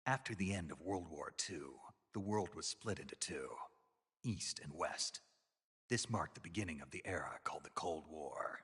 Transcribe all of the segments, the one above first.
After the end of World War II, the world was split into two, East and West. This marked the beginning of the era called the Cold War.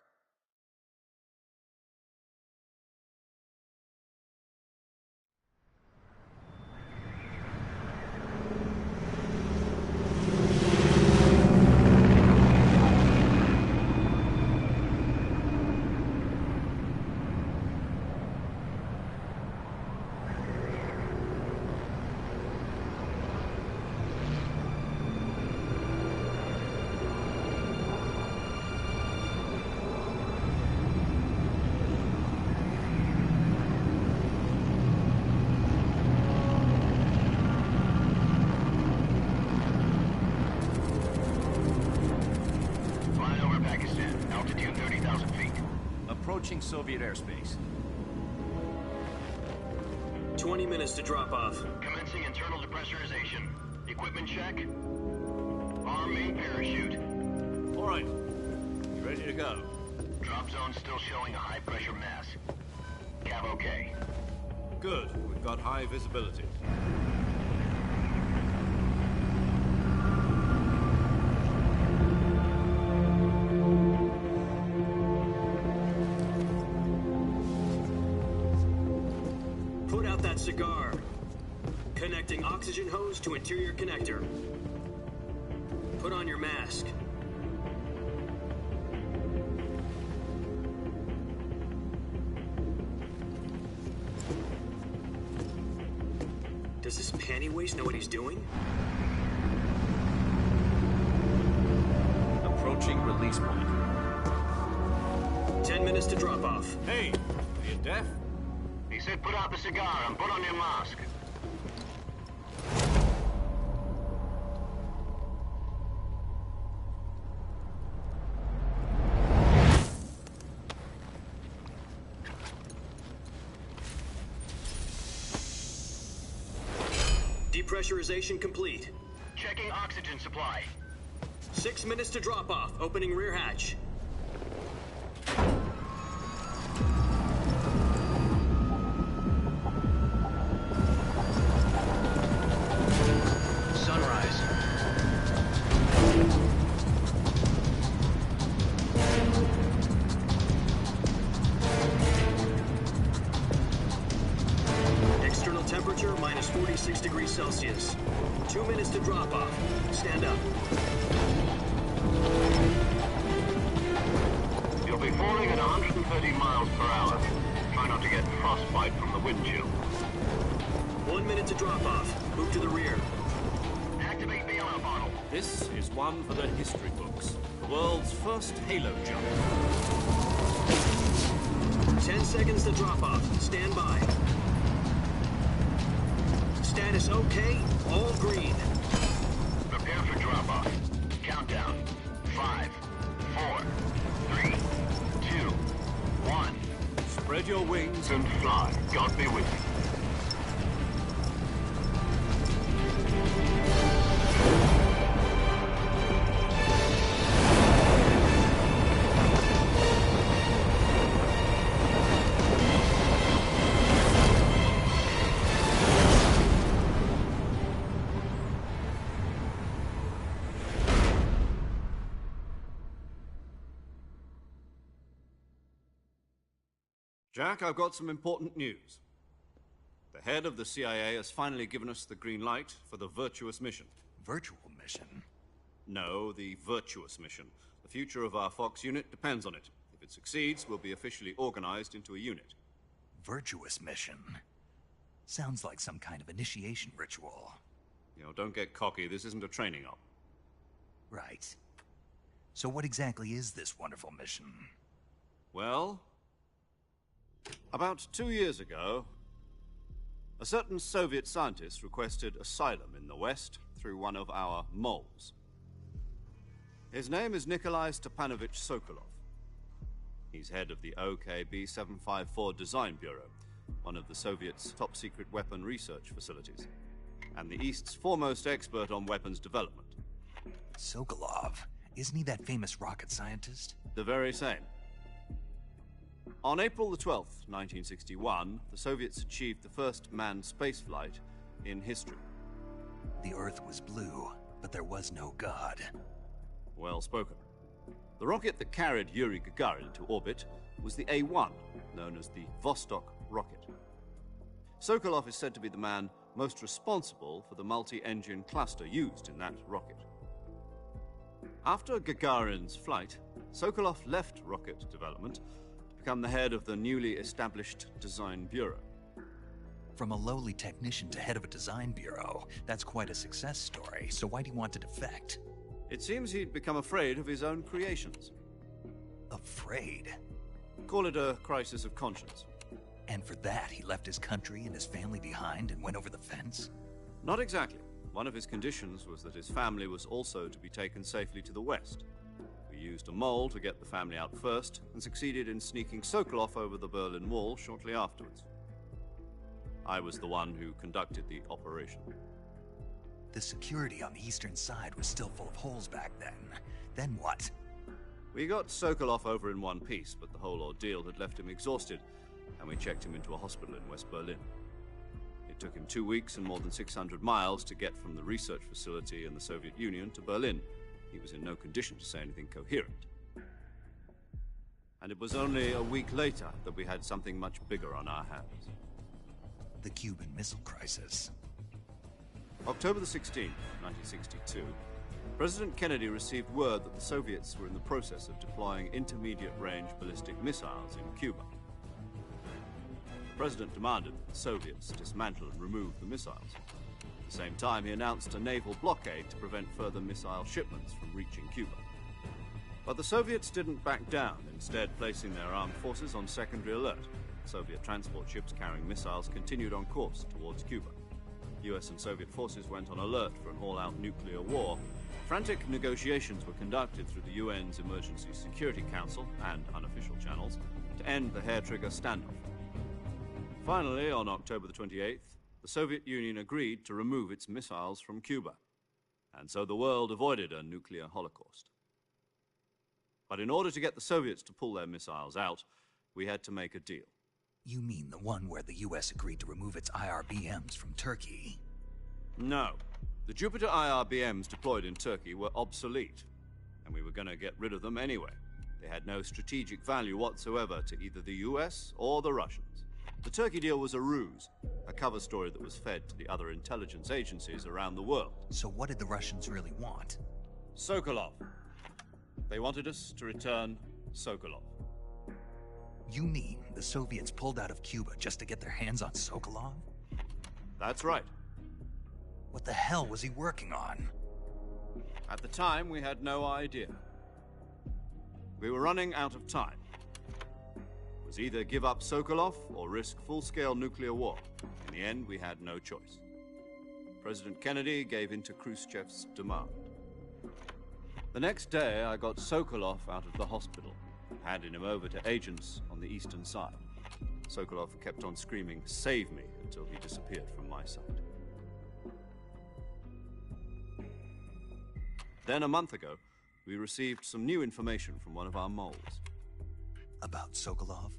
Approaching Soviet airspace. 20 minutes to drop off. Commencing internal depressurization. Equipment check. Arm main parachute. All right. You ready to go? Drop zone still showing a high pressure mass. Cav okay. Good. We've got high visibility. Cigar. Connecting oxygen hose to interior connector. Put on your mask. Does this panty waste know what he's doing? Approaching release point. 10 minutes to drop off. Hey, are you deaf? He said put out the cigar and put on your mask. Depressurization complete. Checking oxygen supply. 6 minutes to drop off. Opening rear hatch. Temperature minus 46 degrees Celsius. 2 minutes to drop off. Stand up. You'll be falling at 130 miles per hour. Try not to get frostbite from the wind chill. 1 minute to drop off. Move to the rear. Activate the alarm bottle. This is one for the history books. The world's first Halo jump. 10 seconds to drop off. Stand by. Status okay, all green. Prepare for drop-off. Countdown. 5, 4, 3, 2, 1. Spread your wings And fly. God be with you. Jack, I've got some important news. The head of the CIA has finally given us the green light for the Virtuous mission. Virtual mission? No, the Virtuous mission. The future of our Fox unit depends on it. If it succeeds, we'll be officially organized into a unit. Virtuous mission? Sounds like some kind of initiation ritual. You know, don't get cocky. This isn't a training op. Right. So what exactly is this wonderful mission? Well, about 2 years ago, a certain Soviet scientist requested asylum in the West through one of our moles. His name is Nikolai Stepanovich Sokolov. He's head of the OKB-754 Design Bureau, one of the Soviets' top-secret weapon research facilities, and the East's foremost expert on weapons development. Sokolov? Isn't he that famous rocket scientist? The very same. On April the 12th, 1961, the Soviets achieved the first manned spaceflight in history. The Earth was blue, but there was no God. Well spoken. The rocket that carried Yuri Gagarin into orbit was the A-1, known as the Vostok rocket. Sokolov is said to be the man most responsible for the multi-engine cluster used in that rocket. After Gagarin's flight, Sokolov left rocket development to become the head of the newly established Design Bureau. From a lowly technician to head of a design bureau, that's quite a success story, so why do you want to defect? It seems he'd become afraid of his own creations. Afraid? Call it a crisis of conscience. And for that, he left his country and his family behind and went over the fence? Not exactly. One of his conditions was that his family was also to be taken safely to the West. We used a mole to get the family out first, and succeeded in sneaking Sokolov over the Berlin Wall shortly afterwards. I was the one who conducted the operation. The security on the eastern side was still full of holes back then. Then what? We got Sokolov over in one piece, but the whole ordeal had left him exhausted, and we checked him into a hospital in West Berlin. It took him 2 weeks and more than 600 miles to get from the research facility in the Soviet Union to Berlin. He was in no condition to say anything coherent. And it was only a week later that we had something much bigger on our hands. The Cuban Missile Crisis. October the 16th, 1962, President Kennedy received word that the Soviets were in the process of deploying intermediate-range ballistic missiles in Cuba. The President demanded that the Soviets dismantle and remove the missiles. At the same time, he announced a naval blockade to prevent further missile shipments from reaching Cuba. But the Soviets didn't back down, instead placing their armed forces on secondary alert. Soviet transport ships carrying missiles continued on course towards Cuba. US and Soviet forces went on alert for an all-out nuclear war. Frantic negotiations were conducted through the UN's Emergency Security Council and unofficial channels to end the hair-trigger standoff. Finally, on October the 28th, the Soviet Union agreed to remove its missiles from Cuba, and so the world avoided a nuclear holocaust. But in order to get the Soviets to pull their missiles out, we had to make a deal. You mean the one where the US agreed to remove its IRBMs from Turkey? No. The Jupiter IRBMs deployed in Turkey were obsolete, and we were going to get rid of them anyway. They had no strategic value whatsoever to either the US or the Russians. The Turkey deal was a ruse, a cover story that was fed to the other intelligence agencies around the world. So what did the Russians really want? Sokolov. They wanted us to return Sokolov. You mean the Soviets pulled out of Cuba just to get their hands on Sokolov? That's right. What the hell was he working on? At the time, we had no idea. We were running out of time. was either give up Sokolov or risk full-scale nuclear war. In the end, we had no choice. President Kennedy gave in to Khrushchev's demand. The next day, I got Sokolov out of the hospital, handing him over to agents on the eastern side. Sokolov kept on screaming, "Save me," until he disappeared from my sight. Then, a month ago, we received some new information from one of our moles. About Sokolov?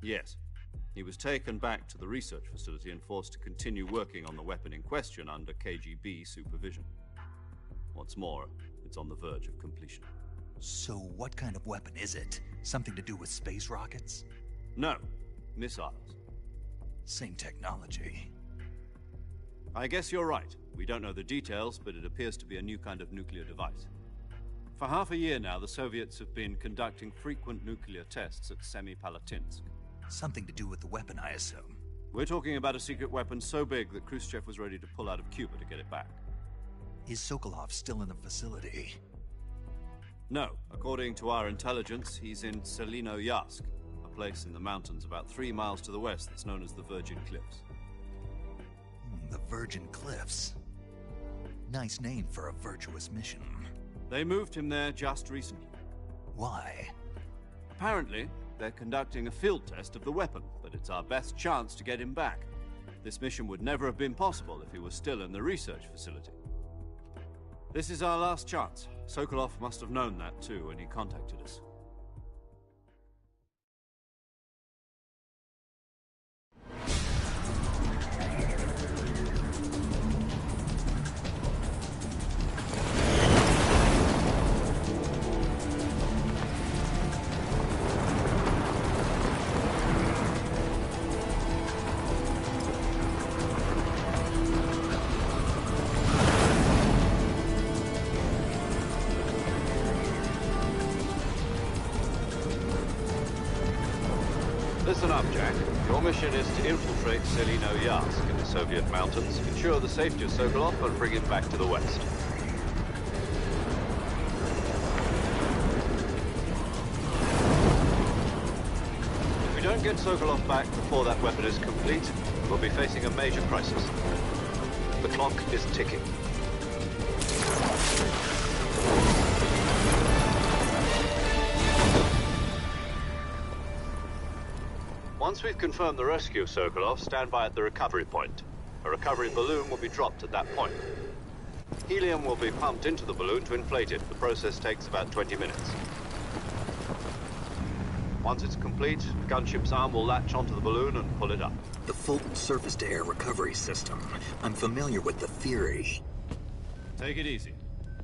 Yes. He was taken back to the research facility and forced to continue working on the weapon in question under KGB supervision. What's more, it's on the verge of completion. So what kind of weapon is it? Something to do with space rockets? No, missiles. Same technology. I guess you're right. We don't know the details, but it appears to be a new kind of nuclear device. For half a year now, the Soviets have been conducting frequent nuclear tests at Semipalatinsk. Something to do with the weapon, I assume. We're talking about a secret weapon so big that Khrushchev was ready to pull out of Cuba to get it back. Is Sokolov still in the facility? No. According to our intelligence, he's in Selinoyarsk, a place in the mountains about 3 miles to the west that's known as the Virgin Cliffs. The Virgin Cliffs. Nice name for a virtuous mission. They moved him there just recently. Why? Apparently, they're conducting a field test of the weapon, but it's our best chance to get him back. This mission would never have been possible if he was still in the research facility. This is our last chance. Sokolov must have known that too when he contacted us. Listen up, Jack. Your mission is to infiltrate Selinoyarsk in the Soviet mountains, ensure the safety of Sokolov, and bring him back to the west. If we don't get Sokolov back before that weapon is complete, we'll be facing a major crisis. The clock is ticking. Once we've confirmed the rescue of Sokolov, stand by at the recovery point. A recovery balloon will be dropped at that point. Helium will be pumped into the balloon to inflate it. The process takes about 20 minutes. Once it's complete, the gunship's arm will latch onto the balloon and pull it up. The Fulton surface-to-air recovery system. I'm familiar with the theory. Take it easy.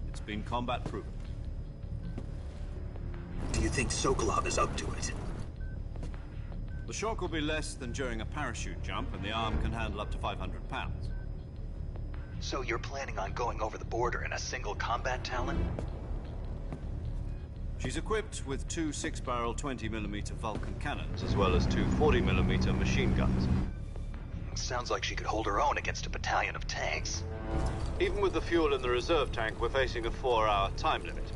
It's been combat-proven. Do you think Sokolov is up to it? The shock will be less than during a parachute jump, and the arm can handle up to 500 pounds. So you're planning on going over the border in a single combat Talon? She's equipped with 2 6-barrel 20mm Vulcan cannons, as well as 2 40mm machine guns. Sounds like she could hold her own against a battalion of tanks. Even with the fuel in the reserve tank, we're facing a 4-hour time limit.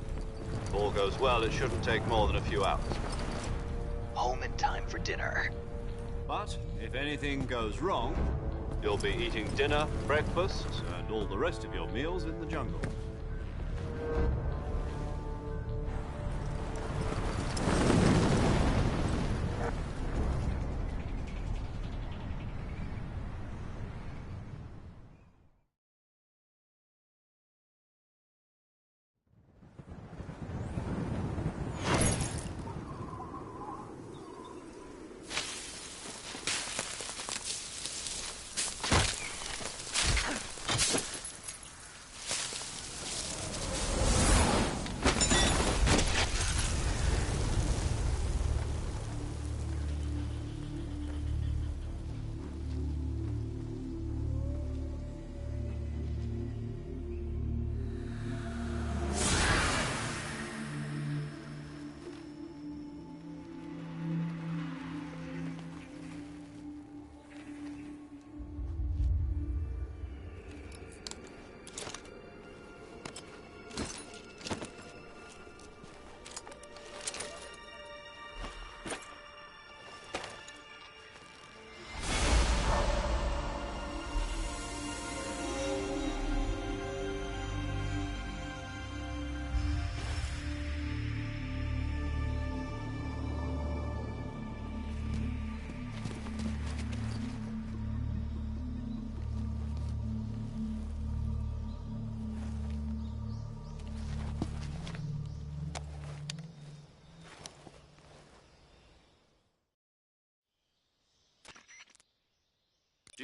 If all goes well, it shouldn't take more than a few hours. Home in time for dinner. But if anything goes wrong, you'll be eating dinner, breakfast, and all the rest of your meals in the jungle.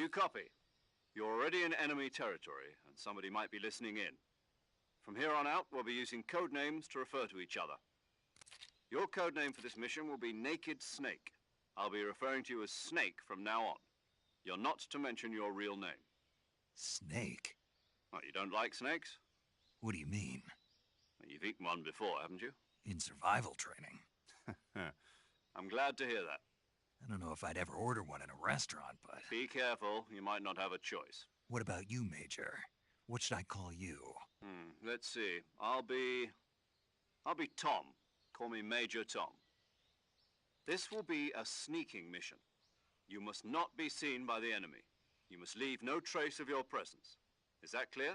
you copy? You're already in enemy territory, and somebody might be listening in. From here on out, we'll be using code names to refer to each other. Your code name for this mission will be Naked Snake. I'll be referring to you as Snake from now on. You're not to mention your real name. Snake? Oh, you don't like snakes? What do you mean? You've eaten one before, haven't you? In survival training. I'm glad to hear that. I don't know if I'd ever order one in a restaurant, but... Be careful, you might not have a choice. What about you, Major? What should I call you? Let's see. I'll be Tom. Call me Major Tom. This will be a sneaking mission. You must not be seen by the enemy. You must leave no trace of your presence. Is that clear?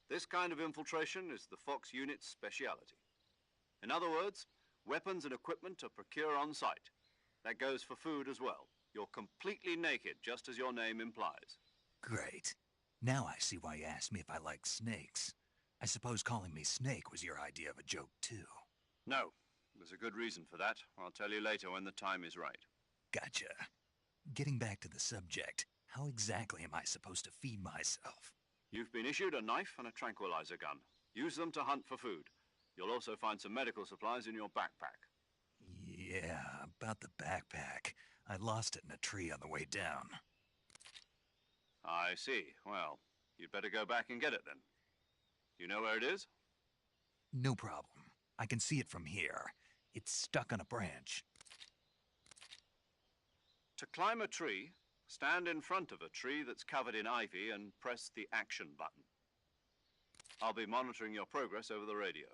This kind of infiltration is the Fox unit's speciality. In other words, weapons and equipment are procured on site. That goes for food as well. You're completely naked, just as your name implies. Great. Now I see why you asked me if I like snakes. I suppose calling me Snake was your idea of a joke, too. No. There's a good reason for that. I'll tell you later when the time is right. Gotcha. Getting back to the subject, how exactly am I supposed to feed myself? You've been issued a knife and a tranquilizer gun. Use them to hunt for food. You'll also find some medical supplies in your backpack. Yeah, about the backpack. I lost it in a tree on the way down. I see. Well, you'd better go back and get it then. You know where it is? No problem. I can see it from here. It's stuck on a branch. To climb a tree, stand in front of a tree that's covered in ivy and press the action button. I'll be monitoring your progress over the radio.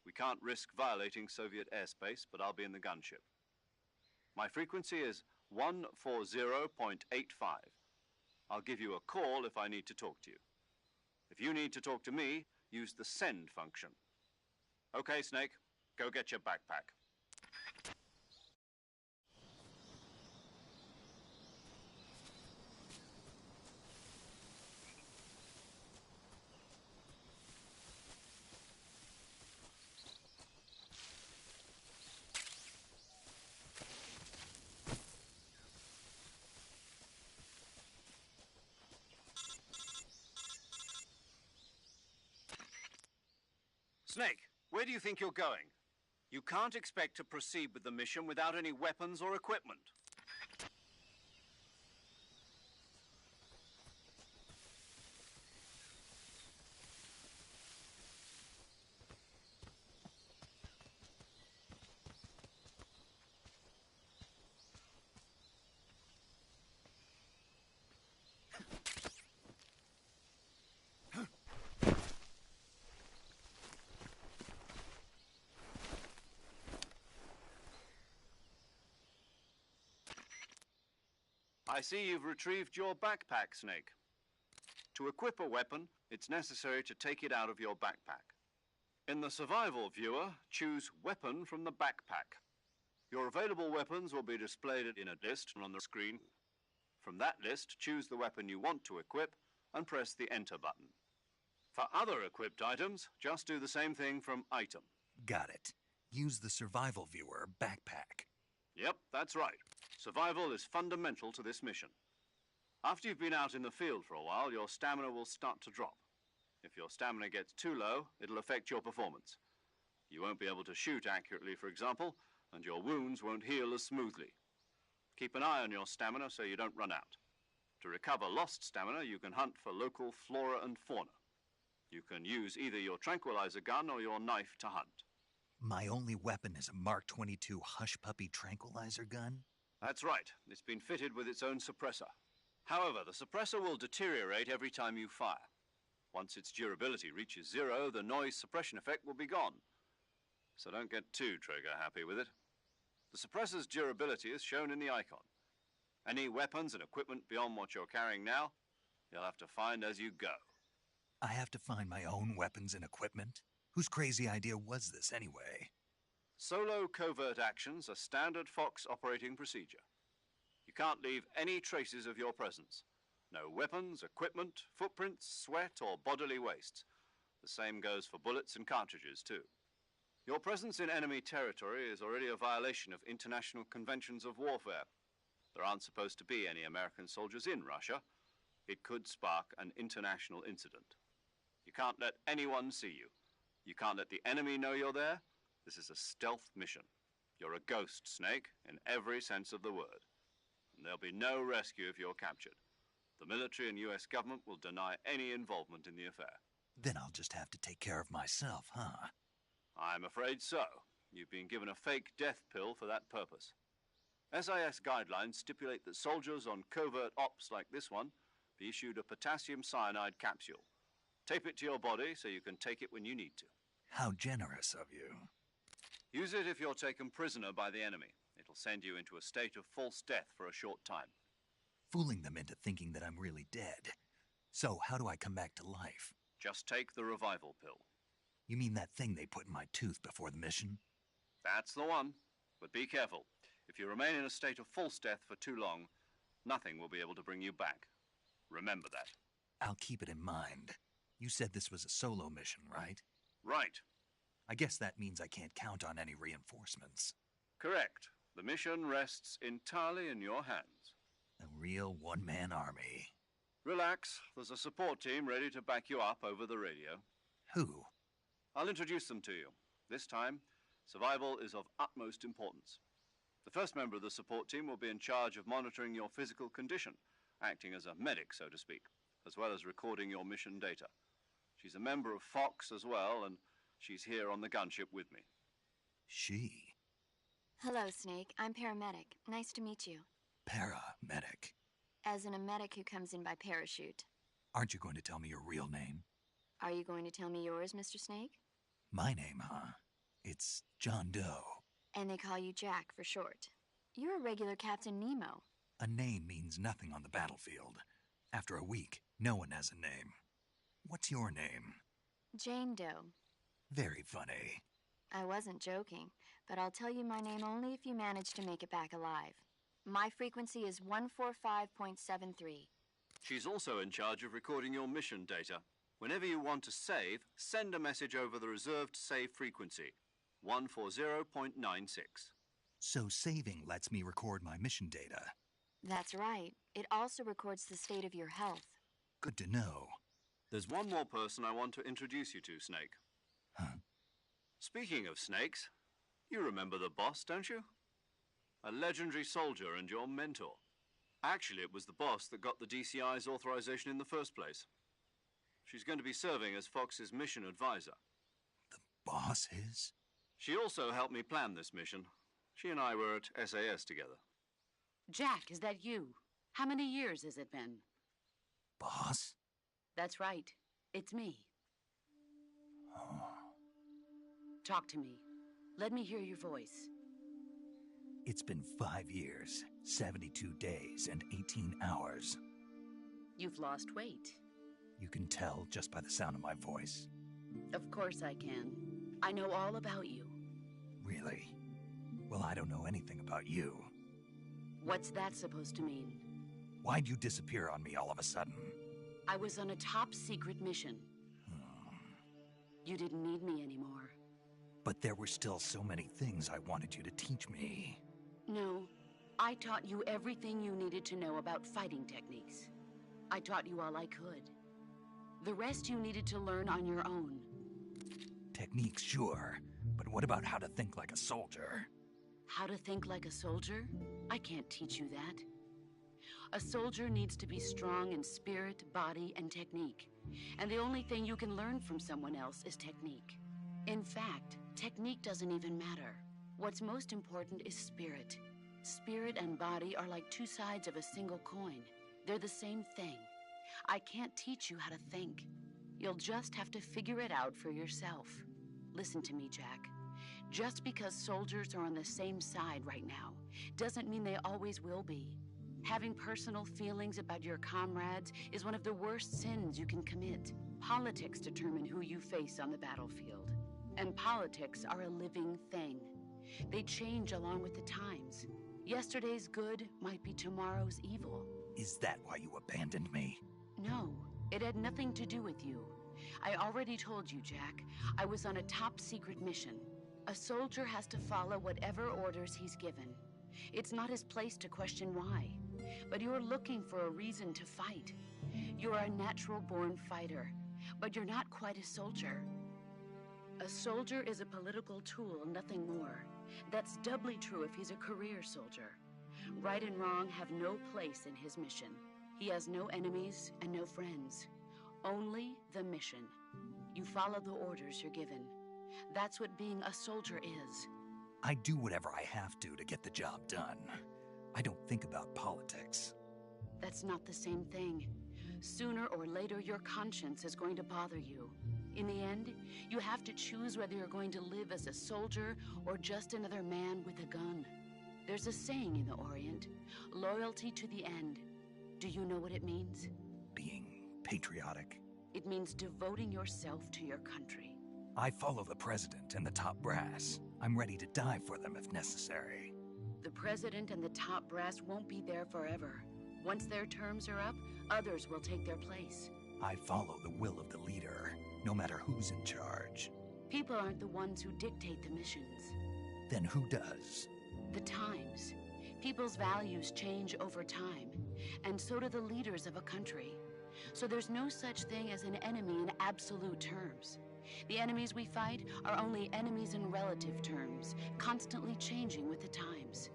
We can't risk violating Soviet airspace, but I'll be in the gunship. My frequency is 140.85. I'll give you a call if I need to talk to you. If you need to talk to me, use the send function. Okay, Snake, go get your backpack. Snake, where do you think you're going? You can't expect to proceed with the mission without any weapons or equipment. I see you've retrieved your backpack, Snake. To equip a weapon, it's necessary to take it out of your backpack. In the survival viewer, choose Weapon from the backpack. Your available weapons will be displayed in a list on the screen. From that list, choose the weapon you want to equip and press the Enter button. For other equipped items, just do the same thing from Item. Got it. Use the survival viewer backpack. Yep, that's right. Survival is fundamental to this mission. After you've been out in the field for a while, your stamina will start to drop. If your stamina gets too low, it'll affect your performance. You won't be able to shoot accurately, for example, and your wounds won't heal as smoothly. Keep an eye on your stamina so you don't run out. To recover lost stamina, you can hunt for local flora and fauna. You can use either your tranquilizer gun or your knife to hunt. My only weapon is a Mark 22 Hush Puppy tranquilizer gun? That's right. It's been fitted with its own suppressor. However, the suppressor will deteriorate every time you fire. Once its durability reaches 0, the noise suppression effect will be gone. So don't get too trigger-happy with it. The suppressor's durability is shown in the icon. Any weapons and equipment beyond what you're carrying now, you'll have to find as you go. I have to find my own weapons and equipment? Whose crazy idea was this, anyway? Solo covert actions are standard Fox operating procedure. You can't leave any traces of your presence. No weapons, equipment, footprints, sweat, or bodily wastes. The same goes for bullets and cartridges, too. Your presence in enemy territory is already a violation of international conventions of warfare. There aren't supposed to be any American soldiers in Russia, It could spark an international incident. You can't let anyone see you. You can't let the enemy know you're there. This is a stealth mission. You're a ghost, Snake, in every sense of the word. And there'll be no rescue if you're captured. The military and US government will deny any involvement in the affair. Then I'll just have to take care of myself, huh? I'm afraid so. You've been given a fake death pill for that purpose. SIS guidelines stipulate that soldiers on covert ops like this one be issued a potassium cyanide capsule. Tape it to your body so you can take it when you need to. How generous of you. Use it if you're taken prisoner by the enemy. It'll send you into a state of false death for a short time. Fooling them into thinking that I'm really dead. So, how do I come back to life? Just take the revival pill. You mean that thing they put in my tooth before the mission? That's the one. But be careful. If you remain in a state of false death for too long, nothing will be able to bring you back. Remember that. I'll keep it in mind. You said this was a solo mission, right? Right. I guess that means I can't count on any reinforcements. Correct. The mission rests entirely in your hands. A real one-man army. Relax. There's a support team ready to back you up over the radio. Who? I'll introduce them to you. This time, survival is of utmost importance. The first member of the support team will be in charge of monitoring your physical condition, acting as a medic, so to speak, as well as recording your mission data. She's a member of Fox as well, and she's here on the gunship with me. She? Hello, Snake. I'm paramedic. Nice to meet you. Paramedic. As in a medic who comes in by parachute. Aren't you going to tell me your real name? Are you going to tell me yours, Mr. Snake? My name, huh? It's John Doe. And they call you Jack for short. You're a regular Captain Nemo. A name means nothing on the battlefield. After a week, no one has a name. What's your name? Jane Doe. Very funny. I wasn't joking, but I'll tell you my name only if you manage to make it back alive. My frequency is 145.73. She's also in charge of recording your mission data. Whenever you want to save, send a message over the reserved save frequency, 140.96. So saving lets me record my mission data. That's right. It also records the state of your health. Good to know. There's one more person I want to introduce you to, Snake. Huh? Speaking of snakes, you remember the boss, don't you? A legendary soldier and your mentor. Actually, it was the boss that got the DCI's authorization in the first place. She's going to be serving as Fox's mission advisor. The boss is? She also helped me plan this mission. She and I were at SAS together. Jack, is that you? How many years has it been? Boss? That's right. It's me. Oh. Talk to me. Let me hear your voice. It's been 5 years, 72 days, and 18 hours. You've lost weight. You can tell just by the sound of my voice. Of course I can. I know all about you. Really? Well, I don't know anything about you. What's that supposed to mean? Why'd you disappear on me all of a sudden? I was on a top-secret mission. You didn't need me anymore. But there were still so many things I wanted you to teach me. No, I taught you everything you needed to know about fighting techniques. I taught you all I could. The rest you needed to learn on your own. Techniques, sure. But what about how to think like a soldier? How to think like a soldier? I can't teach you that. A soldier needs to be strong in spirit, body, and technique. And the only thing you can learn from someone else is technique. In fact, technique doesn't even matter. What's most important is spirit. Spirit and body are like two sides of a single coin. They're the same thing. I can't teach you how to think. You'll just have to figure it out for yourself. Listen to me, Jack. Just because soldiers are on the same side right now doesn't mean they always will be. Having personal feelings about your comrades is one of the worst sins you can commit. Politics determine who you face on the battlefield. And politics are a living thing. They change along with the times. Yesterday's good might be tomorrow's evil. Is that why you abandoned me? No, it had nothing to do with you. I already told you, Jack. I was on a top-secret mission. A soldier has to follow whatever orders he's given. It's not his place to question why. but you're looking for a reason to fight. You're a natural-born fighter, but you're not quite a soldier. A soldier is a political tool, nothing more. That's doubly true if he's a career soldier. Right and wrong have no place in his mission. He has no enemies and no friends. Only the mission. You follow the orders you're given. That's what being a soldier is. I do whatever I have to get the job done. I don't think about politics. That's not the same thing. Sooner or later, your conscience is going to bother you. In the end, you have to choose whether you're going to live as a soldier or just another man with a gun. There's a saying in the Orient, loyalty to the end. Do you know what it means? Being patriotic. It means devoting yourself to your country. I follow the president and the top brass. I'm ready to die for them if necessary. The president and the top brass won't be there forever. Once their terms are up, others will take their place. I follow the will of the leader, no matter who's in charge. People aren't the ones who dictate the missions. Then who does? The times. People's values change over time, and so do the leaders of a country. So there's no such thing as an enemy in absolute terms. The enemies we fight are only enemies in relative terms, constantly changing with the times.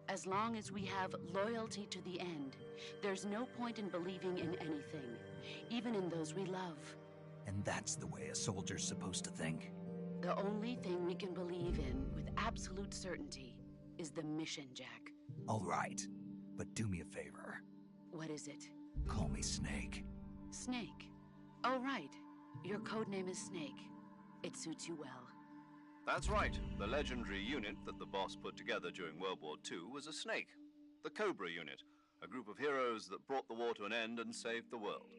As long as we have loyalty to the end, there's no point in believing in anything, even in those we love. And that's the way a soldier's supposed to think? The only thing we can believe in with absolute certainty is the mission, Jack. All right, but do me a favor. What is it? Call me Snake. Snake? Oh, right. Your code name is Snake. It suits you well. That's right. The legendary unit that the boss put together during World War II was a snake. The Cobra unit, a group of heroes that brought the war to an end and saved the world.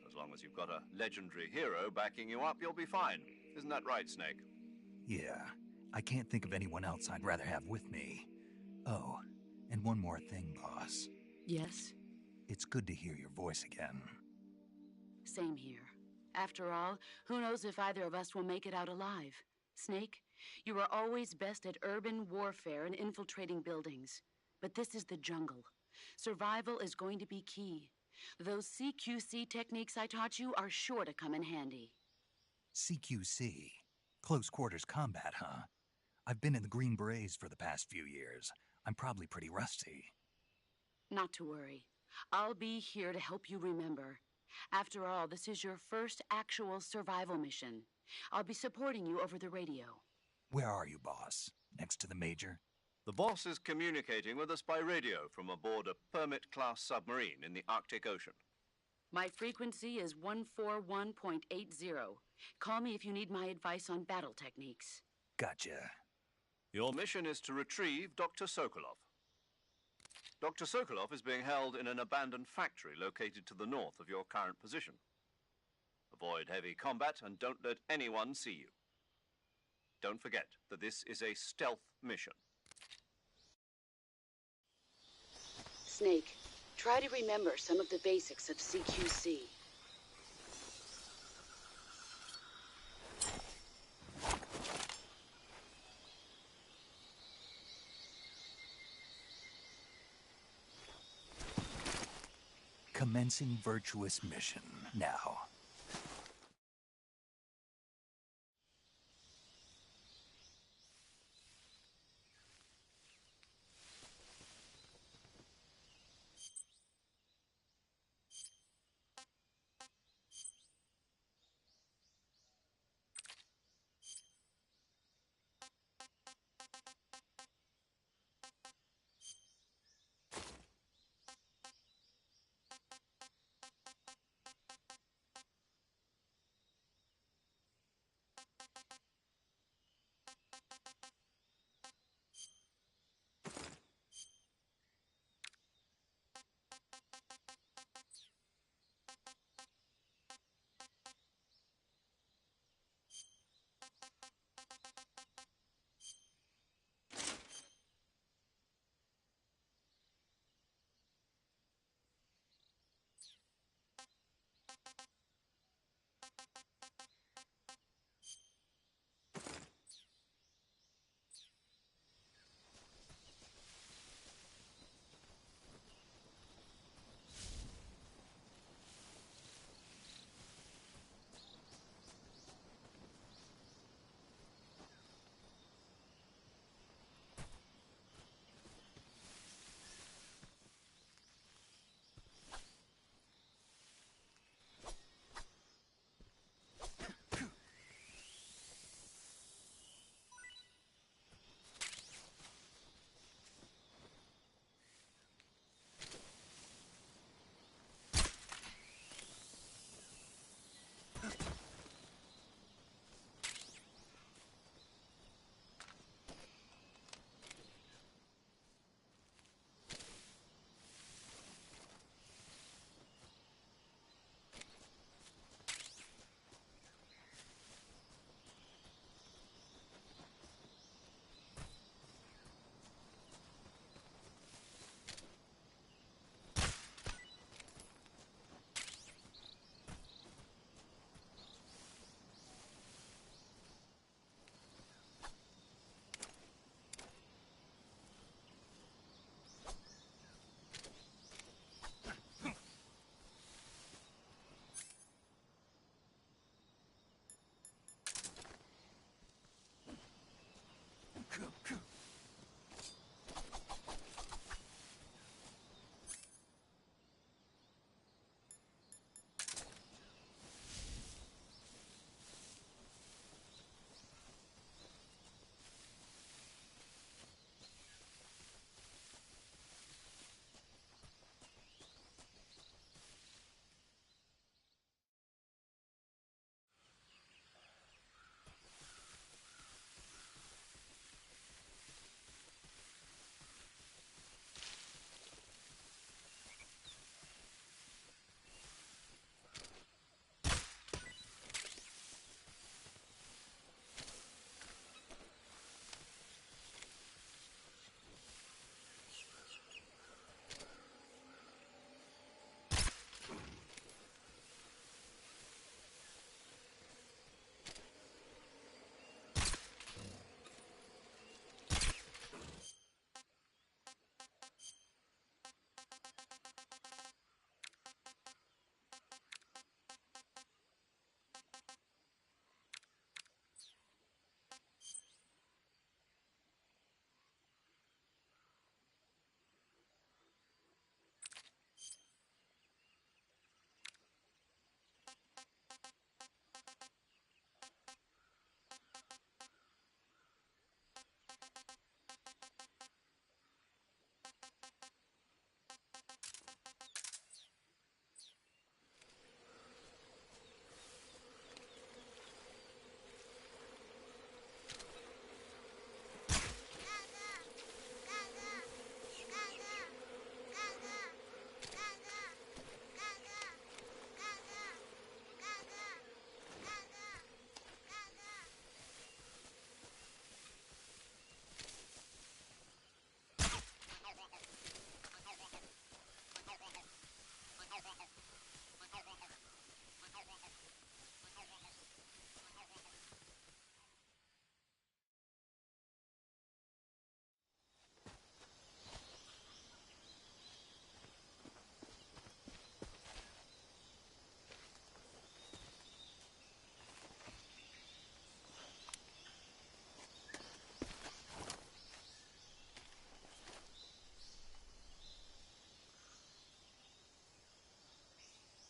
As long as you've got a legendary hero backing you up, you'll be fine. Isn't that right, Snake? Yeah, I can't think of anyone else I'd rather have with me. Oh, and one more thing, boss. Yes? It's good to hear your voice again. Same here. After all, who knows if either of us will make it out alive? Snake, you are always best at urban warfare and infiltrating buildings. But this is the jungle. Survival is going to be key. Those CQC techniques I taught you are sure to come in handy. CQC? Close quarters combat, huh? I've been in the Green Berets for the past few years. I'm probably pretty rusty. Not to worry. I'll be here to help you remember. After all, this is your first actual survival mission. I'll be supporting you over the radio. Where are you, boss? Next to the Major? The boss is communicating with us by radio from aboard a Permit-class submarine in the Arctic Ocean. My frequency is 141.80. Call me if you need my advice on battle techniques. Gotcha. Your mission is to retrieve Dr. Sokolov. Dr. Sokolov is being held in an abandoned factory located to the north of your current position. Avoid heavy combat and don't let anyone see you. Don't forget that this is a stealth mission. Snake, try to remember some of the basics of CQC. Commencing virtuous mission now.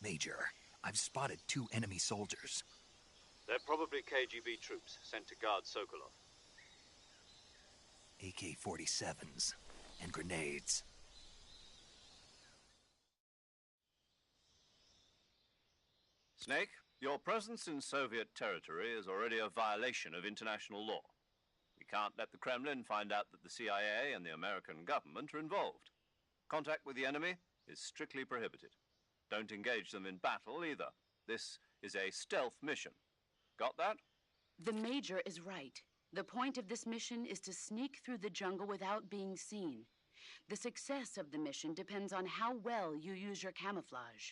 Major, I've spotted 2 enemy soldiers. They're probably KGB troops sent to guard Sokolov. AK-47s and grenades. Snake, your presence in Soviet territory is already a violation of international law. We can't let the Kremlin find out that the CIA and the American government are involved. Contact with the enemy is strictly prohibited. Don't engage them in battle either. This is a stealth mission. Got that? The Major is right. The point of this mission is to sneak through the jungle without being seen. The success of the mission depends on how well you use your camouflage.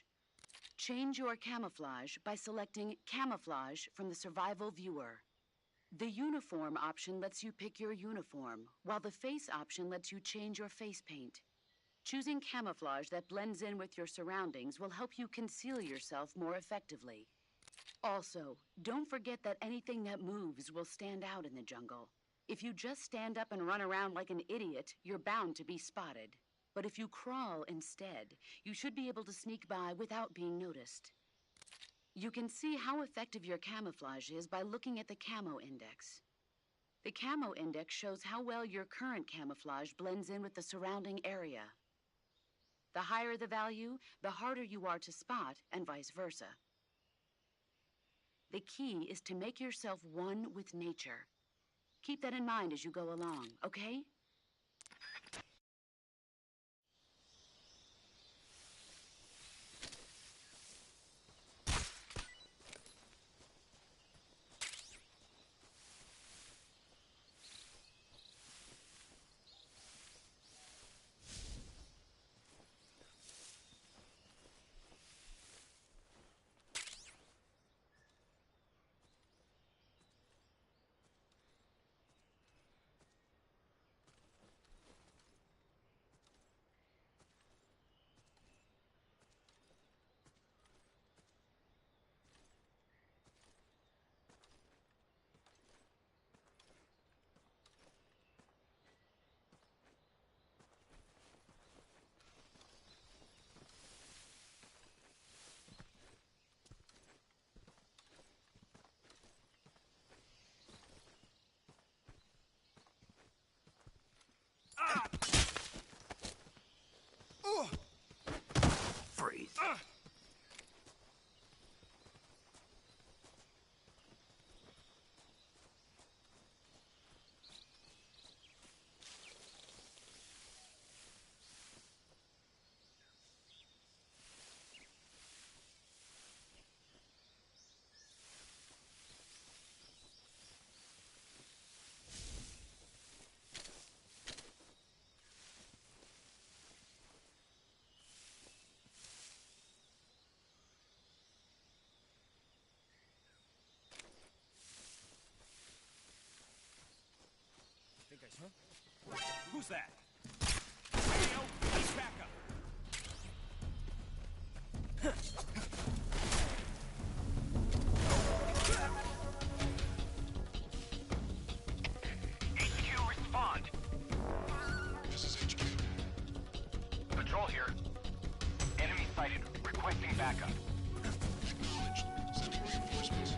Change your camouflage by selecting Camouflage from the Survival Viewer. The Uniform option lets you pick your uniform, while the Face option lets you change your face paint. Choosing camouflage that blends in with your surroundings will help you conceal yourself more effectively. Also, don't forget that anything that moves will stand out in the jungle. If you just stand up and run around like an idiot, you're bound to be spotted. But if you crawl instead, you should be able to sneak by without being noticed. You can see how effective your camouflage is by looking at the Camo Index. The Camo Index shows how well your current camouflage blends in with the surrounding area. The higher the value, the harder you are to spot, and vice versa. The key is to make yourself one with nature. Keep that in mind as you go along, okay? Freeze. Who's that? Radio, please back up. HQ, respond. This is HQ. Patrol here. Enemy sighted. Requesting backup. Acknowledged. Sending reinforcements.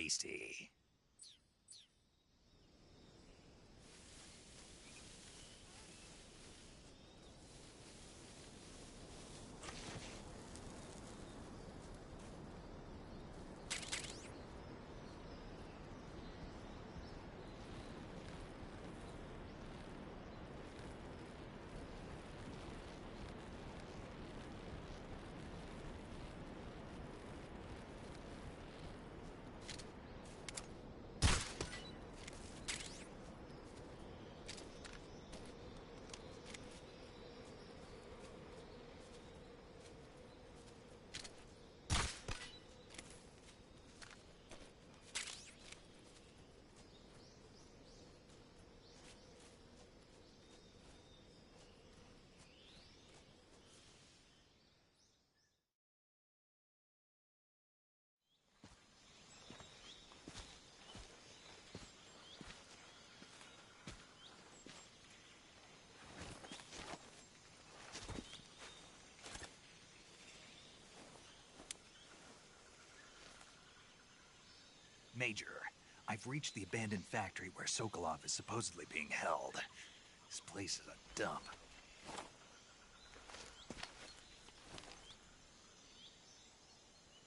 tasty. Major, I've reached the abandoned factory where Sokolov is supposedly being held. This place is a dump.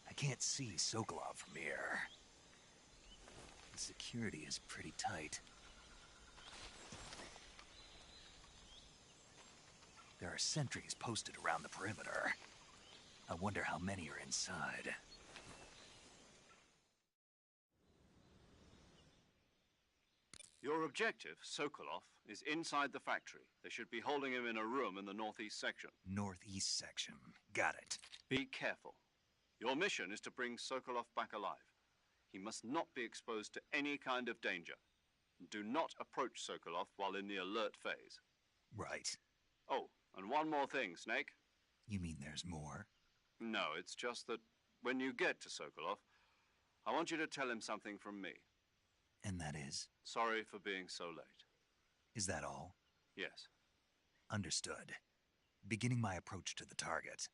I can't see Sokolov from here. The security is pretty tight. There are sentries posted around the perimeter. I wonder how many are inside. Your objective, Sokolov, is inside the factory. They should be holding him in a room in the northeast section. Northeast section. Got it. Be careful. Your mission is to bring Sokolov back alive. He must not be exposed to any kind of danger. Do not approach Sokolov while in the alert phase. Right. Oh, and one more thing, Snake. You mean there's more? No, it's just that when you get to Sokolov, I want you to tell him something from me. And that is? Sorry for being so late. Is that all? Yes. Understood. Beginning my approach to the target.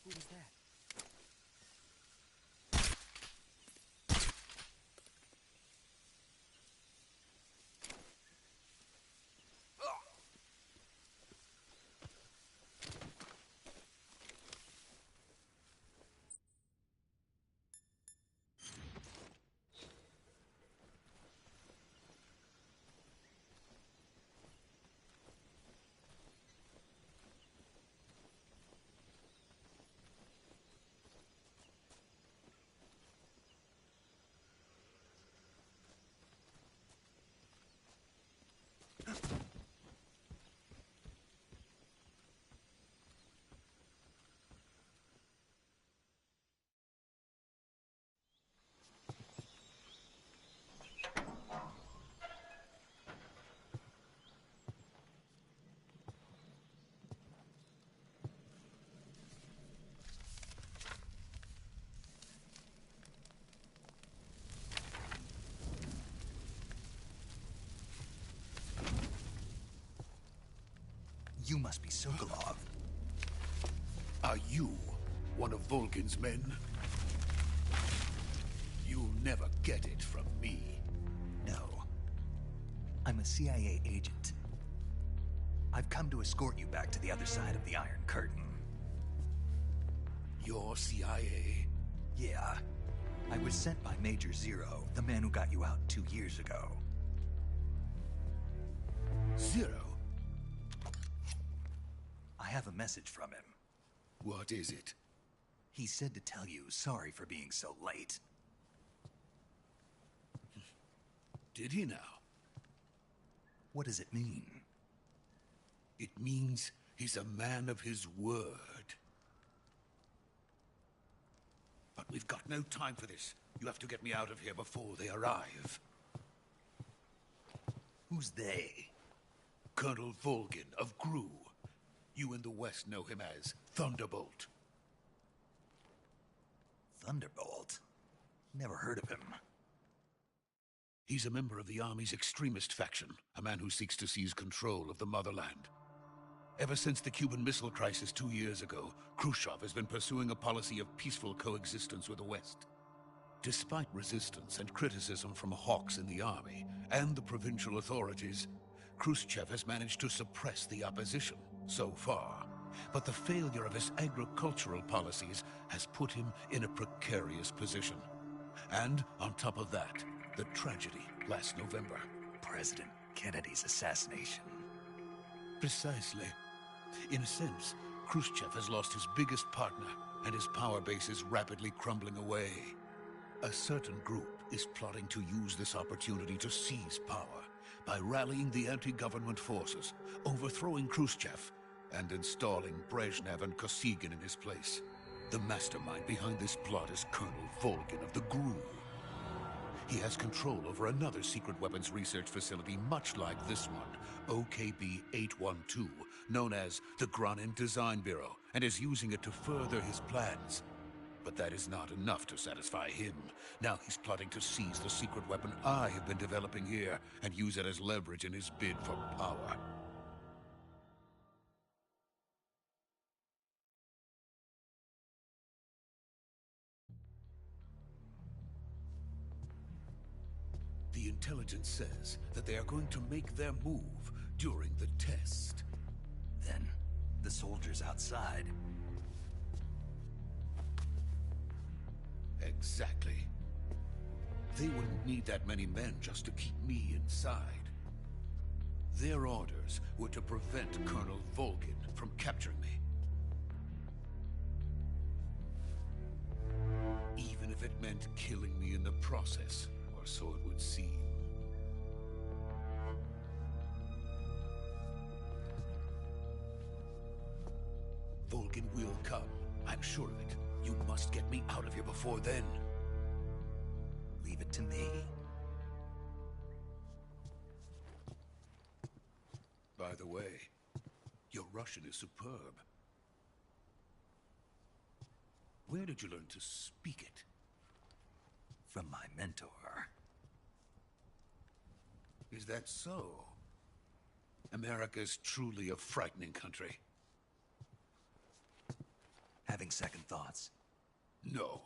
Who was that? You must be Sokolov. Are you one of Volgin's men? You never get it from me. No. I'm a CIA agent. I've come to escort you back to the other side of the Iron Curtain. You're CIA? Yeah. I was sent by Major Zero, the man who got you out 2 years ago. Zero? I have a message from him. What is it? He said to tell you sorry for being so late. Did he now? What does it mean? It means he's a man of his word. But we've got no time for this. You have to get me out of here before they arrive. Who's they? Colonel Volgin of GRU. You in the West know him as Thunderbolt. Thunderbolt? Never heard of him. He's a member of the Army's extremist faction, a man who seeks to seize control of the motherland. Ever since the Cuban Missile Crisis 2 years ago, Khrushchev has been pursuing a policy of peaceful coexistence with the West. Despite resistance and criticism from hawks in the army and the provincial authorities, Khrushchev has managed to suppress the opposition so far. But the failure of his agricultural policies has put him in a precarious position. And on top of that, the tragedy last November. President Kennedy's assassination. Precisely. In a sense, Khrushchev has lost his biggest partner, and his power base is rapidly crumbling away. A certain group is plotting to use this opportunity to seize power by rallying the anti-government forces, overthrowing Khrushchev, and installing Brezhnev and Kosygin in his place. The mastermind behind this plot is Colonel Volgin of the GRU. He has control over another secret weapons research facility much like this one, OKB-812, known as the Granin Design Bureau, and is using it to further his plans. But that is not enough to satisfy him. Now he's plotting to seize the secret weapon I have been developing here and use it as leverage in his bid for power. The intelligence says that they are going to make their move during the test. Then, the soldiers outside. Exactly. They wouldn't need that many men just to keep me inside. Their orders were to prevent Colonel Volgin from capturing me. Even if it meant killing me in the process, or so it would seem. Volgin will come. I'm sure of it. You must get me out of here before then. Leave it to me. By the way, your Russian is superb. Where did you learn to speak it? From my mentor. Is that so? America's truly a frightening country. Having second thoughts? No.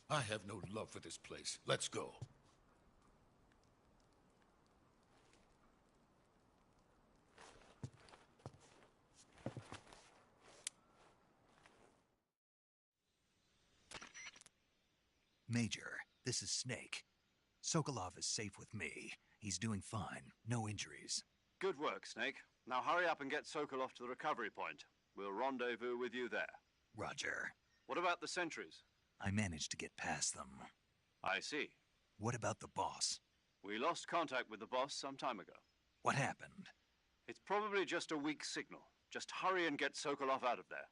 I have no love for this place. Let's go. Major, this is Snake. Sokolov is safe with me. He's doing fine. No injuries. Good work, Snake. Now hurry up and get Sokolov to the recovery point. We'll rendezvous with you there. Roger. What about the sentries? I managed to get past them. I see. What about the boss? We lost contact with the boss some time ago. What happened? It's probably just a weak signal. Just hurry and get Sokolov out of there.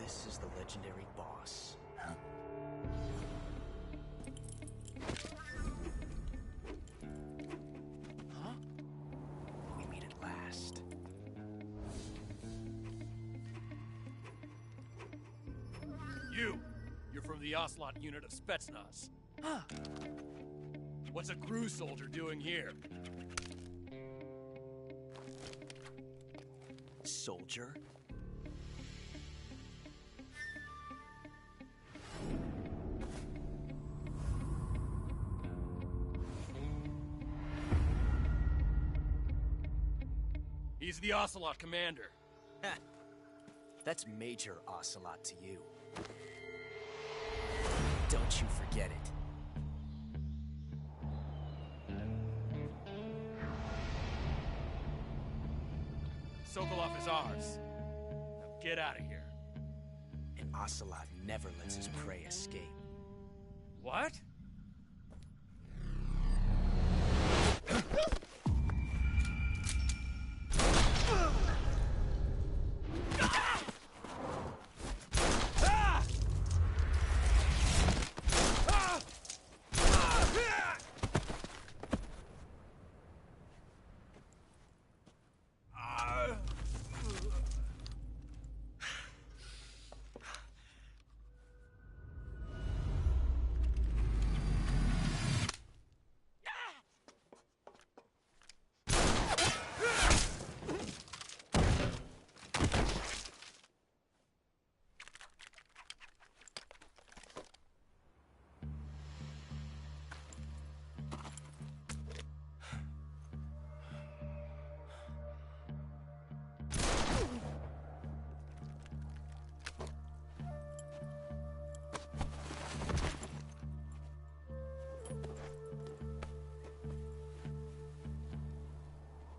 this is the legendary boss. Huh? Huh? We meet at last. You're from the Ocelot unit of Spetsnaz. What's a crew soldier doing here? Soldier? He's the Ocelot commander. That's Major Ocelot to you. Don't you forget it. Sokolov is ours. Now get out of here. And Ocelot never lets his prey escape. What?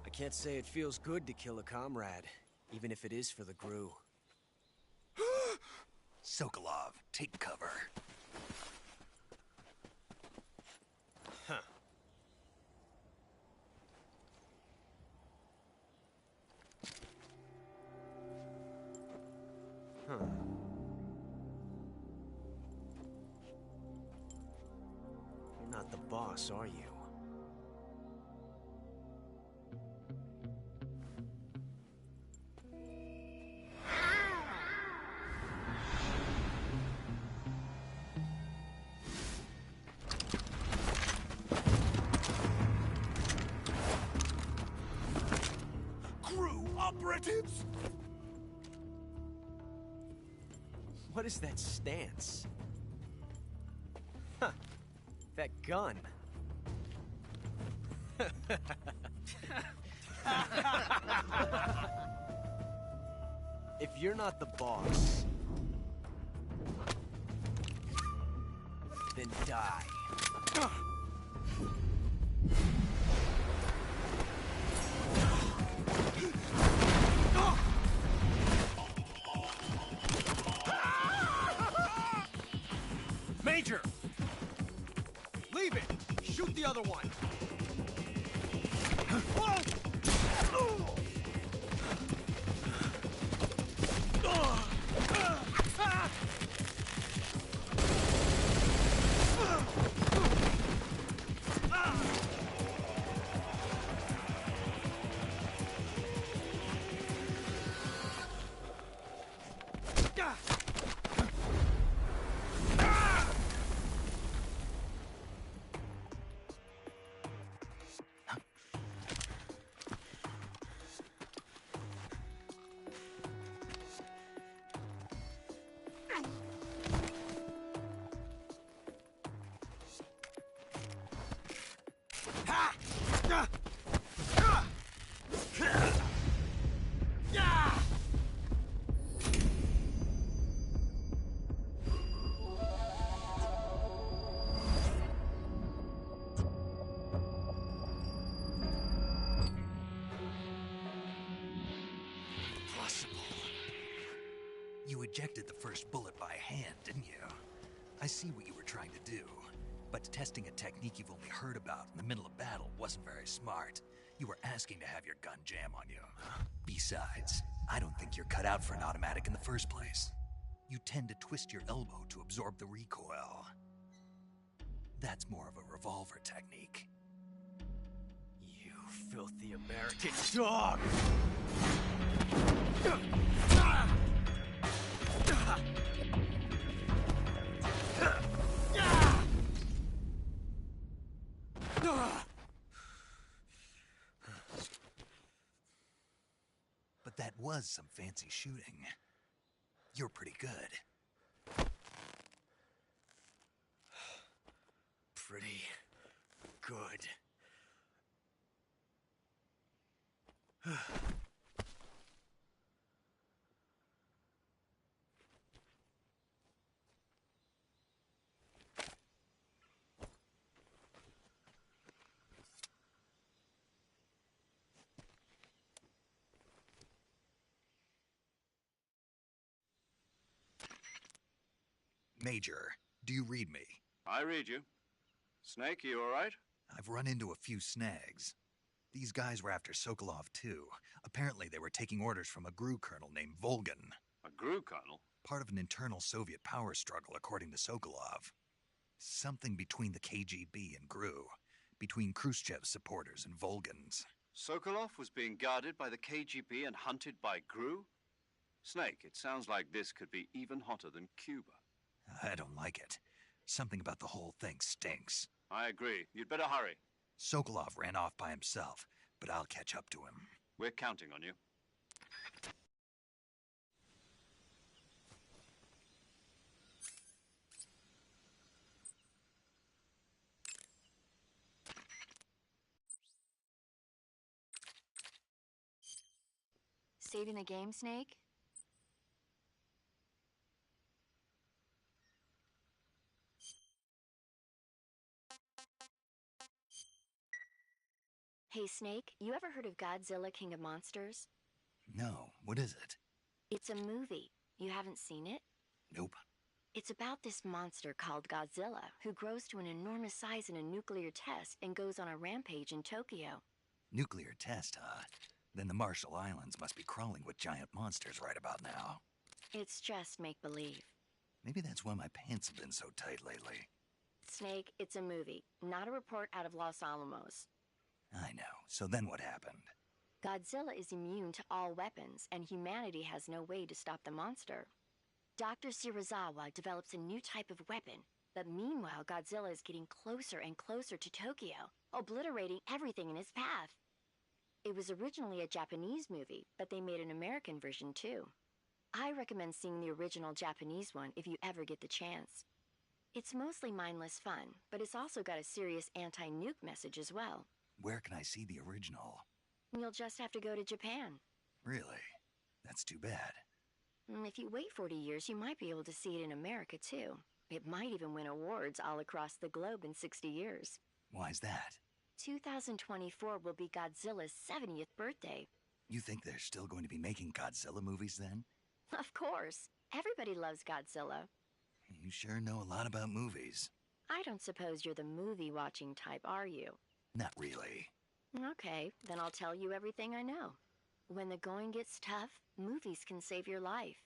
I can't say it feels good to kill a comrade, even if it is for the Gru. Sokolov, take cover. Huh. Huh. You're not the boss, are you? Operatives? What is that stance? Huh. That gun. If you're not the boss, then die. Major! Leave it! Shoot the other one! You ejected the first bullet by hand, didn't you? I see what you were trying to do. But testing a technique you've only heard about in the middle of battle wasn't very smart. You were asking to have your gun jam on you. Besides, I don't think you're cut out for an automatic in the first place. you tend to twist your elbow to absorb the recoil. That's more of a revolver technique. You filthy American dog! But that was some fancy shooting. You're pretty good. Pretty good. Major, do you read me? I read you. Snake, you all right? I've run into a few snags. These guys were after Sokolov, too. Apparently, they were taking orders from a GRU colonel named Volgin. A GRU colonel? Part of an internal Soviet power struggle, according to Sokolov. Something between the KGB and GRU. Between Khrushchev's supporters and Volgin's. Sokolov was being guarded by the KGB and hunted by GRU? Snake, it sounds like this could be even hotter than Cuba. I don't like it. Something about the whole thing stinks. I agree. You'd better hurry. Sokolov ran off by himself, but I'll catch up to him. We're counting on you. Saving the game, Snake? Hey, Snake, you ever heard of Godzilla King of Monsters? No, what is it? It's a movie. You haven't seen it? Nope. It's about this monster called Godzilla, who grows to an enormous size in a nuclear test and goes on a rampage in Tokyo. Nuclear test, huh? Then the Marshall Islands must be crawling with giant monsters right about now. It's just make-believe. Maybe that's why my pants have been so tight lately. Snake, it's a movie, not a report out of Los Alamos. I know. So then what happened? Godzilla is immune to all weapons, and humanity has no way to stop the monster. Dr. Shirazawa develops a new type of weapon, but meanwhile Godzilla is getting closer and closer to Tokyo, obliterating everything in his path. It was originally a Japanese movie, but they made an American version too. I recommend seeing the original Japanese one if you ever get the chance. It's mostly mindless fun, but it's also got a serious anti-nuke message as well. Where can I see the original? You'll just have to go to Japan. Really? That's too bad. If you wait 40 years, you might be able to see it in America too. It might even win awards all across the globe in 60 years. Why's that? 2024 will be Godzilla's 70th birthday. You think they're still going to be making Godzilla movies then? Of course. Everybody loves Godzilla. You sure know a lot about movies. I don't suppose you're the movie-watching type, are you? Not really. Okay, then I'll tell you everything I know. When the going gets tough, movies can save your life.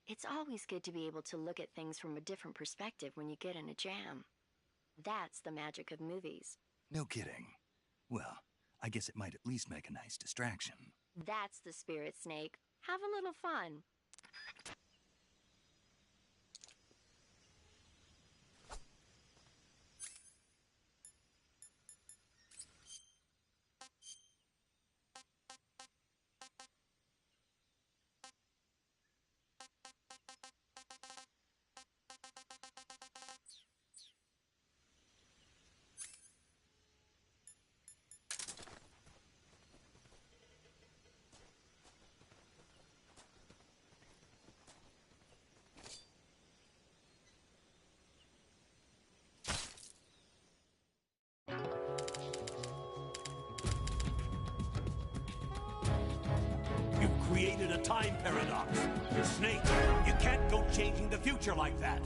It's always good to be able to look at things from a different perspective when you get in a jam. That's the magic of movies. No kidding. Well, I guess it might at least make a nice distraction. That's the spirit, Snake. Have a little fun. Created a time paradox. Snake, you can't go changing the future like that.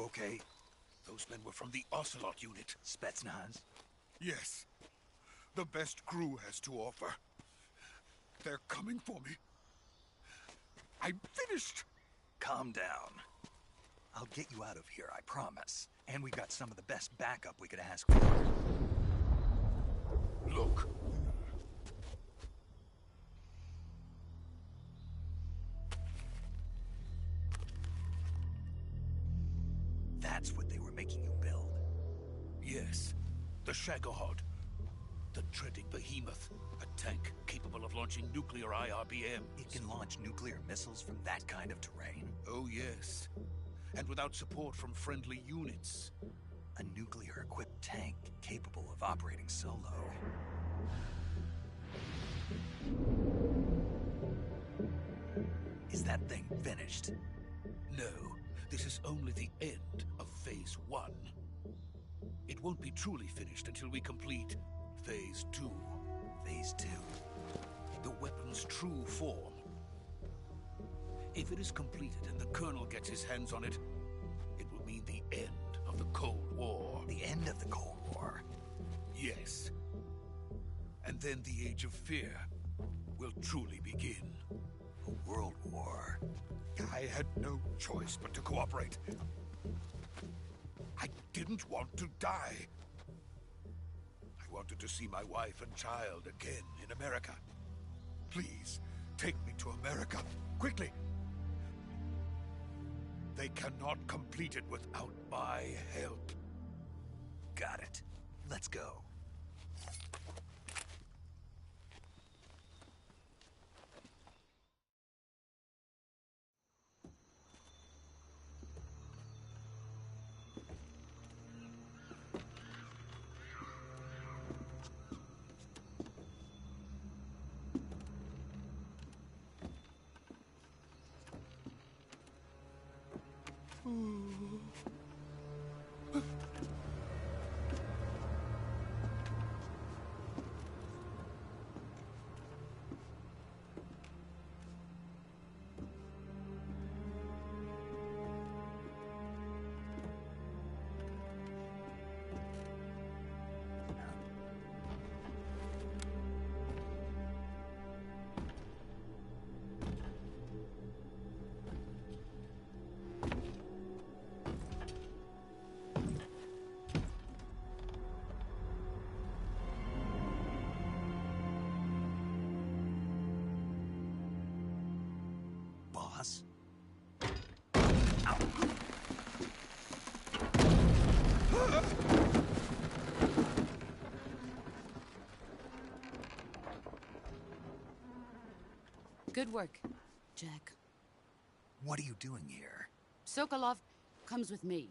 okay? Those men were from the Ocelot unit. Spetsnaz? Yes. The best crew has to offer. They're coming for me. I'm finished. Calm down. I'll get you out of here, I promise. And we got some of the best backup we could ask for. Look. That's what they were making you build? Yes. The Shagohod. The dreaded behemoth. A tank capable of launching nuclear IRBM. It can launch nuclear missiles from that kind of terrain? Oh, yes. And without support from friendly units. A nuclear-equipped tank capable of operating solo. Is that thing finished? No. This is only the end of Phase 1. It won't be truly finished until we complete Phase 2. Phase 2? The weapon's true form. If it is completed and the Colonel gets his hands on it, it will mean the end of the Cold War. The end of the Cold War? Yes. And then the Age of Fear will truly begin. A world war? I had no choice but to cooperate. I didn't want to die. I wanted to see my wife and child again in America. Please, take me to America, quickly. They cannot complete it without my help. Got it. Let's go. Boss? Good work, Jack. What are you doing here? Sokolov comes with me.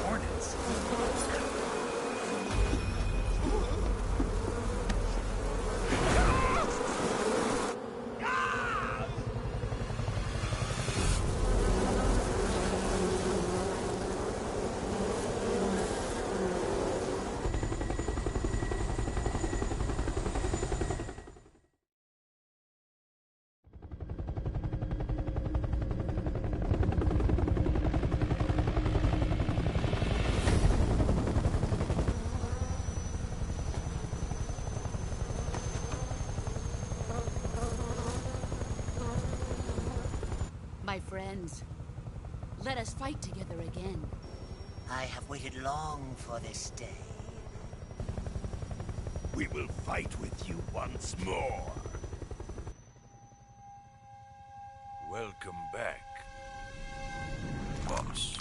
Hornets? My friends, let us fight together again. I have waited long for this day. We will fight with you once more. Welcome back, boss.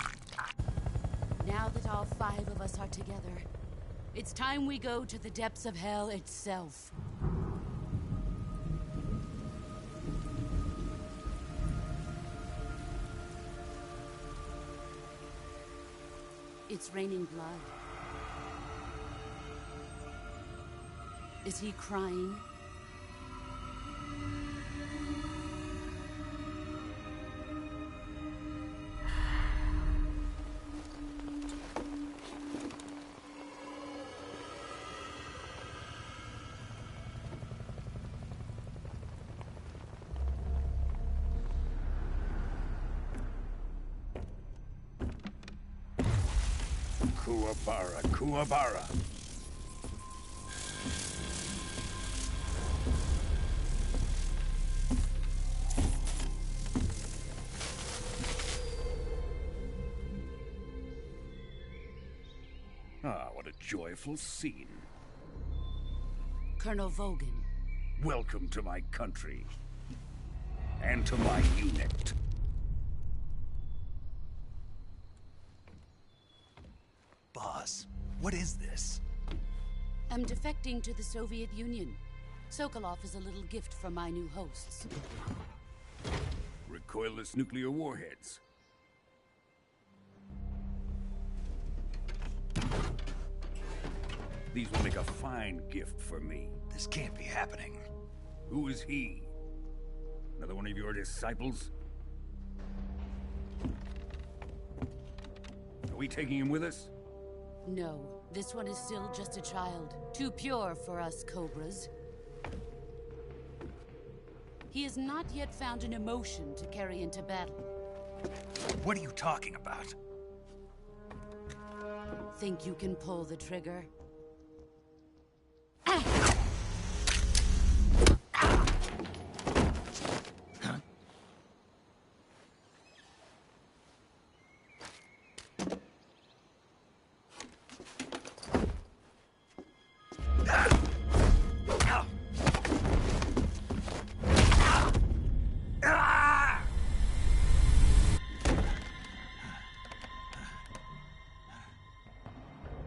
Now that all 5 of us are together, it's time we go to the depths of hell itself. It's raining blood. Is he crying? Kuwabara, Kuwabara. Ah, what a joyful scene. Colonel Vogan. Welcome to my country. And to my unit. Boss, what is this? I'm defecting to the Soviet Union. Sokolov is a little gift from my new hosts. Recoilless nuclear warheads. These will make a fine gift for me. This can't be happening. Who is he? Another one of your disciples? Are we taking him with us? No, this one is still just a child. Too pure for us Cobras. He has not yet found an emotion to carry into battle. What are you talking about? Think you can pull the trigger?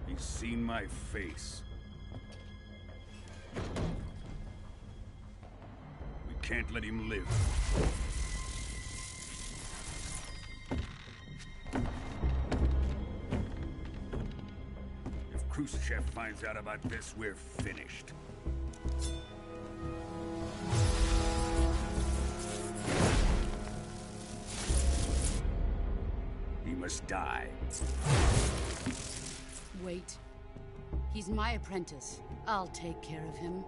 He's seen my face. We can't let him live. If Khrushchev finds out about this, we're finished. He must die. Wait. He's my apprentice. I'll take care of him.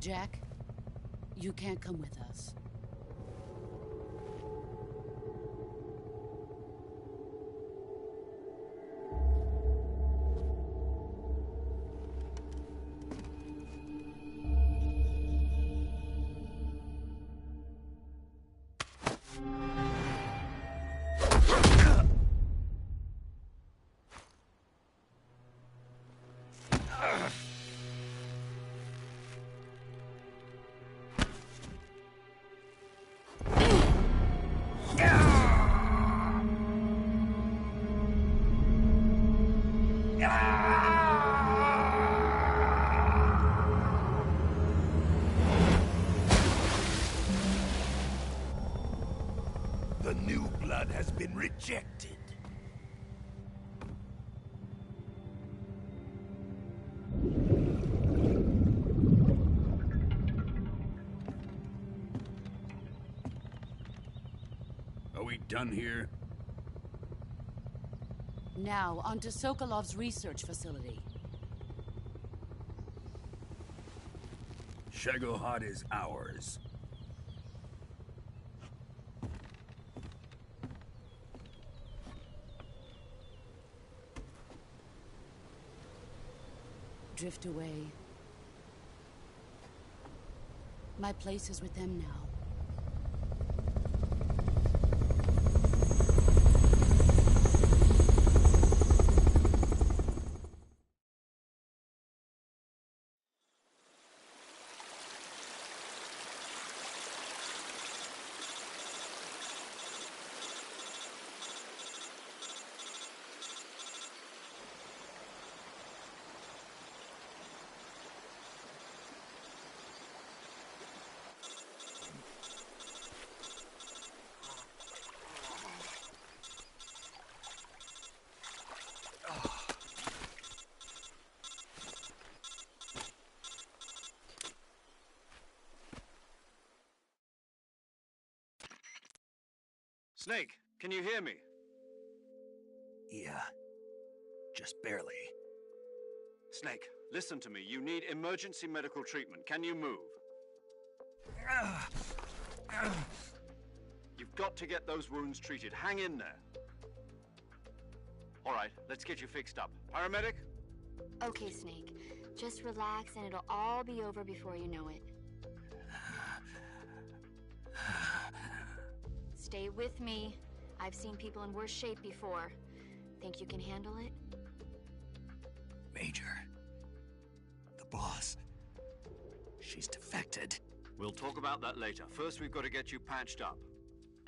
Jack, you can't come with us. The new blood has been rejected. Are we done here? Now, onto Sokolov's research facility. Shagohod is ours. Drift away. My place is with them now. Snake, can you hear me? Yeah. Just barely. Snake, listen to me. You need emergency medical treatment. Can you move? got to get those wounds treated. Hang in there. All right, let's get you fixed up. Paramedic? Okay, Snake. Just relax and it'll all be over before you know it. Stay with me. I've seen people in worse shape before. Think you can handle it? Major. The boss. She's defected. We'll talk about that later. First, we've got to get you patched up.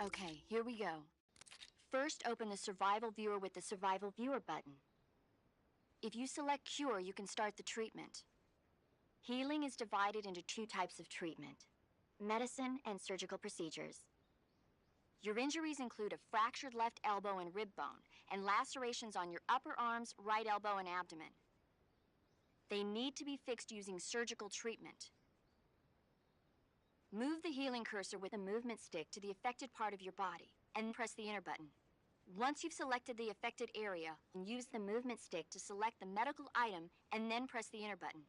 Okay, here we go. First, open the Survival Viewer with the Survival Viewer button. If you select Cure, you can start the treatment. Healing is divided into 2 types of treatment: medicine and surgical procedures. Your injuries include a fractured left elbow and rib bone, and lacerations on your upper arms, right elbow, and abdomen. They need to be fixed using surgical treatment. Move the healing cursor with a movement stick to the affected part of your body, and press the enter button. Once you've selected the affected area, use the movement stick to select the medical item, and then press the enter button.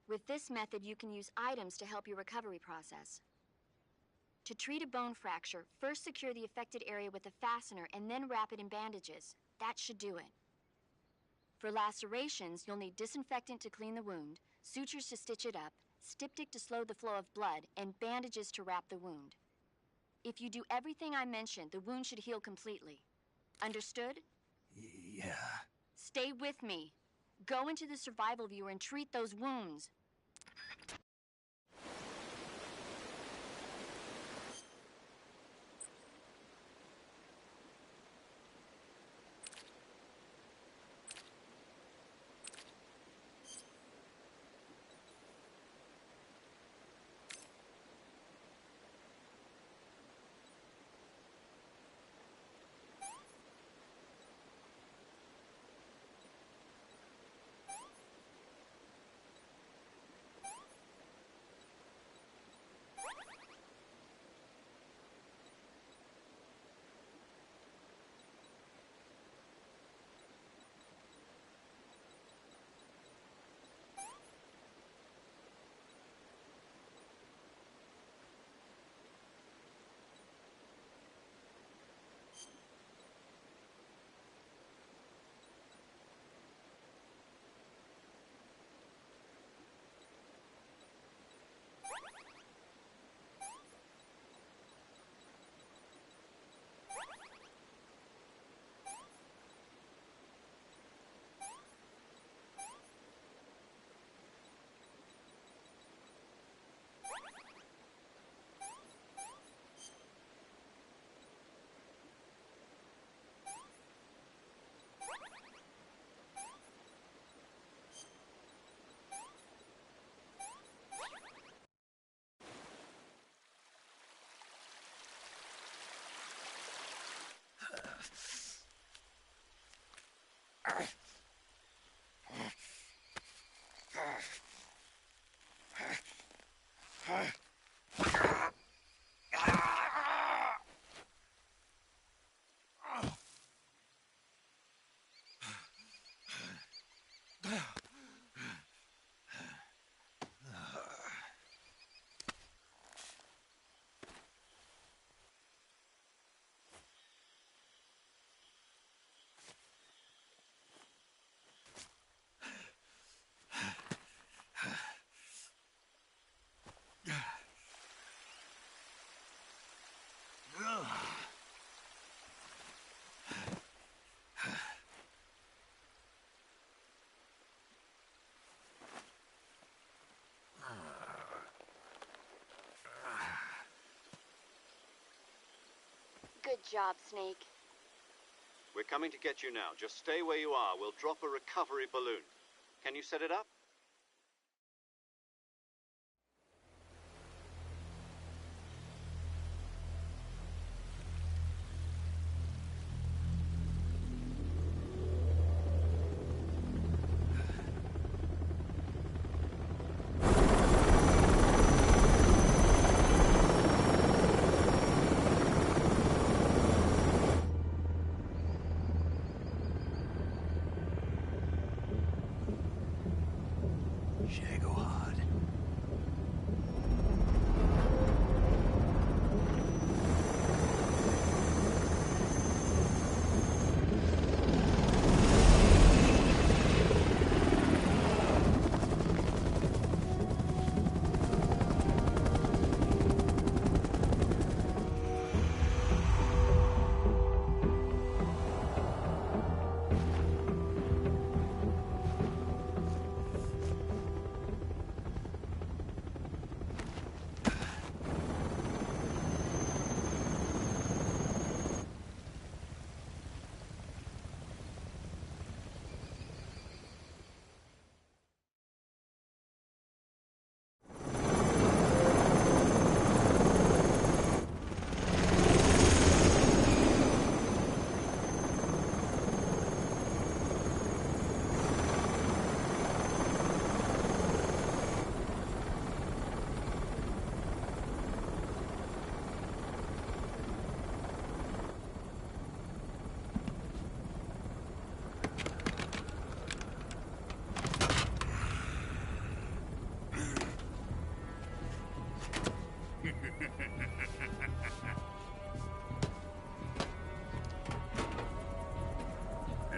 With this method, you can use items to help your recovery process. To treat a bone fracture, first secure the affected area with a fastener and then wrap it in bandages. That should do it. For lacerations, you'll need disinfectant to clean the wound, sutures to stitch it up, styptic to slow the flow of blood, and bandages to wrap the wound. If you do everything I mentioned, the wound should heal completely. Understood? Yeah. Stay with me. Go into the Survival Viewer and treat those wounds. Good job, Snake. We're coming to get you now. Just stay where you are. We'll drop a recovery balloon. Can you set it up?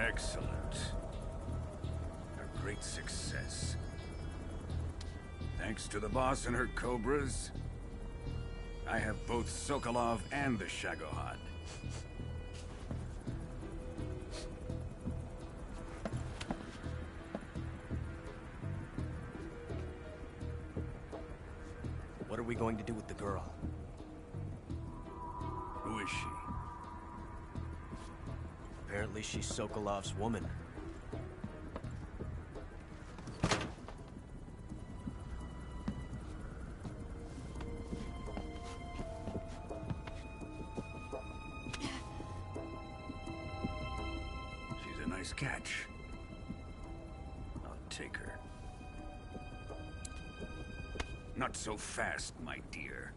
Excellent. A great success. Thanks to the boss and her cobras, I have both Sokolov and the Shagohod. What are we going to do with the girl? Who is she? Apparently she's Sokolov's woman. She's a nice catch. I'll take her. Not so fast, my dear.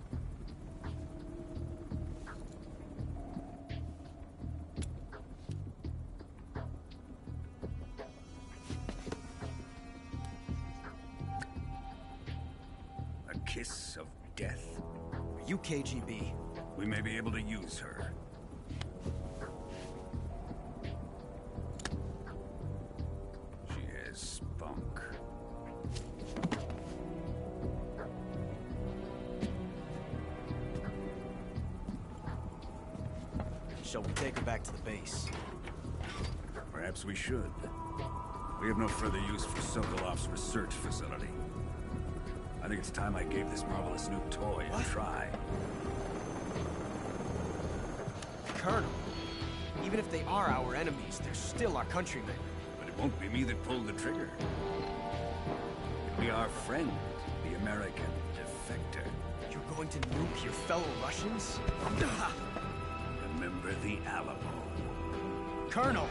A kiss of death? Are you KGB? We may be able to use her. She has spunk. Shall we take her back to the base? Perhaps we should. We have no further use for Sokolov's research facility. I think it's time I gave this marvelous new toy a try. Colonel, even if they are our enemies, they're still our countrymen. But it won't be me that pulled the trigger. It'll be our friend, the American defector. You're going to nuke your fellow Russians? Remember the Alamo. Colonel!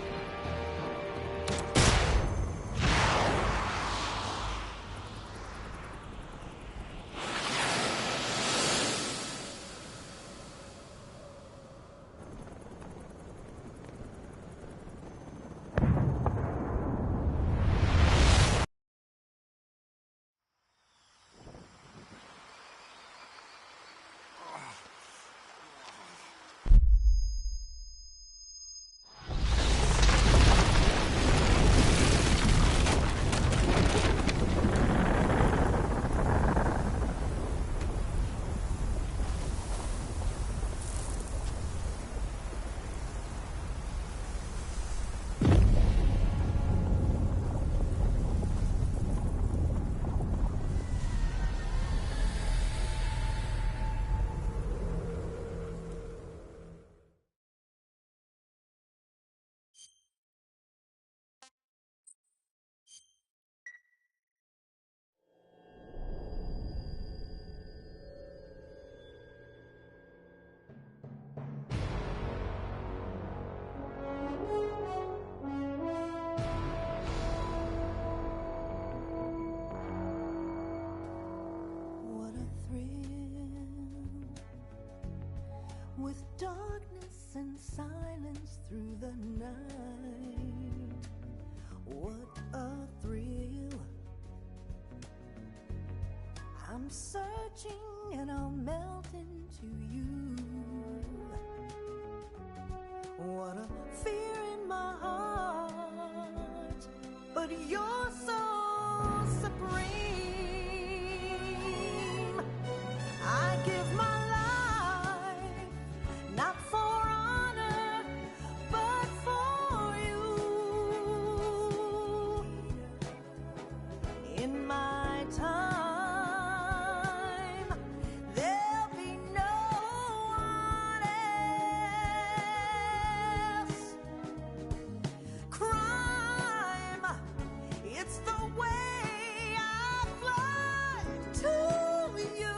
With darkness and silence through the night, what a thrill. I'm searching and I'll melt into you. What a fear in my heart, but you're so supreme. I give my not for honor, but for you. In my time, there'll be no one else. Crime, it's the way I fly to you.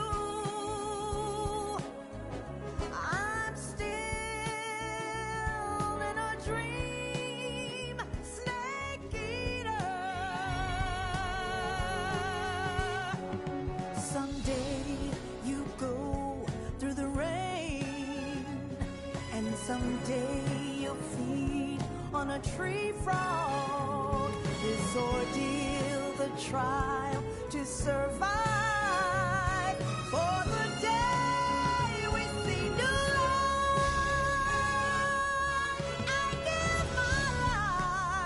Dream, snake eater. Someday you go through the rain, and someday you'll feed on a tree frog. This ordeal, the trial to survive for the day we see new life. I give my life.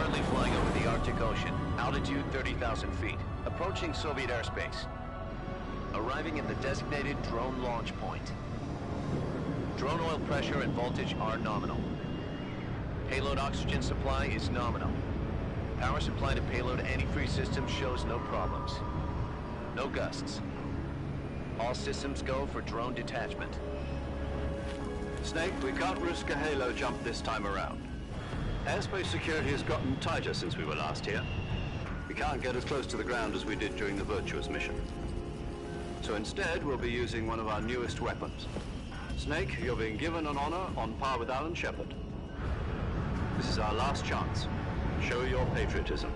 currently flying over the Arctic Ocean. Altitude 30,000 feet. Approaching Soviet airspace. Arriving at the designated drone launch point. Drone oil pressure and voltage are nominal. Payload oxygen supply is nominal. Power supply to payload antifreeze system shows no problems. No gusts. All systems go for drone detachment. Snake, we can't risk a halo jump this time around. Airspace security has gotten tighter since we were last here. We can't get as close to the ground as we did during the Virtuous mission. So instead, we'll be using one of our newest weapons. Snake, you're being given an honor on par with Alan Shepard. This is our last chance. Show your patriotism.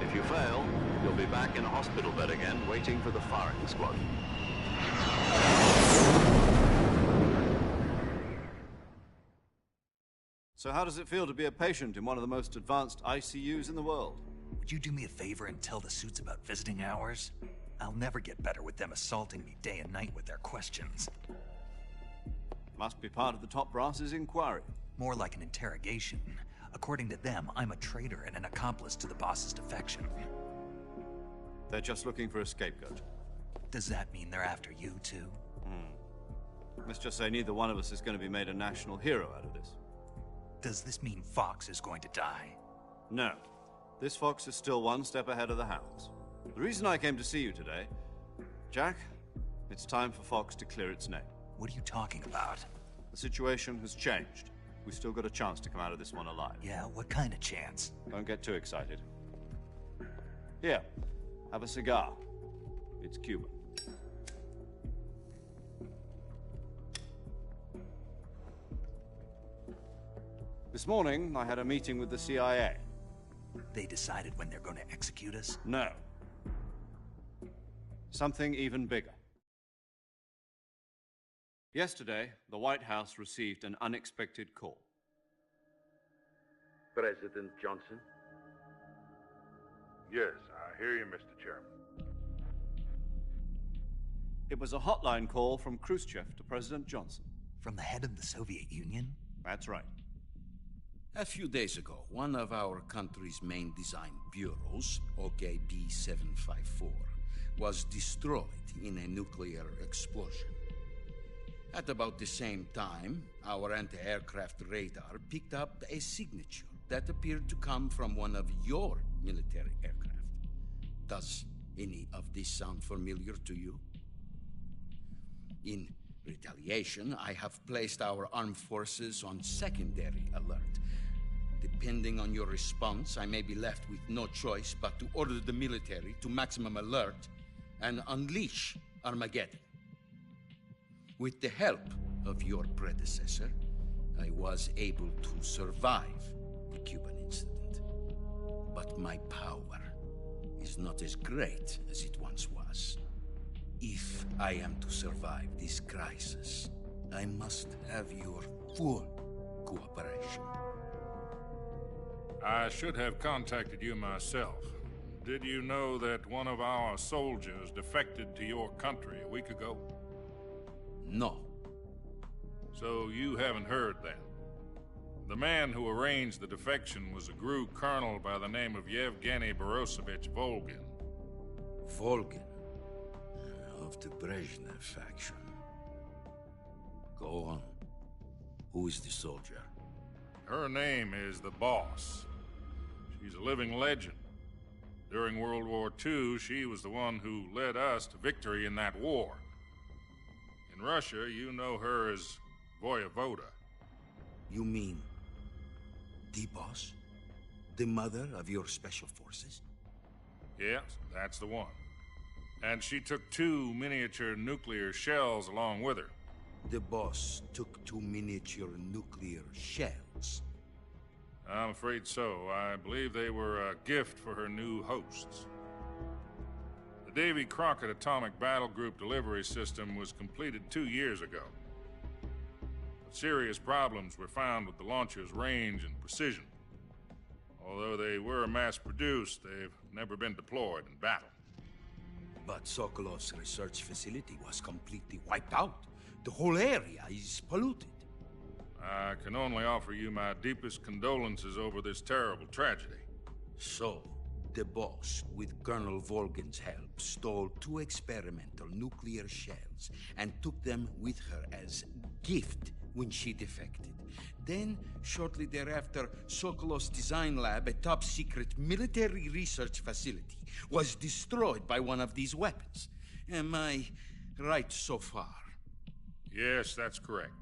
If you fail, you'll be back in a hospital bed again, waiting for the firing squad. So how does it feel to be a patient in one of the most advanced ICUs in the world? Would you do me a favor and tell the suits about visiting hours? I'll never get better with them assaulting me day and night with their questions. Must be part of the top brass's inquiry. More like an interrogation. According to them, I'm a traitor and an accomplice to the boss's defection. They're just looking for a scapegoat. Does that mean they're after you, too? Let's just say neither one of us is going to be made a national hero out of this. Does this mean Fox is going to die? No. This Fox is still one step ahead of the Hounds. The reason I came to see you today... Jack, it's time for Fox to clear its name. What are you talking about? The situation has changed. We've still got a chance to come out of this one alive. Yeah, what kind of chance? Don't get too excited. Here, have a cigar. It's Cuban. This morning, I had a meeting with the CIA. They decided when they're going to execute us? No. Something even bigger. Yesterday, the White House received an unexpected call. President Johnson? Yes, I hear you, Mr. Chairman. It was a hotline call from Khrushchev to President Johnson. From the head of the Soviet Union? That's right. A few days ago, one of our country's main design bureaus, OKB-754, was destroyed in a nuclear explosion. At about the same time, our anti-aircraft radar picked up a signature that appeared to come from one of your military aircraft. Does any of this sound familiar to you? In retaliation, I have placed our armed forces on secondary alert. Depending on your response, I may be left with no choice but to order the military to maximum alert and unleash Armageddon. With the help of your predecessor, I was able to survive the Cuban incident. But my power is not as great as it once was. If I am to survive this crisis, I must have your full cooperation. I should have contacted you myself. Did you know that one of our soldiers defected to your country a week ago? No. So you haven't heard then? The man who arranged the defection was a GRU colonel by the name of Yevgeny Borisovich Volgin. Volgin? Of the Brezhnev faction. Go on. Who is the soldier? Her name is the Boss. She's a living legend. During World War II, she was the one who led us to victory in that war. In Russia, you know her as Voyevoda. You mean the Boss? The mother of your special forces? Yes, that's the one. And she took 2 miniature nuclear shells along with her. The Boss took 2 miniature nuclear shells? I'm afraid so. I believe they were a gift for her new hosts. The Davy Crockett Atomic Battle Group delivery system was completed 2 years ago. But serious problems were found with the launcher's range and precision. Although they were mass-produced, they've never been deployed in battle. But Sokolov's research facility was completely wiped out. The whole area is polluted. I can only offer you my deepest condolences over this terrible tragedy. So, the boss, with Colonel Volgin's help, stole 2 experimental nuclear shells and took them with her as gift when she defected. Then, shortly thereafter, Sokolov's design lab, a top-secret military research facility, was destroyed by one of these weapons. Am I right so far? Yes, that's correct.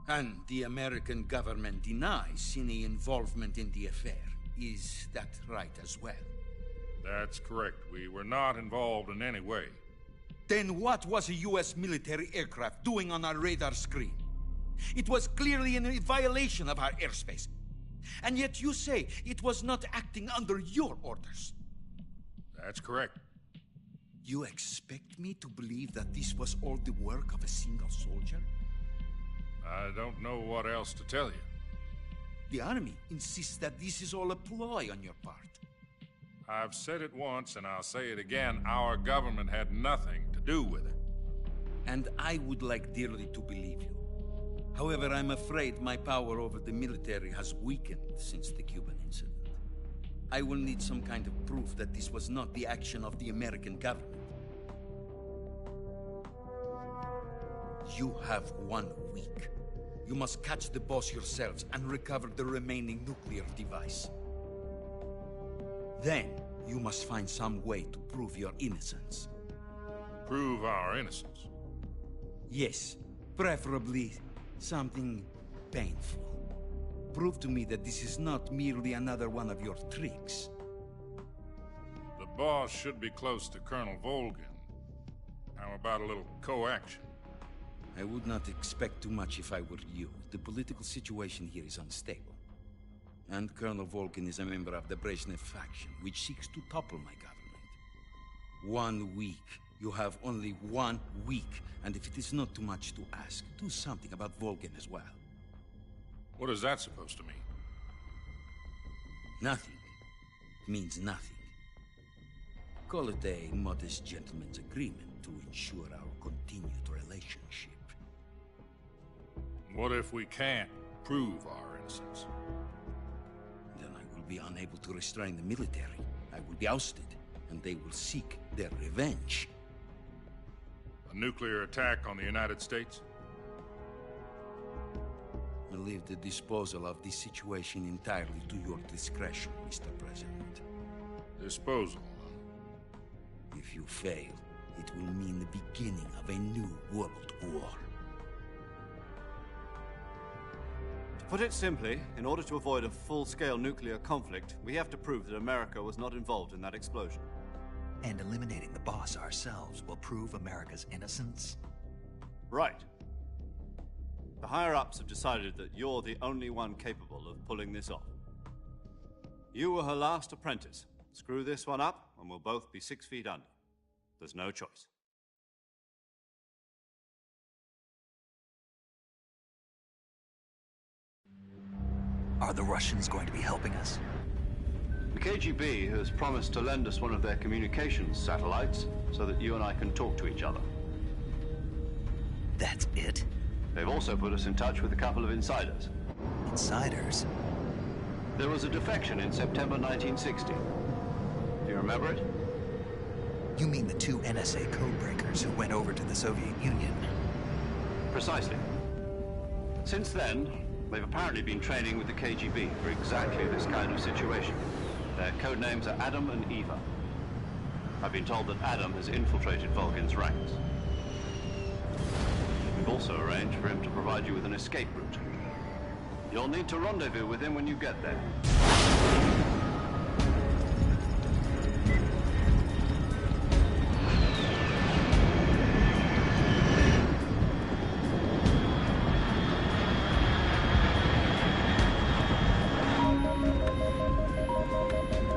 And the American government denies any involvement in the affair. Is that right as well? That's correct. We were not involved in any way. Then what was a U.S. military aircraft doing on our radar screen? It was clearly in violation of our airspace. And yet you say it was not acting under your orders. That's correct. You expect me to believe that this was all the work of a single soldier? I don't know what else to tell you. The Army insists that this is all a ploy on your part. I've said it once, and I'll say it again. Our government had nothing to do with it. And I would like dearly to believe you. However, I'm afraid my power over the military has weakened since the Cuban incident. I will need some kind of proof that this was not the action of the American government. You have 1 week. You must catch the boss yourselves and recover the remaining nuclear device. Then, you must find some way to prove your innocence. Prove our innocence? Yes, preferably something painful. Prove to me that this is not merely another one of your tricks. The boss should be close to Colonel Volgin. How about a little co-action? I would not expect too much if I were you. The political situation here is unstable. And Colonel Volgin is a member of the Brezhnev faction, which seeks to topple my government. 1 week. You have only 1 week. And if it is not too much to ask, do something about Volgin as well. What is that supposed to mean? Nothing. It means nothing. Call it a modest gentleman's agreement to ensure our continued relationship. What if we can't prove our innocence? Then I will be unable to restrain the military. I will be ousted, and they will seek their revenge. A nuclear attack on the United States? I leave the disposal of this situation entirely to your discretion, Mr. President. Disposal? If you fail, it will mean the beginning of a new world war. To put it simply, in order to avoid a full-scale nuclear conflict, we have to prove that America was not involved in that explosion. And eliminating the boss ourselves will prove America's innocence? Right. The higher-ups have decided that you're the only one capable of pulling this off. You were her last apprentice. Screw this one up, and we'll both be 6 feet under. There's no choice. Are the Russians going to be helping us? The KGB has promised to lend us one of their communications satellites so that you and I can talk to each other. That's it? They've also put us in touch with a couple of insiders. Insiders? There was a defection in September 1960. Do you remember it? You mean the 2 NSA codebreakers who went over to the Soviet Union? Precisely. Since then, they've apparently been training with the KGB for exactly this kind of situation. Their codenames are Adam and Eva. I've been told that Adam has infiltrated Volgin's ranks. We've also arranged for him to provide you with an escape route. You'll need to rendezvous with him when you get there.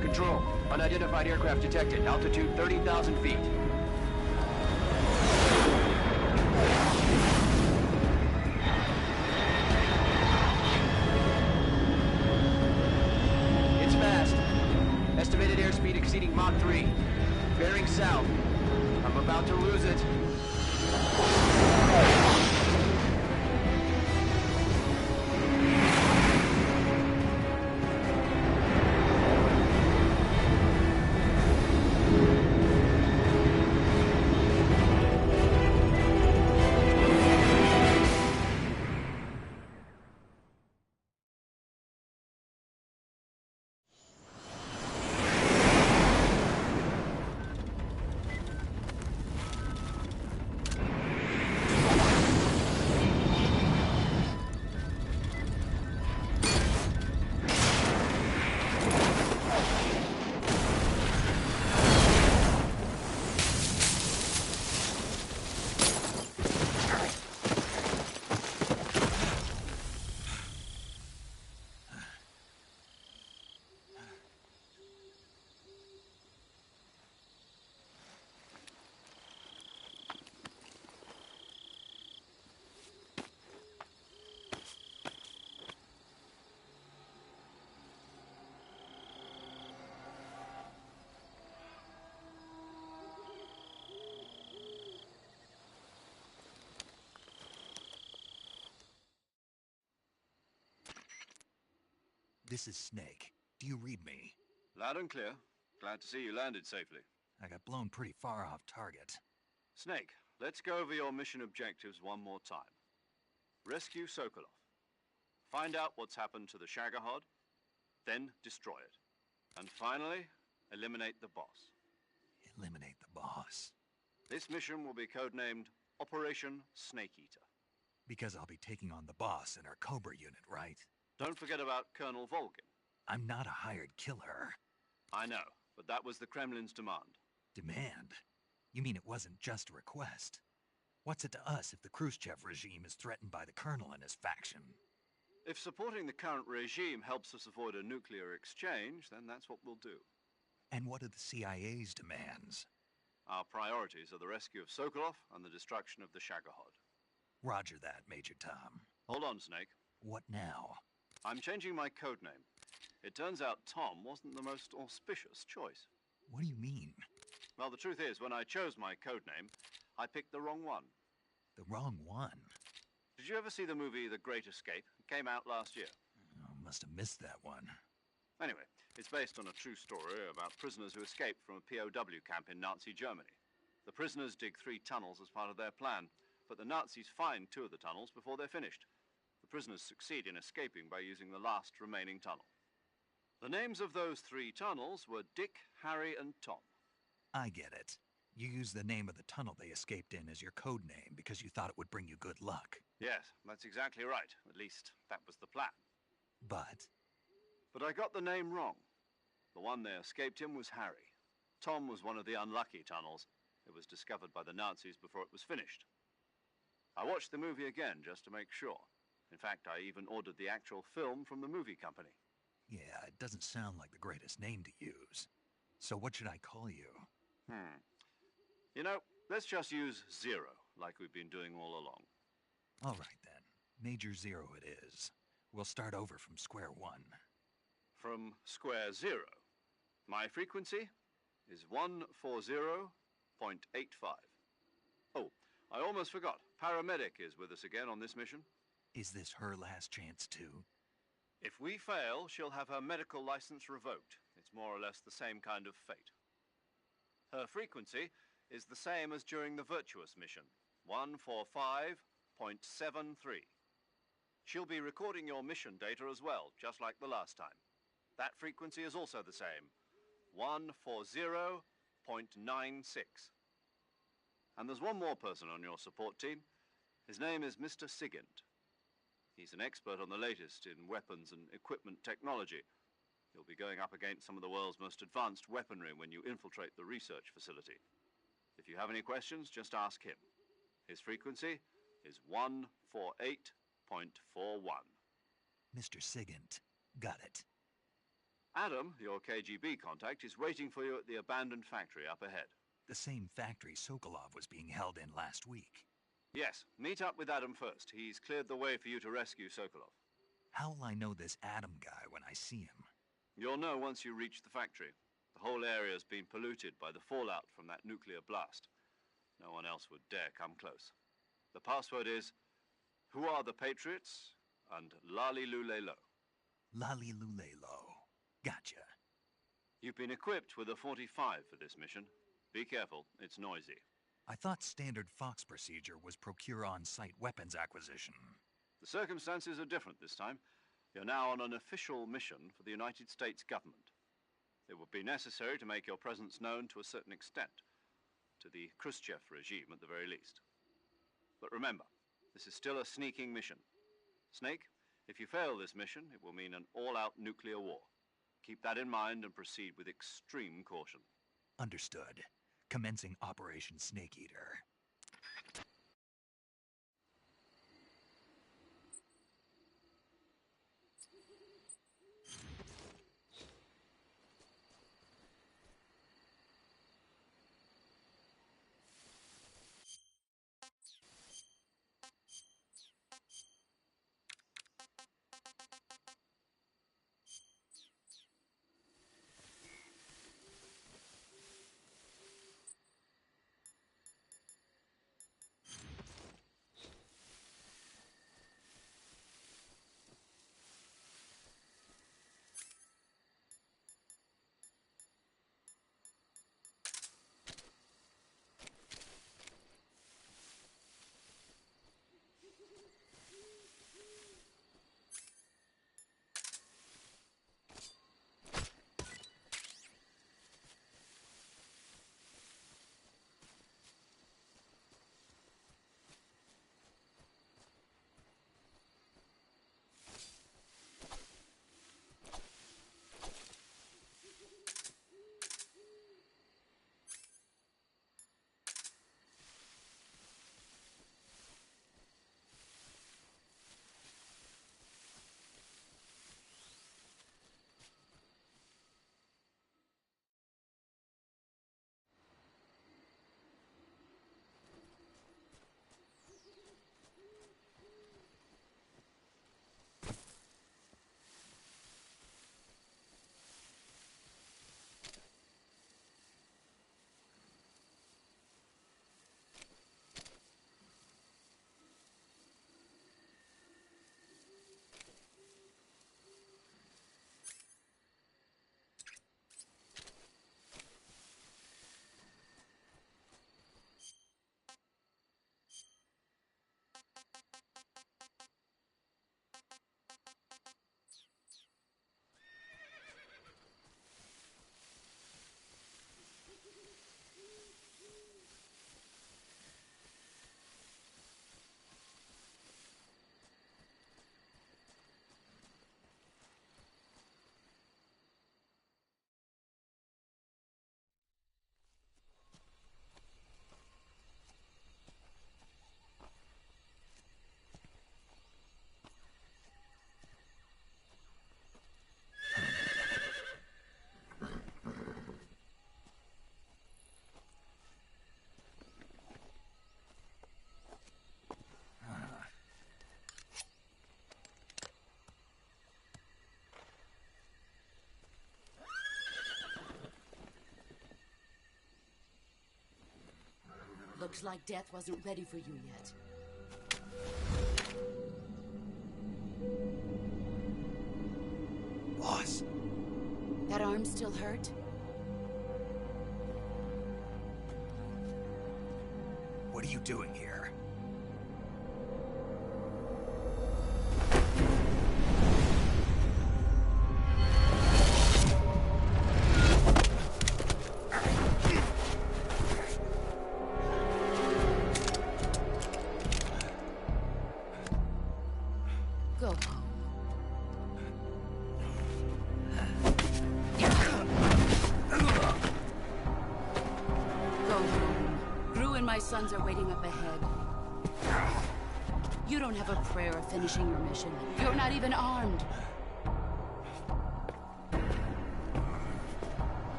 Control. Unidentified aircraft detected. Altitude 30,000 feet. It's fast. Estimated airspeed exceeding Mach 3. Bearing south. I'm about to lose it. This is Snake. Do you read me? Loud and clear. Glad to see you landed safely. I got blown pretty far off target. Snake, let's go over your mission objectives one more time. Rescue Sokolov. Find out what's happened to the Shagohod, then destroy it. And finally, eliminate the boss. Eliminate the boss. This mission will be codenamed Operation Snake Eater. Because I'll be taking on the boss in our Cobra unit, right? Don't forget about Colonel Volgin. I'm not a hired killer. I know, but that was the Kremlin's demand. Demand? You mean it wasn't just a request? What's it to us if the Khrushchev regime is threatened by the Colonel and his faction? If supporting the current regime helps us avoid a nuclear exchange, then that's what we'll do. And what are the CIA's demands? Our priorities are the rescue of Sokolov and the destruction of the Shagohod. Roger that, Major Tom. Hold on, Snake. What now? I'm changing my codename. It turns out Tom wasn't the most auspicious choice. What do you mean? Well, the truth is, when I chose my codename, I picked the wrong one. The wrong one? Did you ever see the movie The Great Escape? It came out last year. Oh, must have missed that one. Anyway, it's based on a true story about prisoners who escaped from a POW camp in Nazi Germany. The prisoners dig 3 tunnels as part of their plan, but the Nazis find 2 of the tunnels before they're finished. The prisoners succeed in escaping by using the last remaining tunnel. The names of those 3 tunnels were Dick, Harry, and Tom. I get it. You used the name of the tunnel they escaped in as your code name because you thought it would bring you good luck. Yes, that's exactly right. At least, that was the plan. But I got the name wrong. The one they escaped in was Harry. Tom was one of the unlucky tunnels. It was discovered by the Nazis before it was finished. I watched the movie again just to make sure. In fact, I even ordered the actual film from the movie company. yeah, it doesn't sound like the greatest name to use. So what should I call you? You know, let's just use Zero, like we've been doing all along. All right, then. Major Zero it is. We'll start over from square one. From square zero. My frequency is 140.85. Oh, I almost forgot. Paramedic is with us again on this mission. Is this her last chance, too? If we fail, she'll have her medical license revoked. It's more or less the same kind of fate. Her frequency is the same as during the Virtuous mission, 145.73. She'll be recording your mission data as well, just like the last time. That frequency is also the same, 140.96. And there's one more person on your support team. His name is Mr. Sigint. He's an expert on the latest in weapons and equipment technology. You'll be going up against some of the world's most advanced weaponry when you infiltrate the research facility. If you have any questions, just ask him. His frequency is 148.41. Mr. Sigint. Got it. Adam, your KGB contact, is waiting for you at the abandoned factory up ahead. The same factory Sokolov was being held in last week. Yes, meet up with Adam first. He's cleared the way for you to rescue Sokolov. How will I know this Adam guy when I see him? You'll know once you reach the factory. The whole area's been polluted by the fallout from that nuclear blast. No one else would dare come close. The password is, "Who are the Patriots?" and Lali Lule Lo. Lali Lule Lo. Gotcha. You've been equipped with a 45 for this mission. Be careful, it's noisy. I thought standard Fox procedure was procure on-site weapons acquisition. The circumstances are different this time. You're now on an official mission for the United States government. It would be necessary to make your presence known to a certain extent, to the Khrushchev regime at the very least. But remember, this is still a sneaking mission. Snake, if you fail this mission, it will mean an all-out nuclear war. Keep that in mind and proceed with extreme caution. Understood. Commencing Operation Snake Eater. Looks like death wasn't ready for you yet. Boss. That arm still hurt? What are you doing here? Go home. Go home. Gru and my sons are waiting up ahead. You don't have a prayer of finishing your mission. You're not even armed.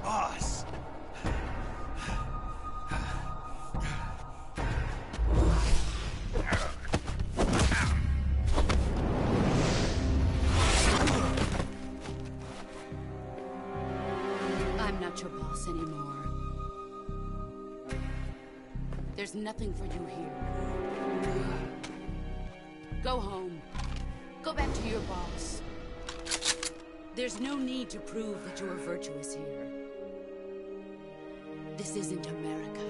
Boss! I'm not your boss anymore. There's nothing for you here. Go home. Go back to your boss. There's no need to prove that you are virtuous here. This isn't America.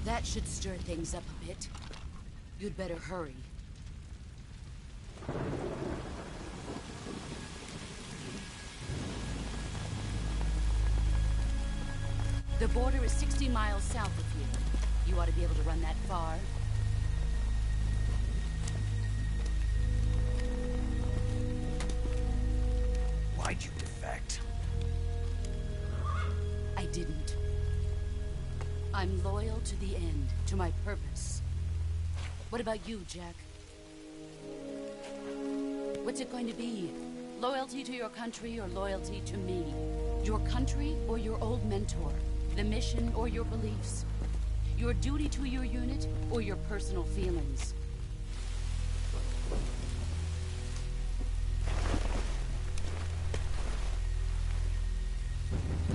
That should stir things up a bit. You'd better hurry. The border is 60 miles south of here. You ought to be able to run that far. Why'd you defect? I didn't. I'm loyal to the end, to my purpose. What about you, Jack? What's it going to be? Loyalty to your country or loyalty to me? Your country or your old mentor? The mission or your beliefs? Your duty to your unit or your personal feelings?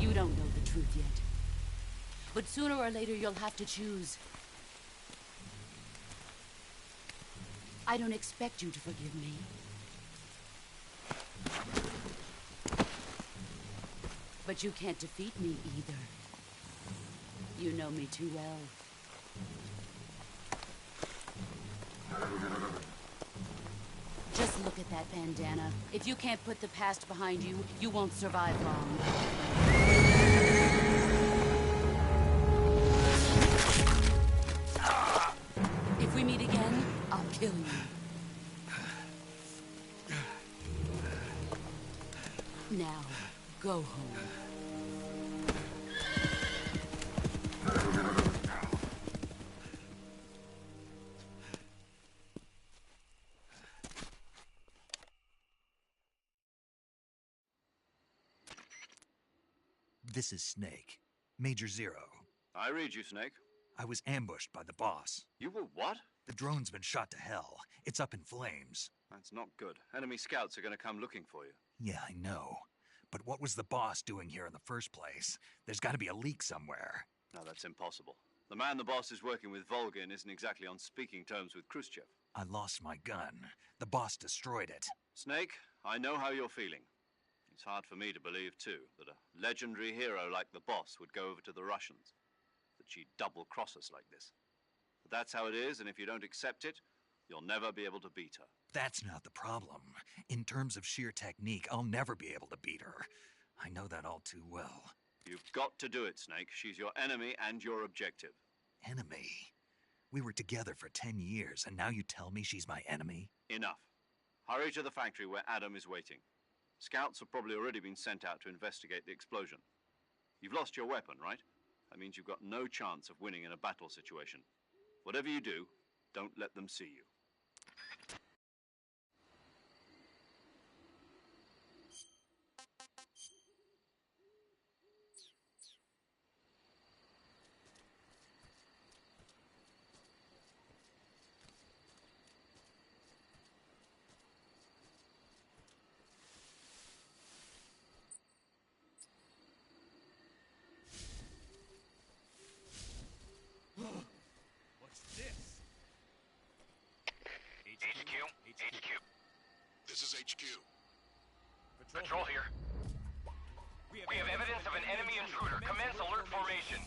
You don't know the truth yet. But sooner or later, you'll have to choose. I don't expect you to forgive me. But you can't defeat me either. You know me too well. Just look at that bandana. If you can't put the past behind you, you won't survive long. If we meet again, I'll kill you. Now, go home. This is Snake. Major Zero. I read you, Snake. I was ambushed by the boss. You were what? The drone's been shot to hell. It's up in flames. That's not good. Enemy scouts are going to come looking for you. Yeah, I know. But what was the boss doing here in the first place? There's got to be a leak somewhere. No, that's impossible. The man the boss is working with, Volgin, isn't exactly on speaking terms with Khrushchev. I lost my gun. The boss destroyed it. Snake, I know how you're feeling. It's hard for me to believe, too, that a legendary hero like the boss would go over to the Russians. That she'd double-cross us like this. But that's how it is, and if you don't accept it, you'll never be able to beat her. That's not the problem. In terms of sheer technique, I'll never be able to beat her. I know that all too well. You've got to do it, Snake. She's your enemy and your objective. Enemy? We were together for 10 years, and now you tell me she's my enemy? Enough. Hurry to the factory where Adam is waiting. Scouts have probably already been sent out to investigate the explosion. You've lost your weapon, right? That means you've got no chance of winning in a battle situation. Whatever you do, don't let them see you. HQ. This is HQ. Patrol here. We have evidence of an enemy intruder. Commence alert formation.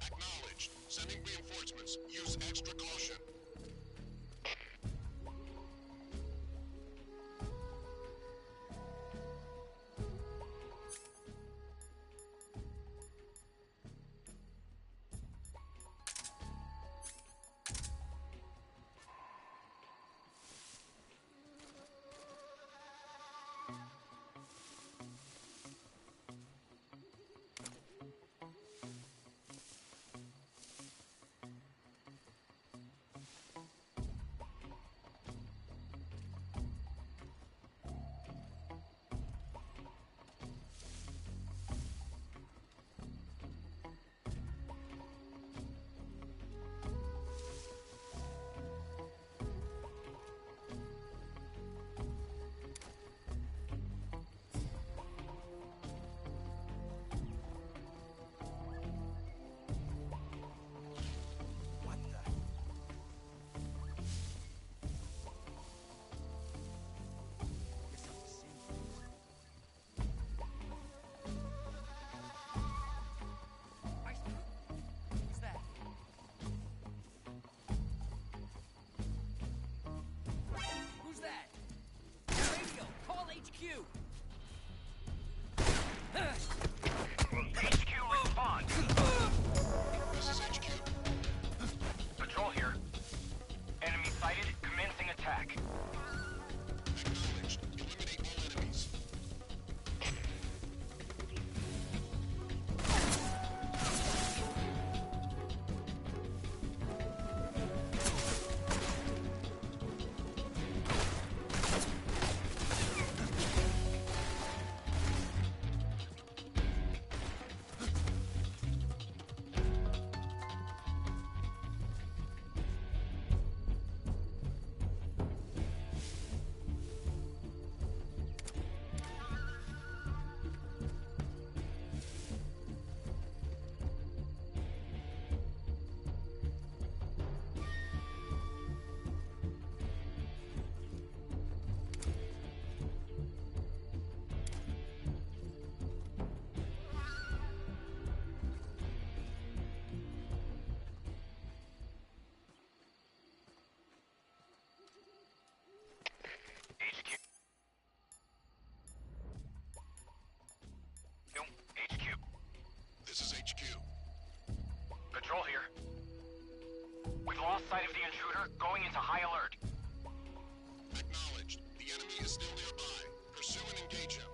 Acknowledged. Sending reinforcements. Use extra caution. HQ! HQ, respond! This is HQ. Patrol here. Enemy sighted, commencing attack. Acknowledged. Eliminate all enemies. This is HQ. Patrol here. We've lost sight of the intruder, going into high alert. Acknowledged. The enemy is still nearby. Pursue and engage him.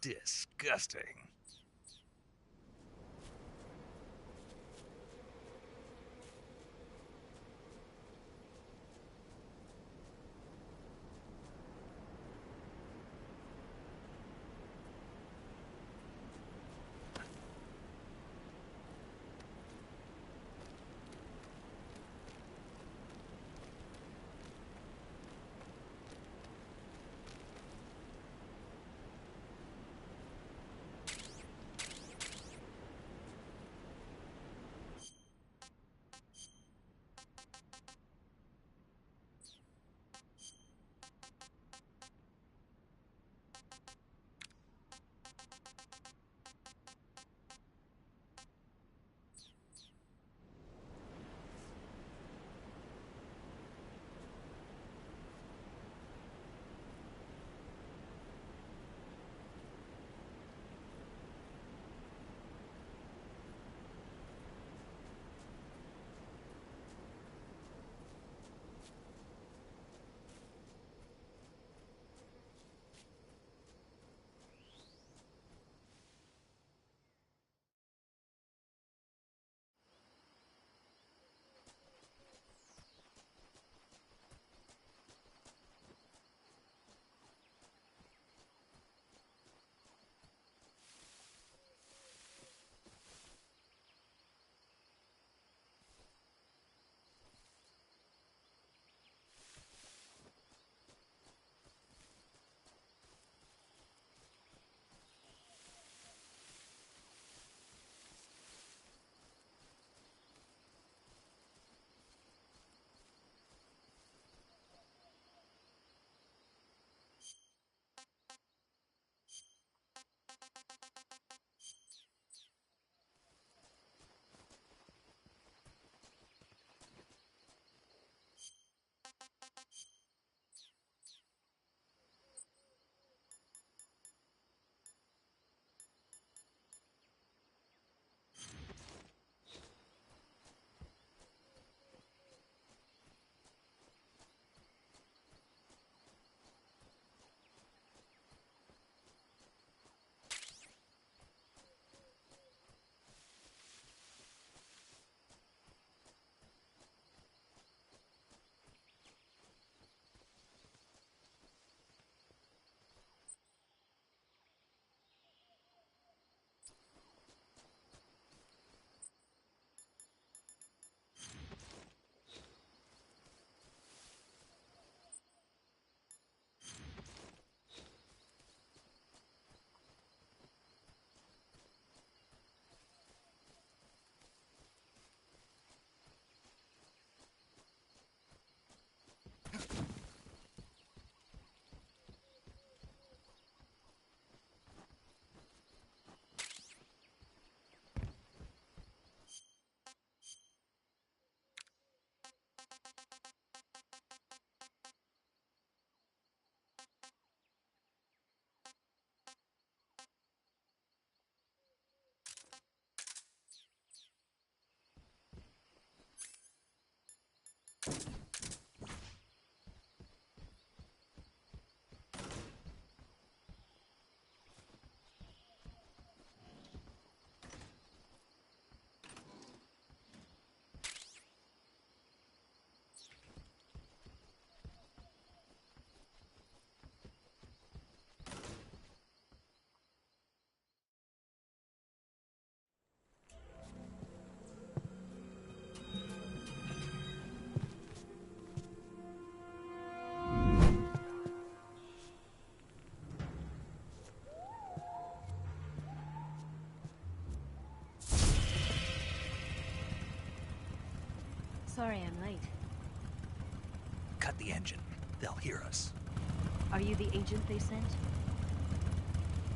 Disgusting. Sorry I'm late. Cut the engine. They'll hear us. Are you the agent they sent?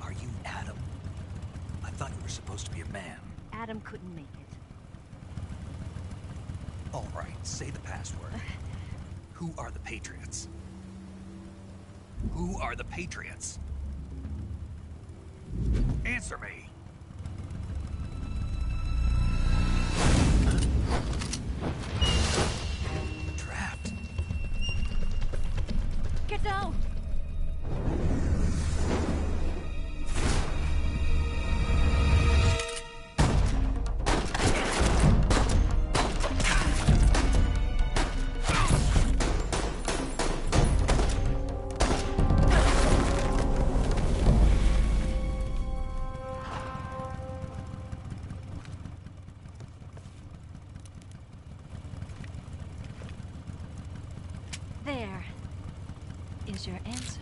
Are you Adam? I thought you were supposed to be a man. Adam couldn't make it. All right, say the password. Who are the Patriots? Who are the Patriots? Answer me! Trapped. Get down! What's your answer?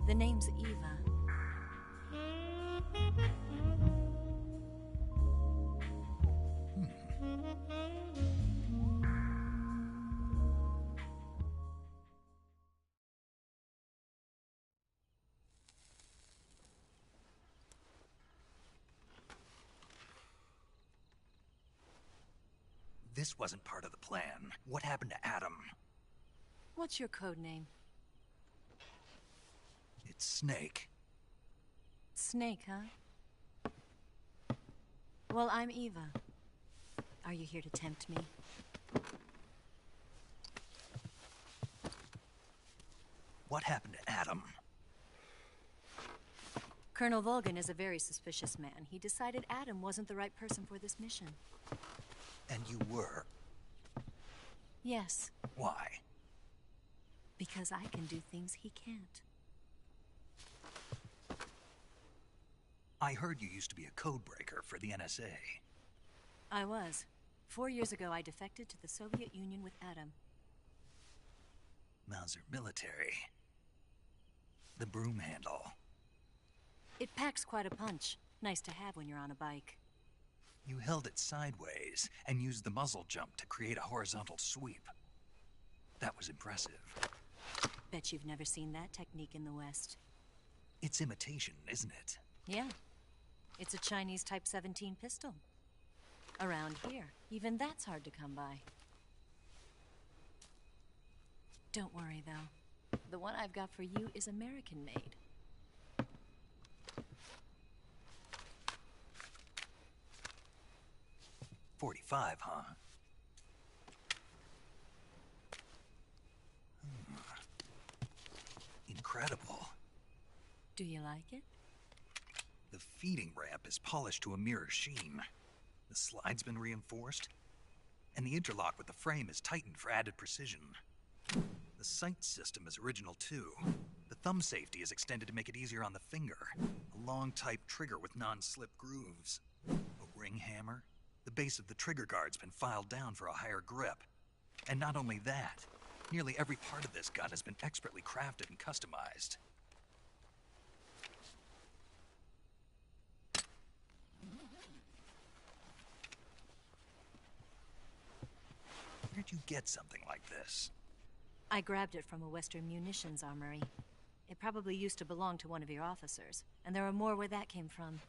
The name's Eva. This wasn't part of the plan. What happened to Adam? What's your code name? It's Snake. Snake, huh? Well, I'm Eva. Are you here to tempt me? What happened to Adam? Colonel Volgin is a very suspicious man. He decided Adam wasn't the right person for this mission. And you were? Yes. Why? Because I can do things he can't. I heard you used to be a codebreaker for the NSA. I was. 4 years ago, I defected to the Soviet Union with Adam. Mauser military. The broom handle. It packs quite a punch. Nice to have when you're on a bike. You held it sideways and used the muzzle jump to create a horizontal sweep. That was impressive. Bet you've never seen that technique in the West. It's imitation, isn't it? Yeah. It's a Chinese Type 17 pistol. Around here, even that's hard to come by. Don't worry, though. The one I've got for you is American-made. .45, huh? Incredible. Do you like it? The feeding ramp is polished to a mirror sheen. The slide's been reinforced, and the interlock with the frame is tightened for added precision. The sight system is original too. The thumb safety is extended to make it easier on the finger. A long type trigger with non-slip grooves. A ring hammer. The base of the trigger guard's been filed down for a higher grip. And not only that, nearly every part of this gun has been expertly crafted and customized. Where'd you get something like this? I grabbed it from a Western munitions armory. It probably used to belong to one of your officers, and there are more where that came from.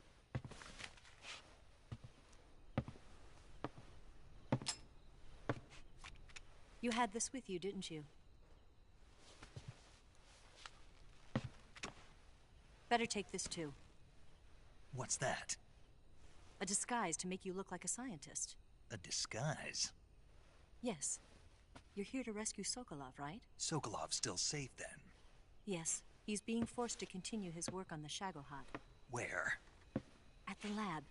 You had this with you, didn't you? Better take this too. What's that? A disguise to make you look like a scientist. A disguise? Yes. You're here to rescue Sokolov, right? Sokolov's still safe then? Yes. He's being forced to continue his work on the Shagohod. Where? At the lab.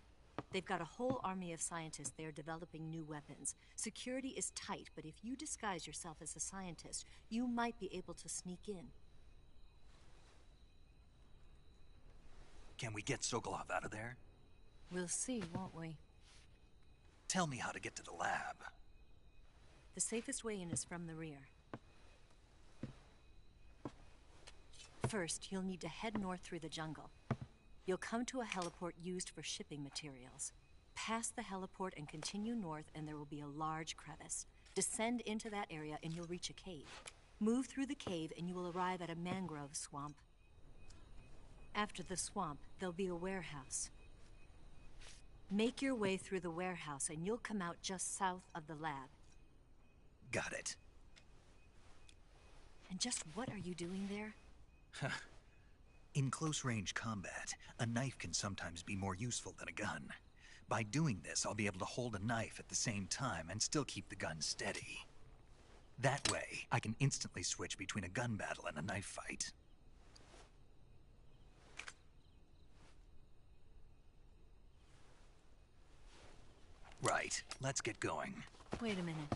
They've got a whole army of scientists there developing new weapons. Security is tight, but if you disguise yourself as a scientist, you might be able to sneak in. Can we get Sokolov out of there? We'll see, won't we? Tell me how to get to the lab. The safest way in is from the rear. First, you'll need to head north through the jungle. You'll come to a heliport used for shipping materials. Pass the heliport and continue north, and there will be a large crevice. Descend into that area and you'll reach a cave. Move through the cave and you will arrive at a mangrove swamp. After the swamp, there'll be a warehouse. Make your way through the warehouse and you'll come out just south of the lab. Got it. And just what are you doing there? In close-range combat, a knife can sometimes be more useful than a gun. By doing this, I'll be able to hold a knife at the same time and still keep the gun steady. That way, I can instantly switch between a gun battle and a knife fight. Right, let's get going. Wait a minute.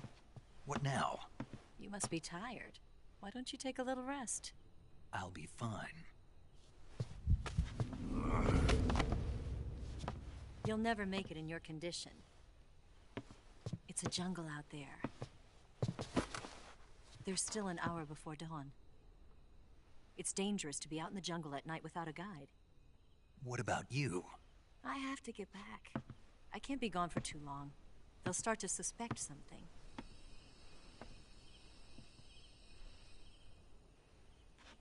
What now? You must be tired. Why don't you take a little rest? I'll be fine. You'll never make it in your condition. It's a jungle out there. There's still an hour before dawn. It's dangerous to be out in the jungle at night without a guide. What about you? I have to get back. I can't be gone for too long. They'll start to suspect something.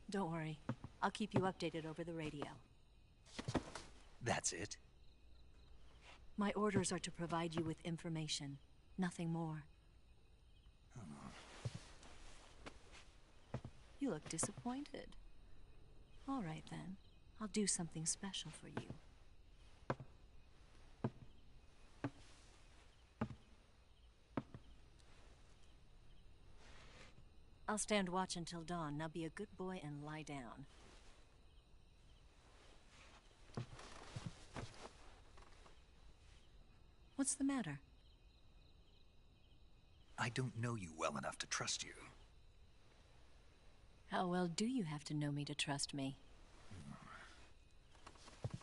Don't worry. I'll keep you updated over the radio. That's it? My orders are to provide you with information, nothing more. You look disappointed. All right then. I'll do something special for you. I'll stand watch until dawn. Now be a good boy and lie down. What's the matter? I don't know you well enough to trust you. How well do you have to know me to trust me?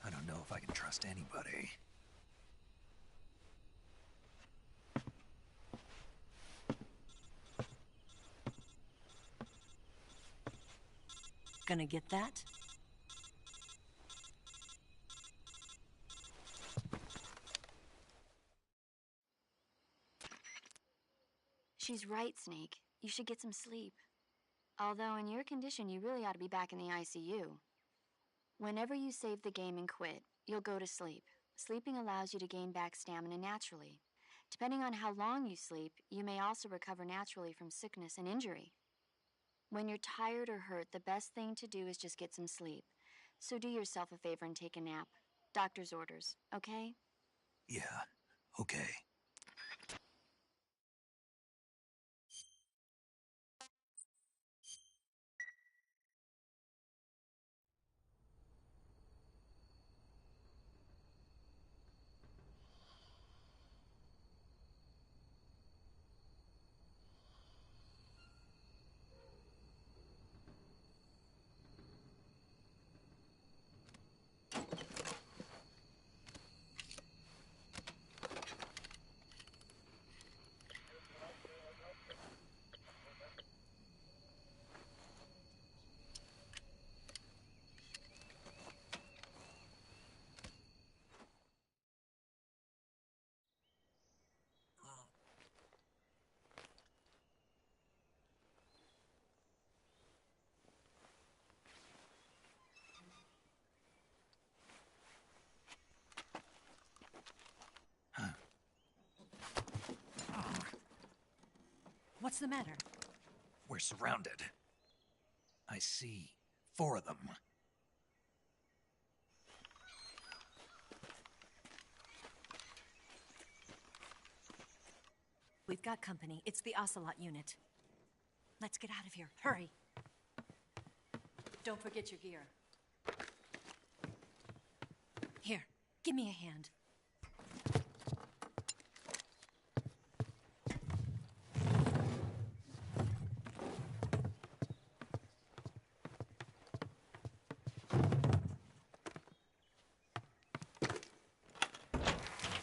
I don't know if I can trust anybody. Gonna get that? She's right, Snake. You should get some sleep. Although in your condition, you really ought to be back in the ICU. Whenever you save the game and quit, you'll go to sleep. Sleeping allows you to gain back stamina naturally. Depending on how long you sleep, you may also recover naturally from sickness and injury. When you're tired or hurt, the best thing to do is just get some sleep. So do yourself a favor and take a nap. Doctor's orders, okay? Yeah, okay. What's the matter? We're surrounded. I see 4 of them. We've got company. It's the Ocelot unit. Let's get out of here. Hurry. Don't forget your gear. Here, give me a hand.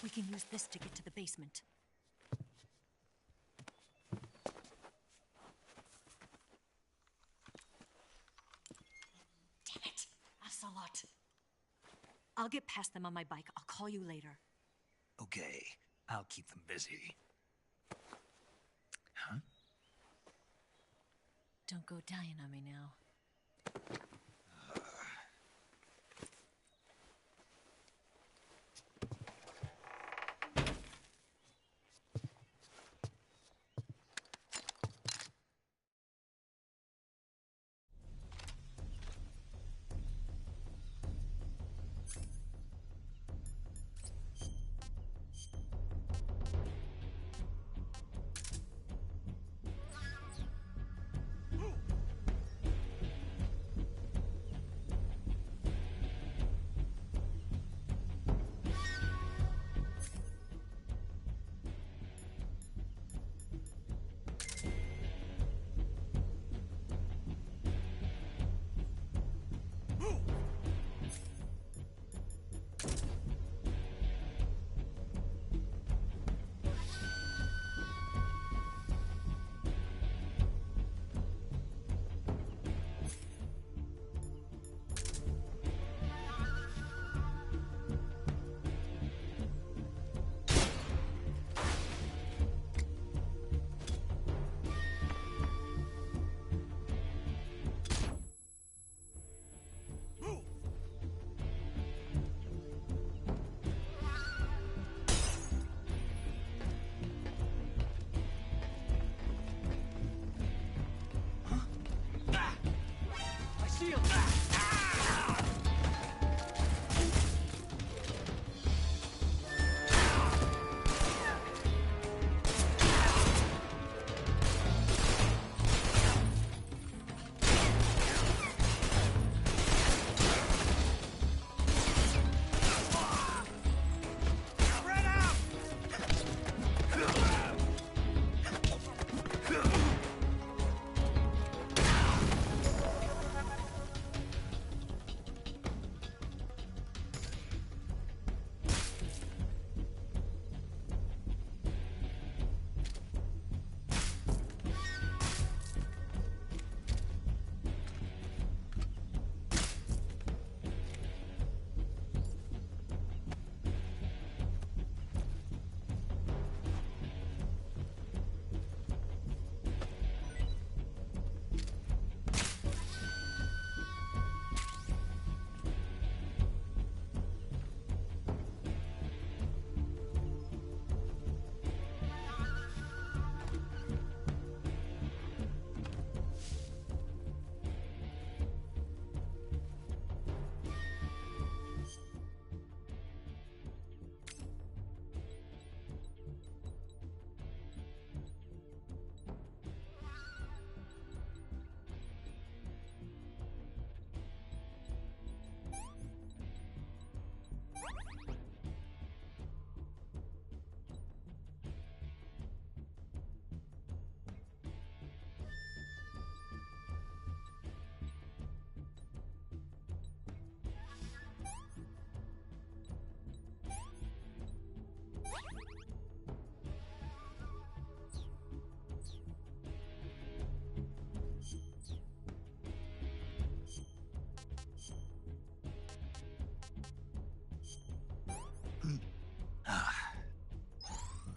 We can use this to get to the basement. Damn it! Ocelot! I'll get past them on my bike. I'll call you later. Okay, I'll keep them busy. Huh? Don't go dying on me now.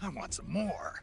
I want some more.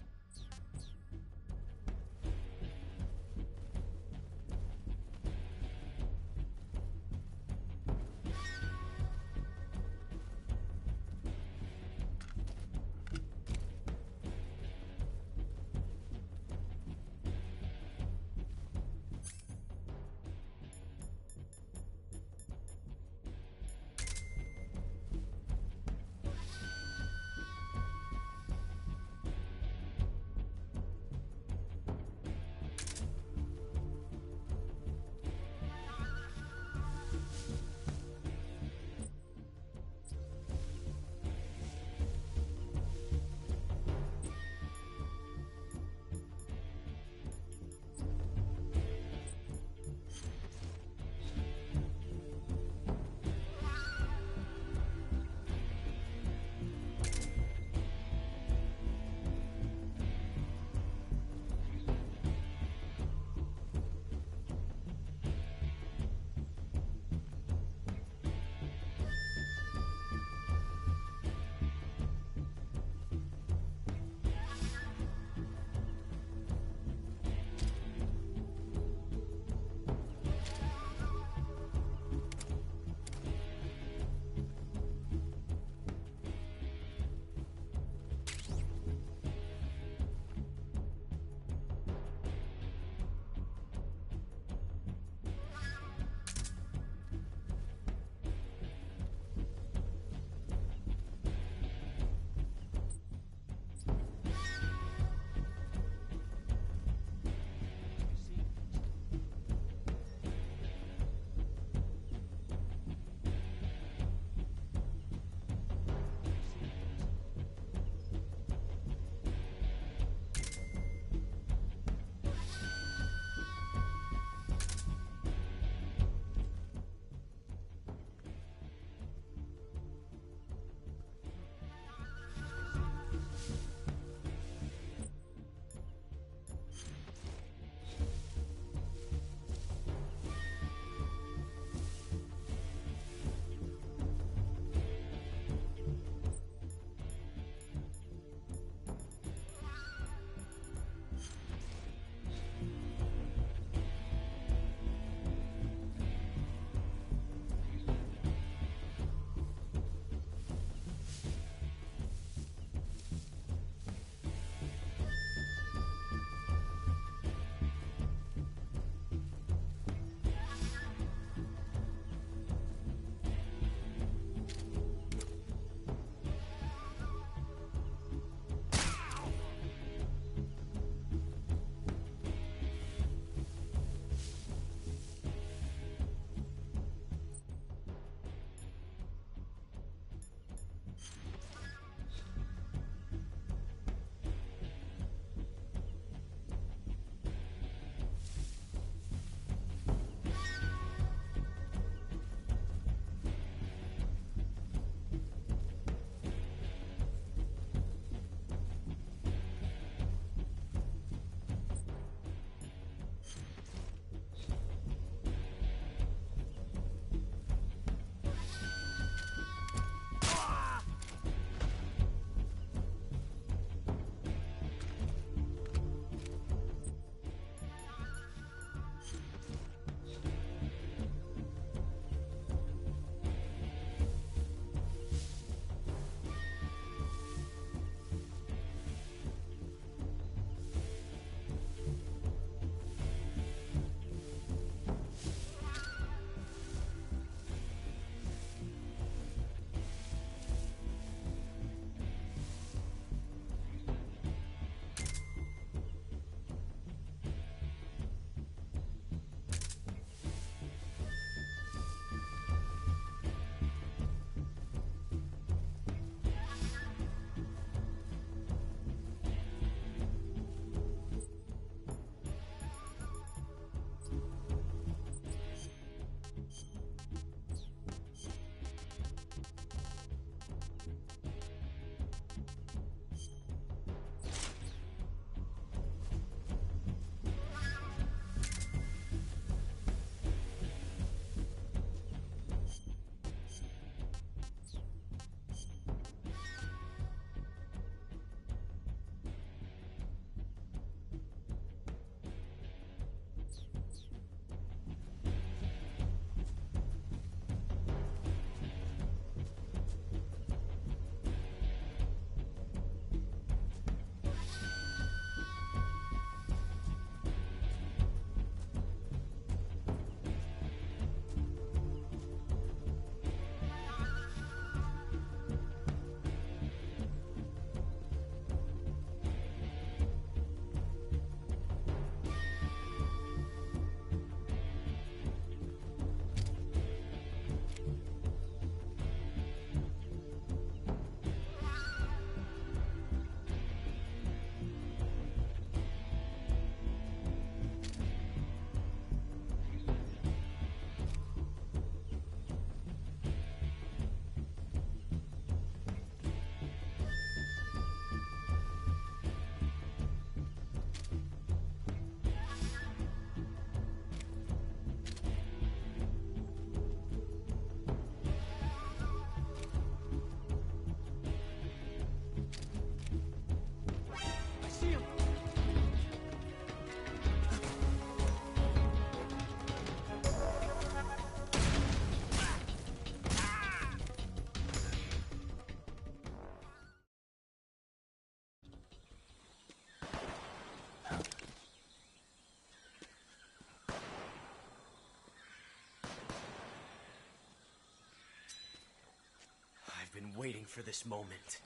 I've been waiting for this moment.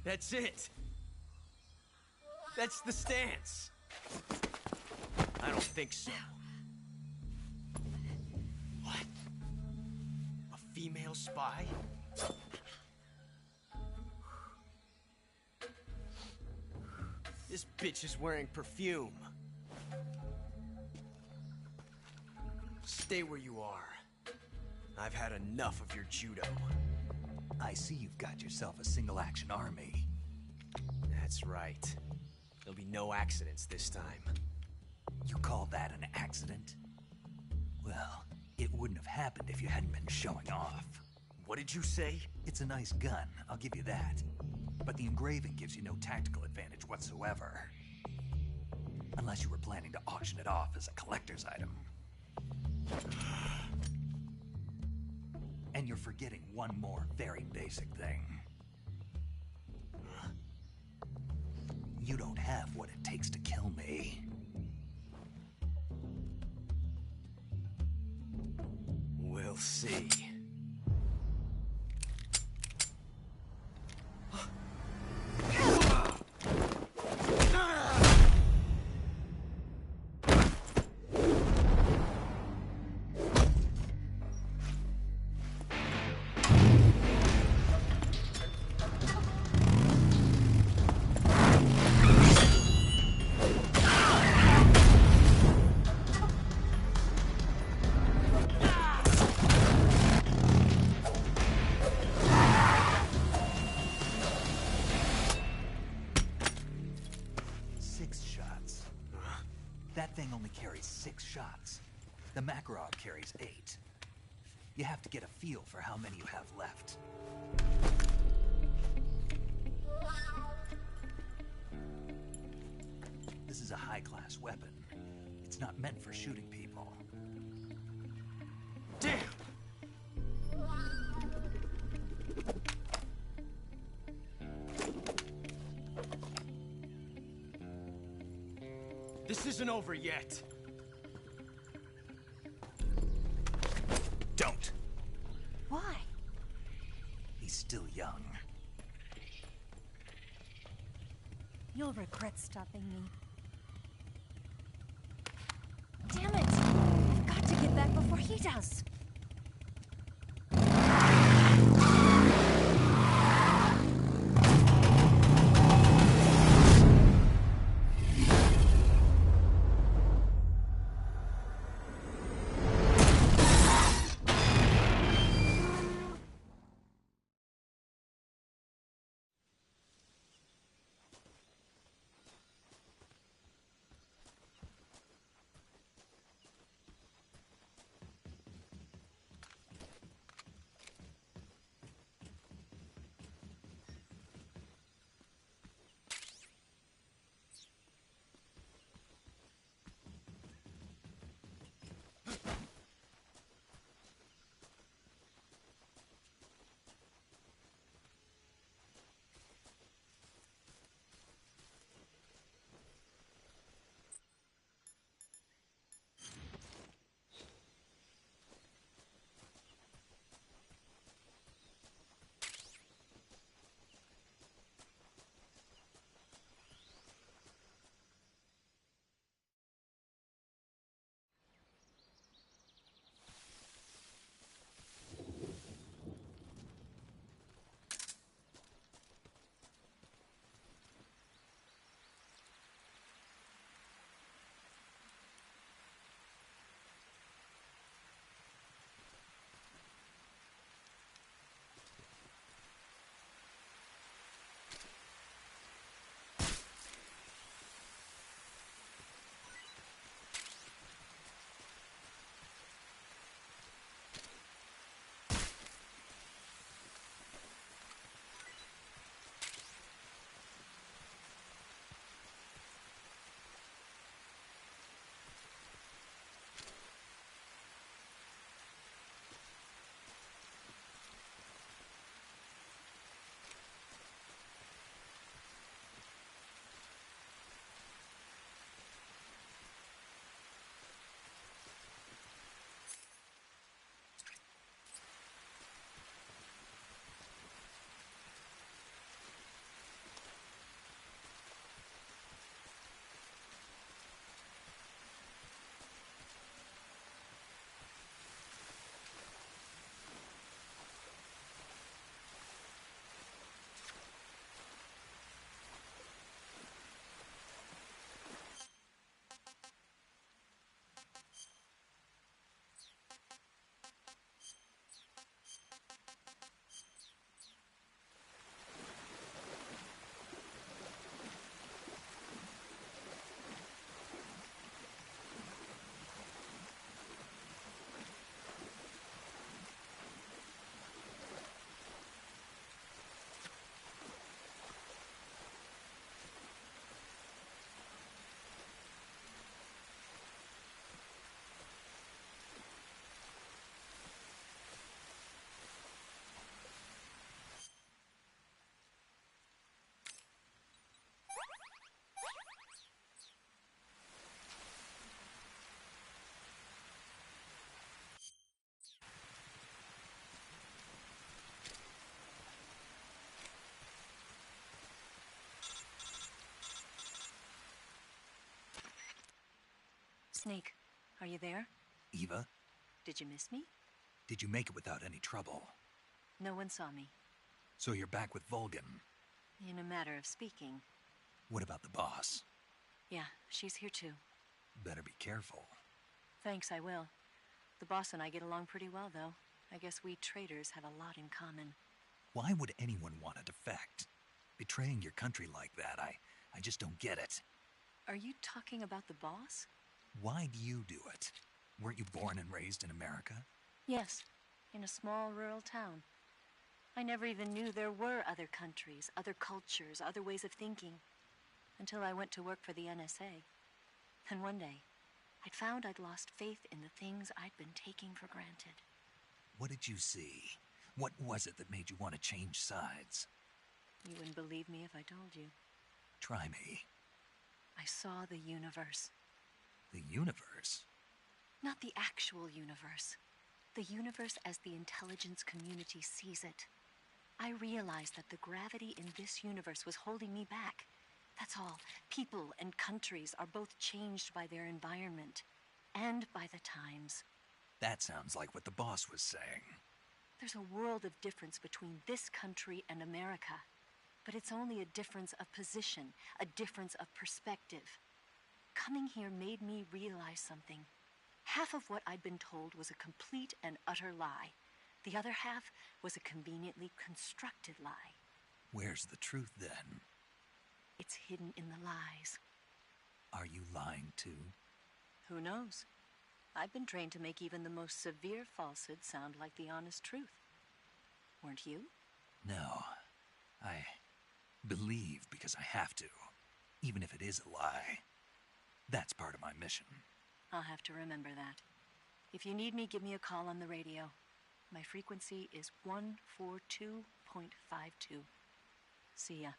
That's it! That's the stance! I don't think so. What? A female spy? This bitch is wearing perfume. Stay where you are. I've had enough of your judo. I see you've got yourself a single-action army. That's right. There'll be no accidents this time. You call that an accident? Well, it wouldn't have happened if you hadn't been showing off. What did you say? It's a nice gun, I'll give you that. But the engraving gives you no tactical advantage whatsoever. Unless you were planning to auction it off as a collector's item. And you're forgetting one more very basic thing. You don't have what it takes to kill me. We'll see. That thing only carries 6 shots. The Makarov carries 8. You have to get a feel for how many you have left. This is a high-class weapon. It's not meant for shooting people. Damn! This isn't over yet. Don't. Why? He's still young. You'll regret stopping me. Damn it! I've got to get back before he does. Snake, are you there? Eva, Did you miss me? did you make it without any trouble? No one saw me. So you're back with Vulcan. In a matter of speaking. What about the boss? Yeah, she's here too. Better be careful. Thanks, I will. The boss and I get along pretty well, though. I guess we traitors have a lot in common. Why would anyone want to defect? Betraying your country like that, I just don't get it. Are you talking about the boss? Why do you do it? Weren't you born and raised in America? Yes, in a small rural town. I never even knew there were other countries, other cultures, other ways of thinking. Until I went to work for the NSA. And one day, I'd found I'd lost faith in the things I'd been taking for granted. What did you see? What was it that made you want to change sides? You wouldn't believe me if I told you. Try me. I saw the universe. The universe? Not the actual universe. The universe as the intelligence community sees it. I realized that the gravity in this universe was holding me back. That's all. People and countries are both changed by their environment and by the times. That sounds like what the boss was saying. There's a world of difference between this country and America. But it's only a difference of position, a difference of perspective. Coming here made me realize something. Half of what I'd been told was a complete and utter lie. The other half was a conveniently constructed lie. Where's the truth, then? It's hidden in the lies. Are you lying, too? Who knows? I've been trained to make even the most severe falsehood sound like the honest truth. Weren't you? No. I believe because I have to, even if it is a lie. That's part of my mission. I'll have to remember that. If you need me, give me a call on the radio. My frequency is 142.52. See ya.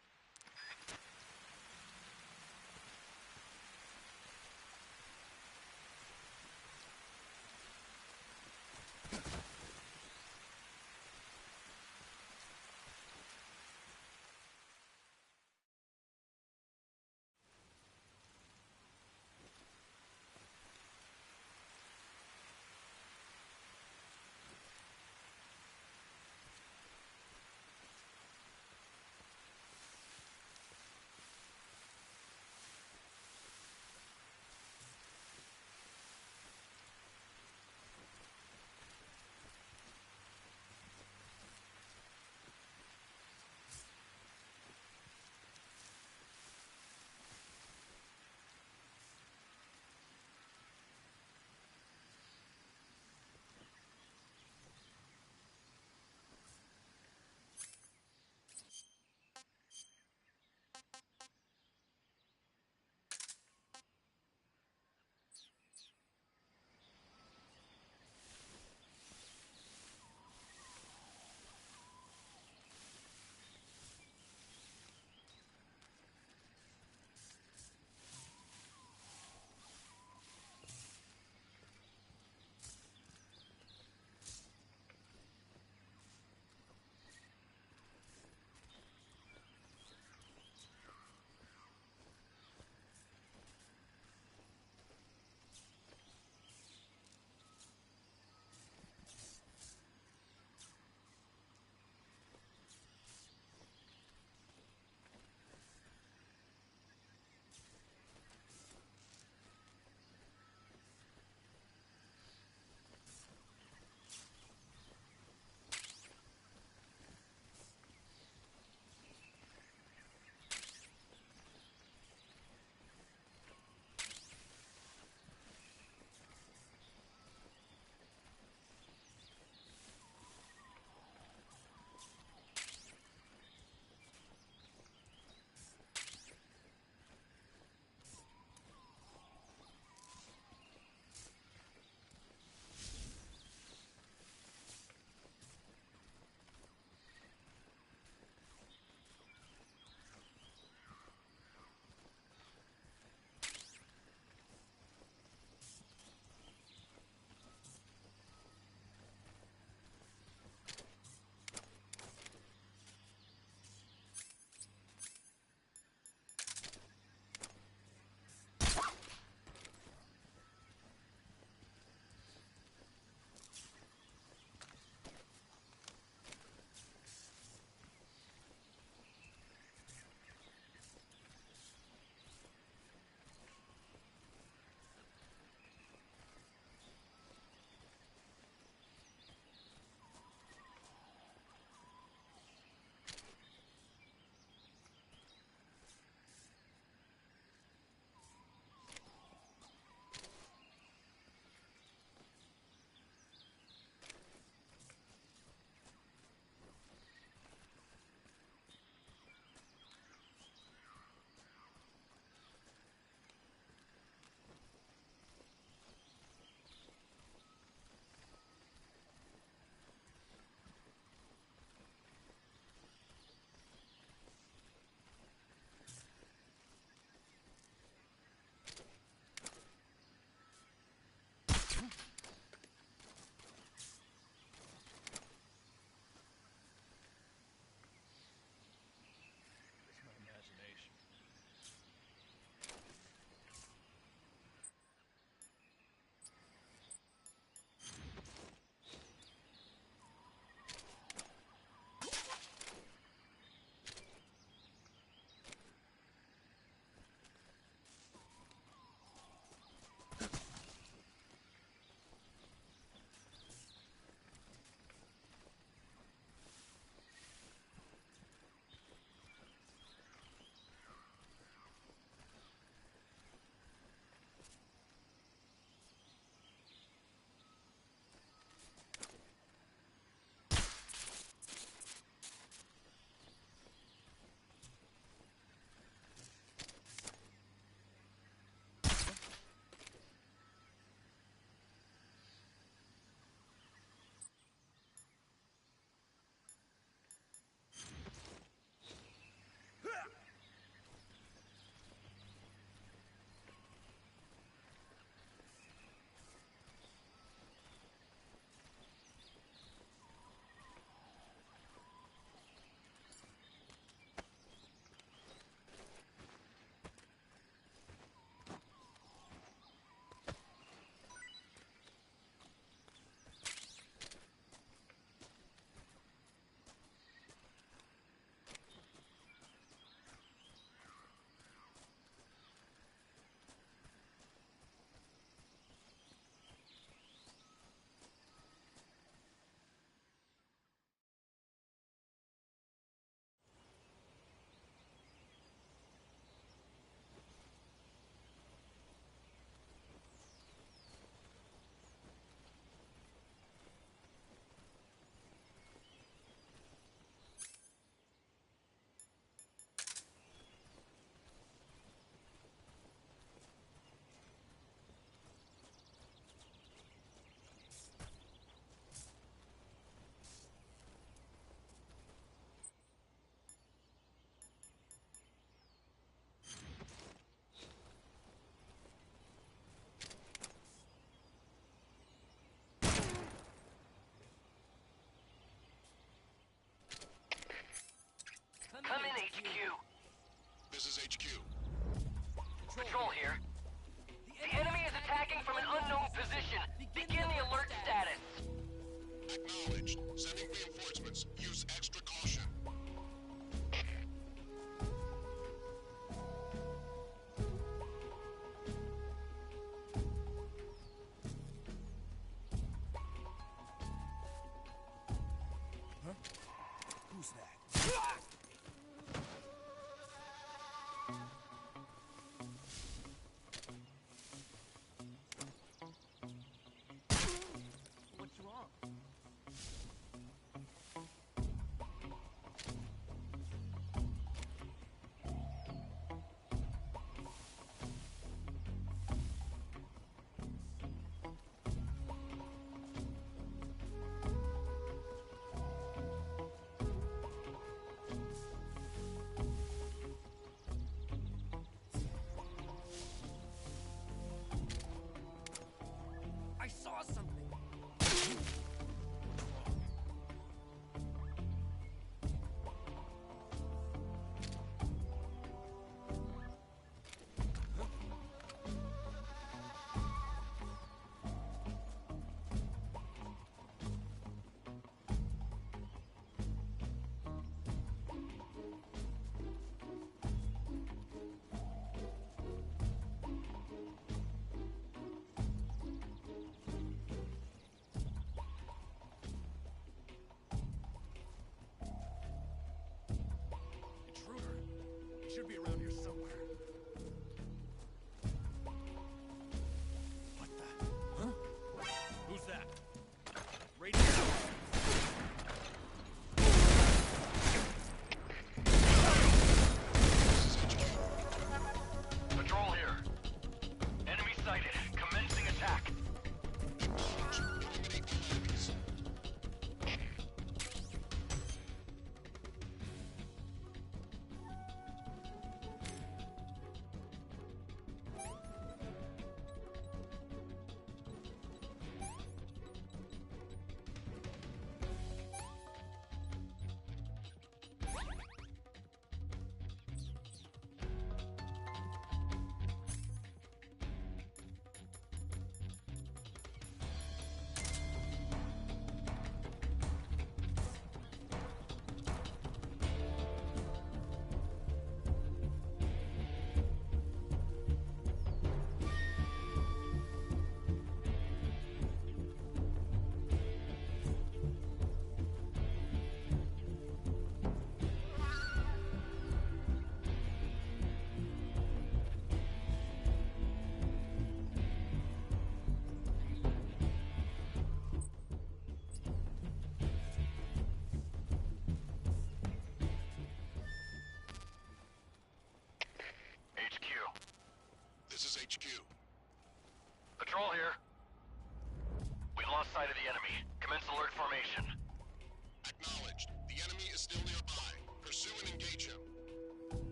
What's wrong?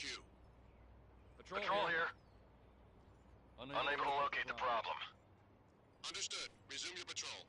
HQ. Patrol here. Unable to locate the problem. Understood. Resume your patrol.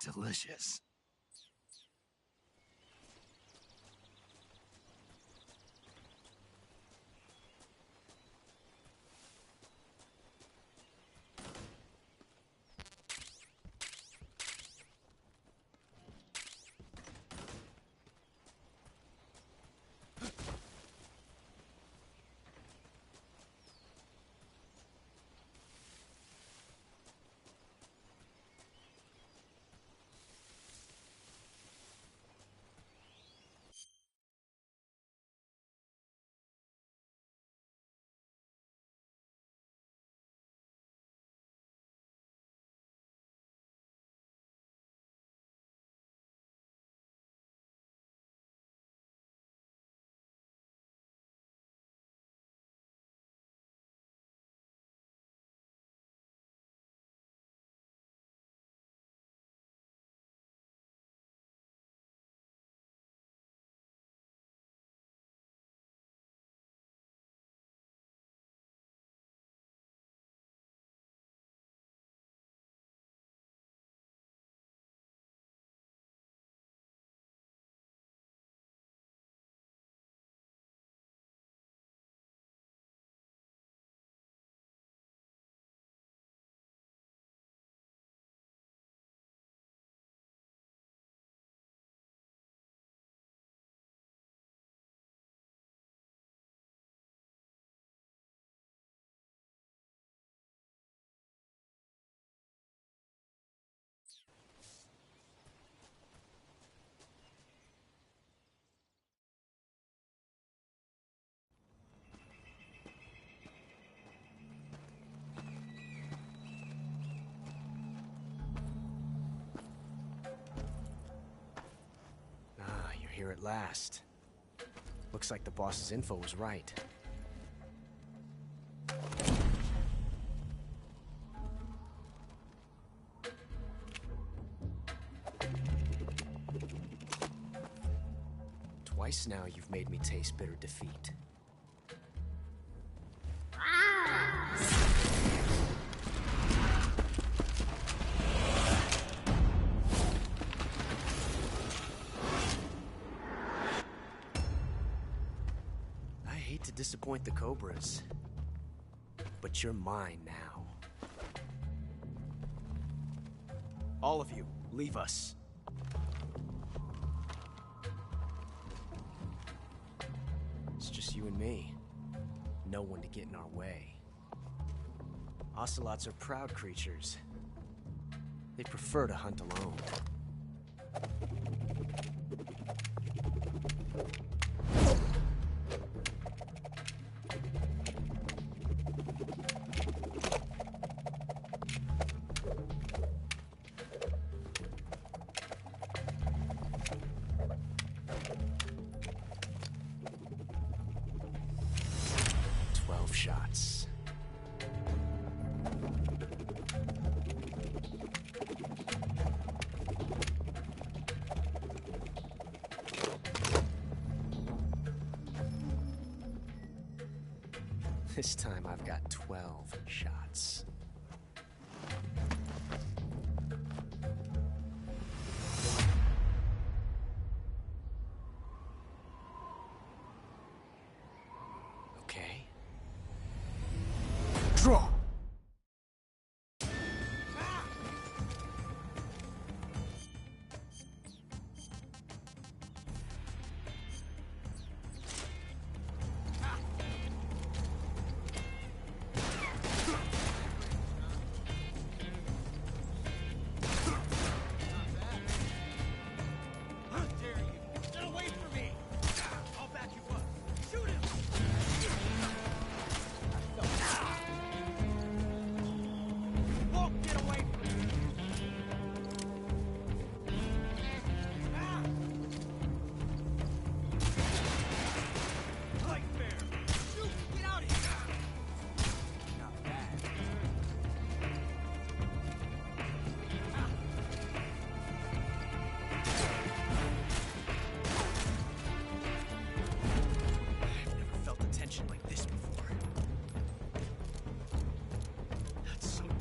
Delicious. here at last. Looks like the boss's info was right. Twice now you've made me taste bitter defeat. I hate to disappoint the Cobras, but you're mine now. All of you, leave us. It's just you and me. No one to get in our way. Ocelots are proud creatures. They prefer to hunt alone. Shots. This time I've got 12 shots. Okay. Draw!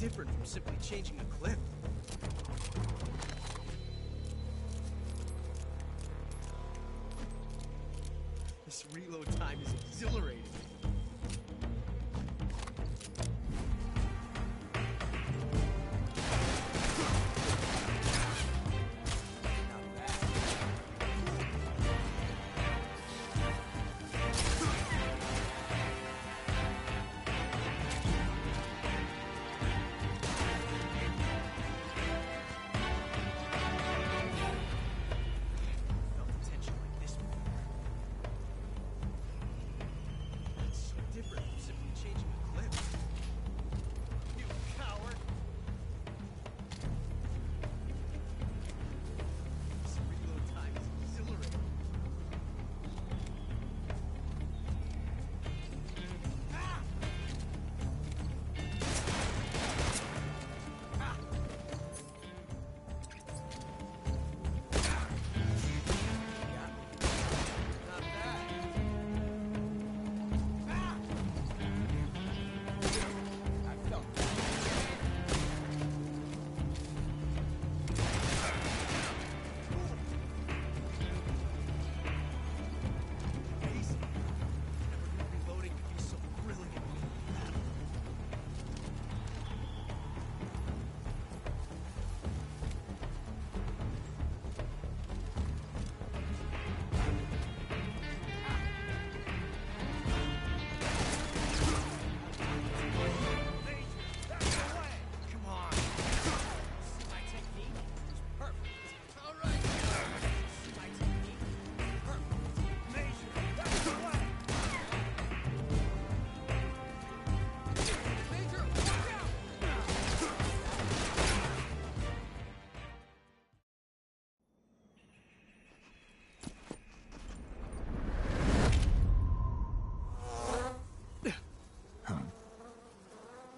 Different from simply changing a clip. This reload time is exhilarating.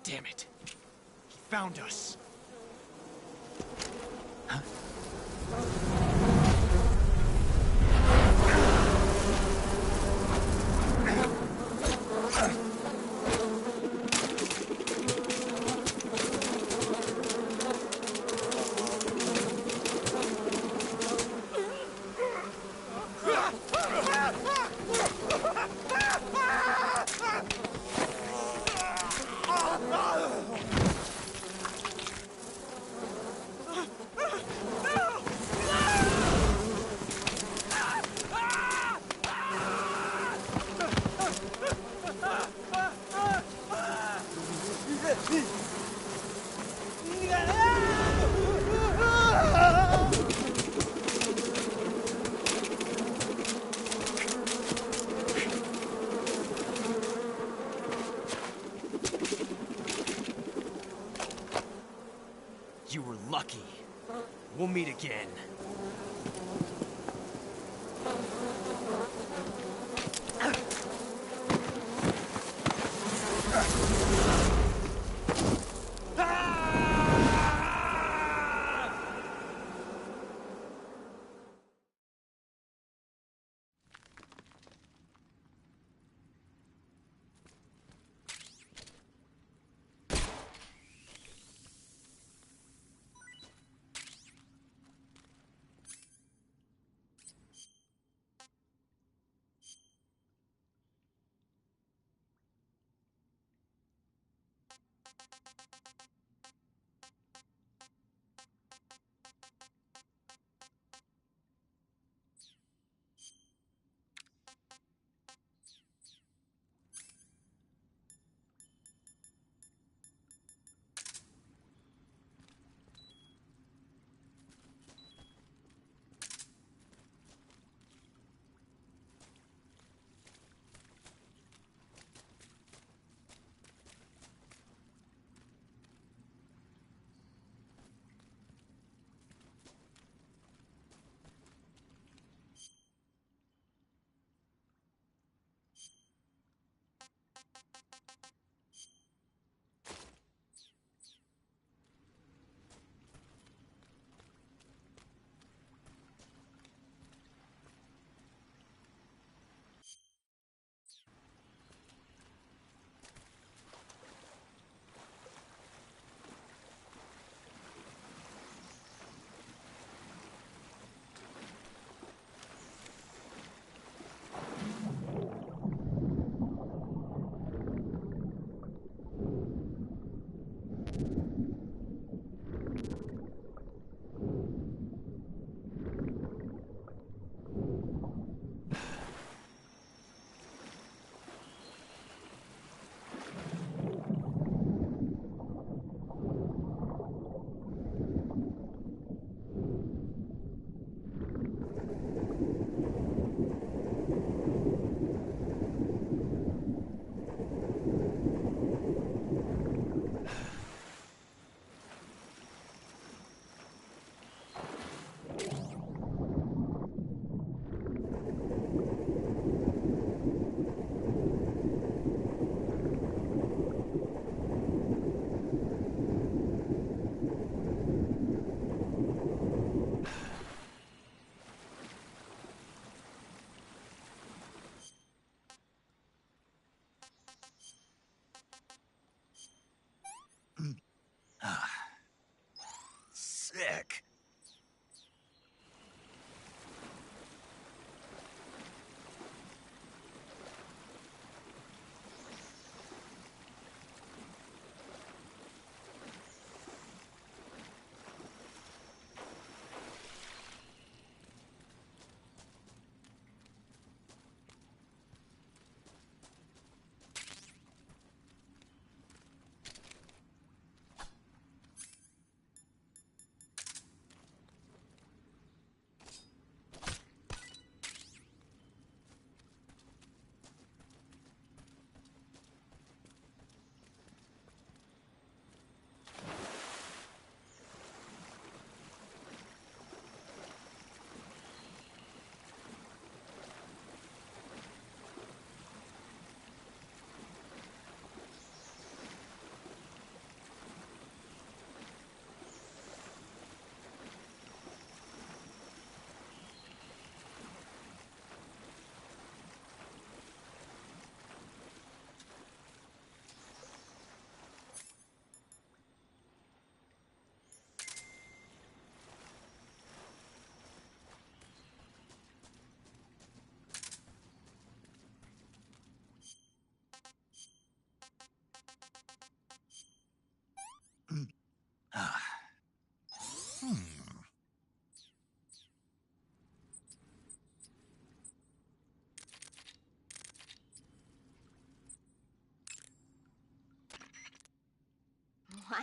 Damn it. He found us. Huh? You were lucky. We'll meet again.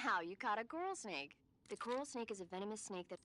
Wow, you caught a coral snake. The coral snake is a venomous snake that...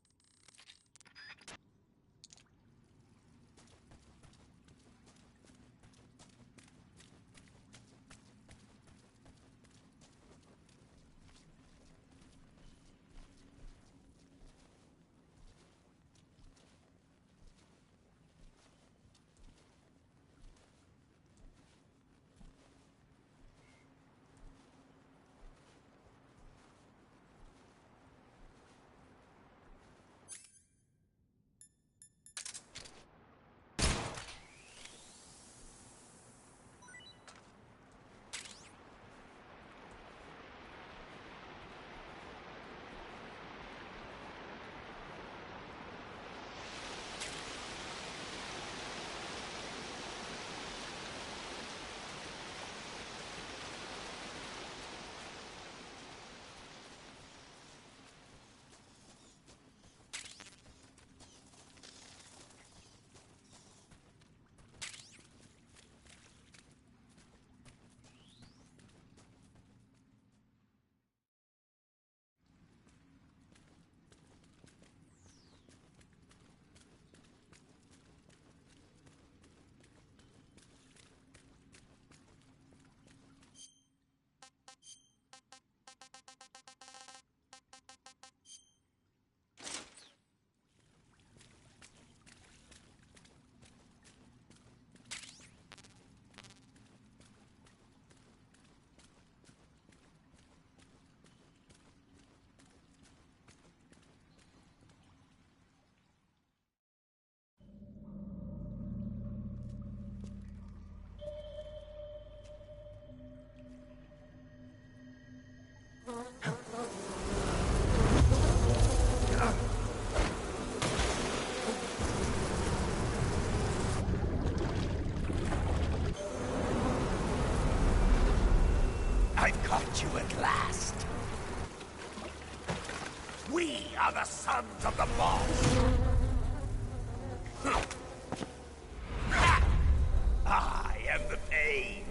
I've caught you at last. We are the sons of the boss. I am the pain.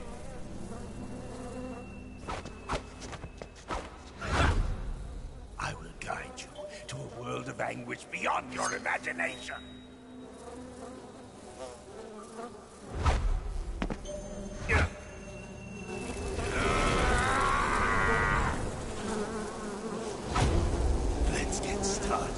I will guide you to a world of anguish beyond your imagination. Let's get started.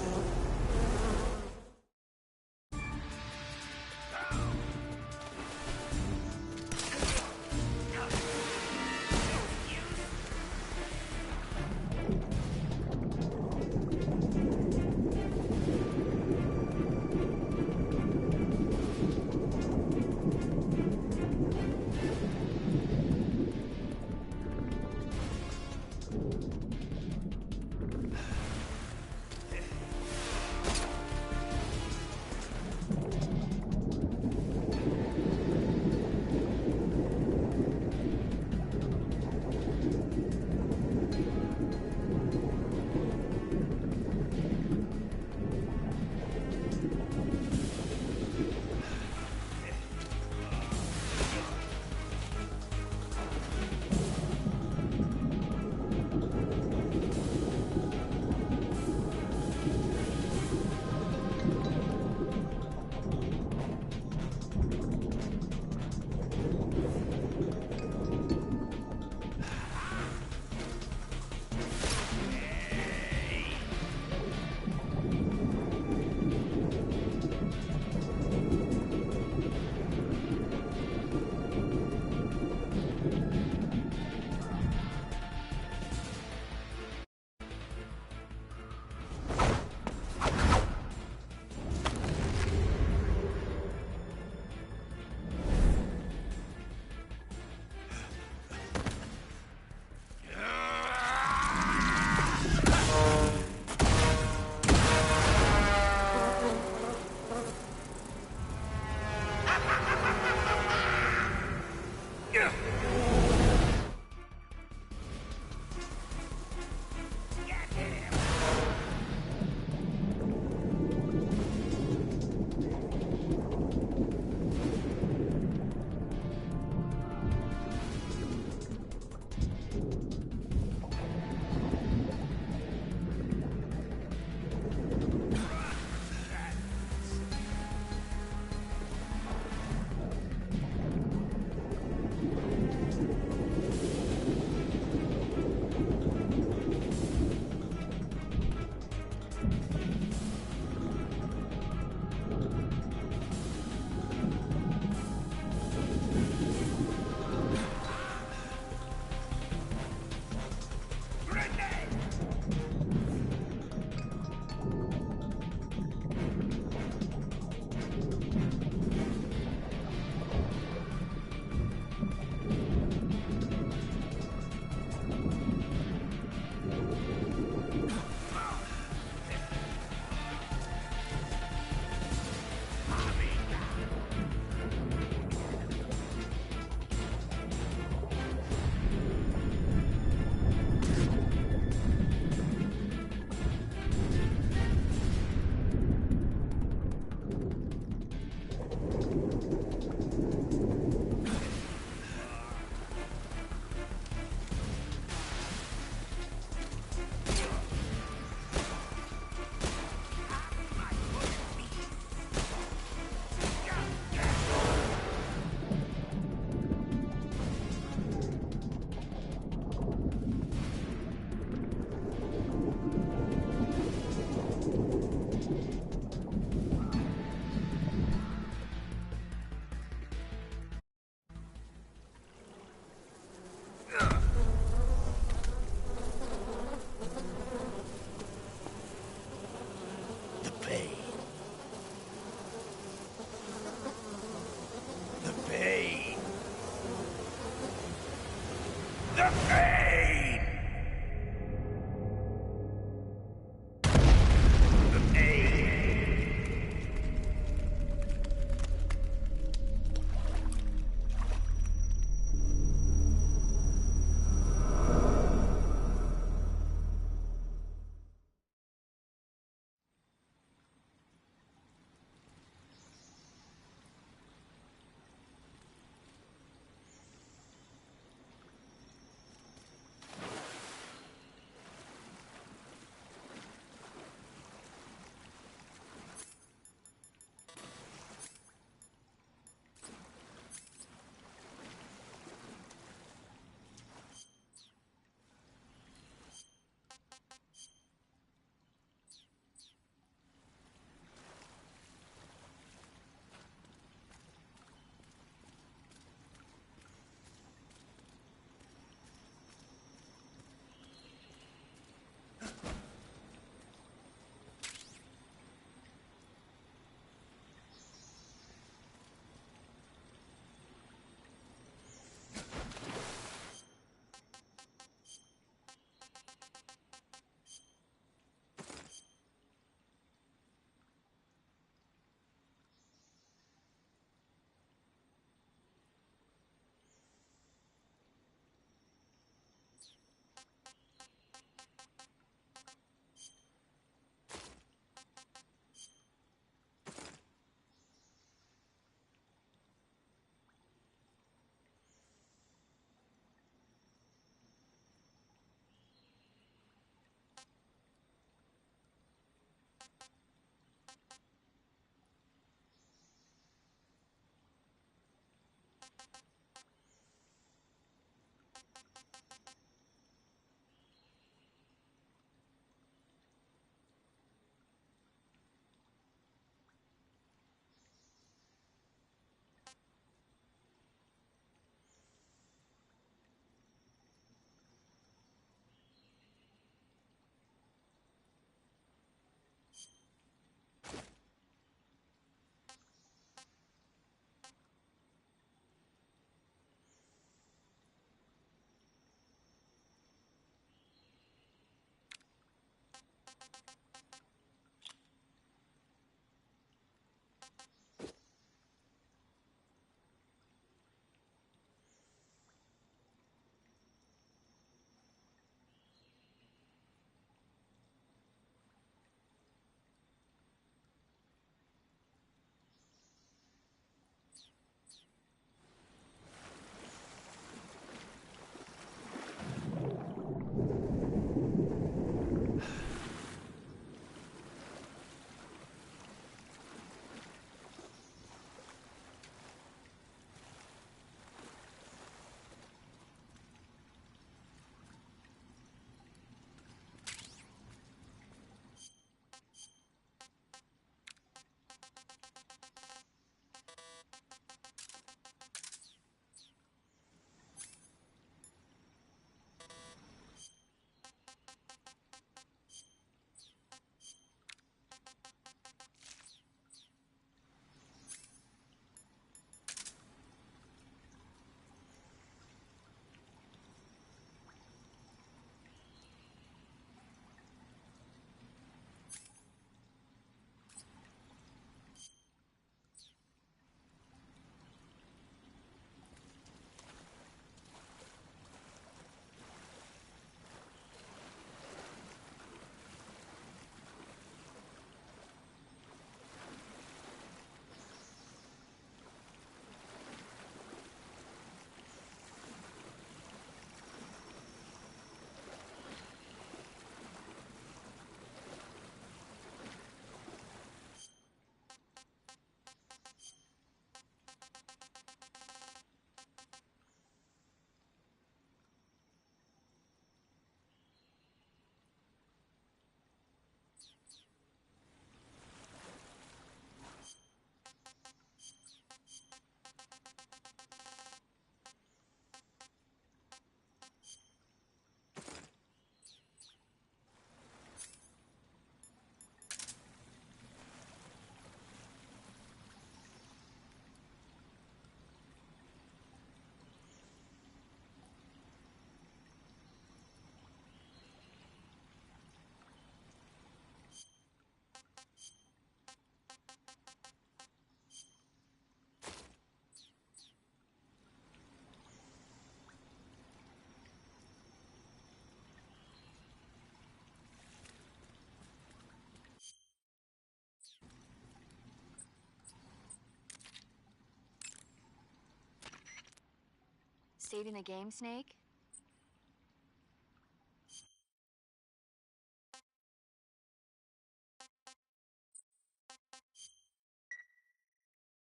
saving the game, Snake?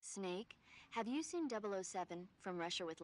Snake, have you seen 007 from Russia with...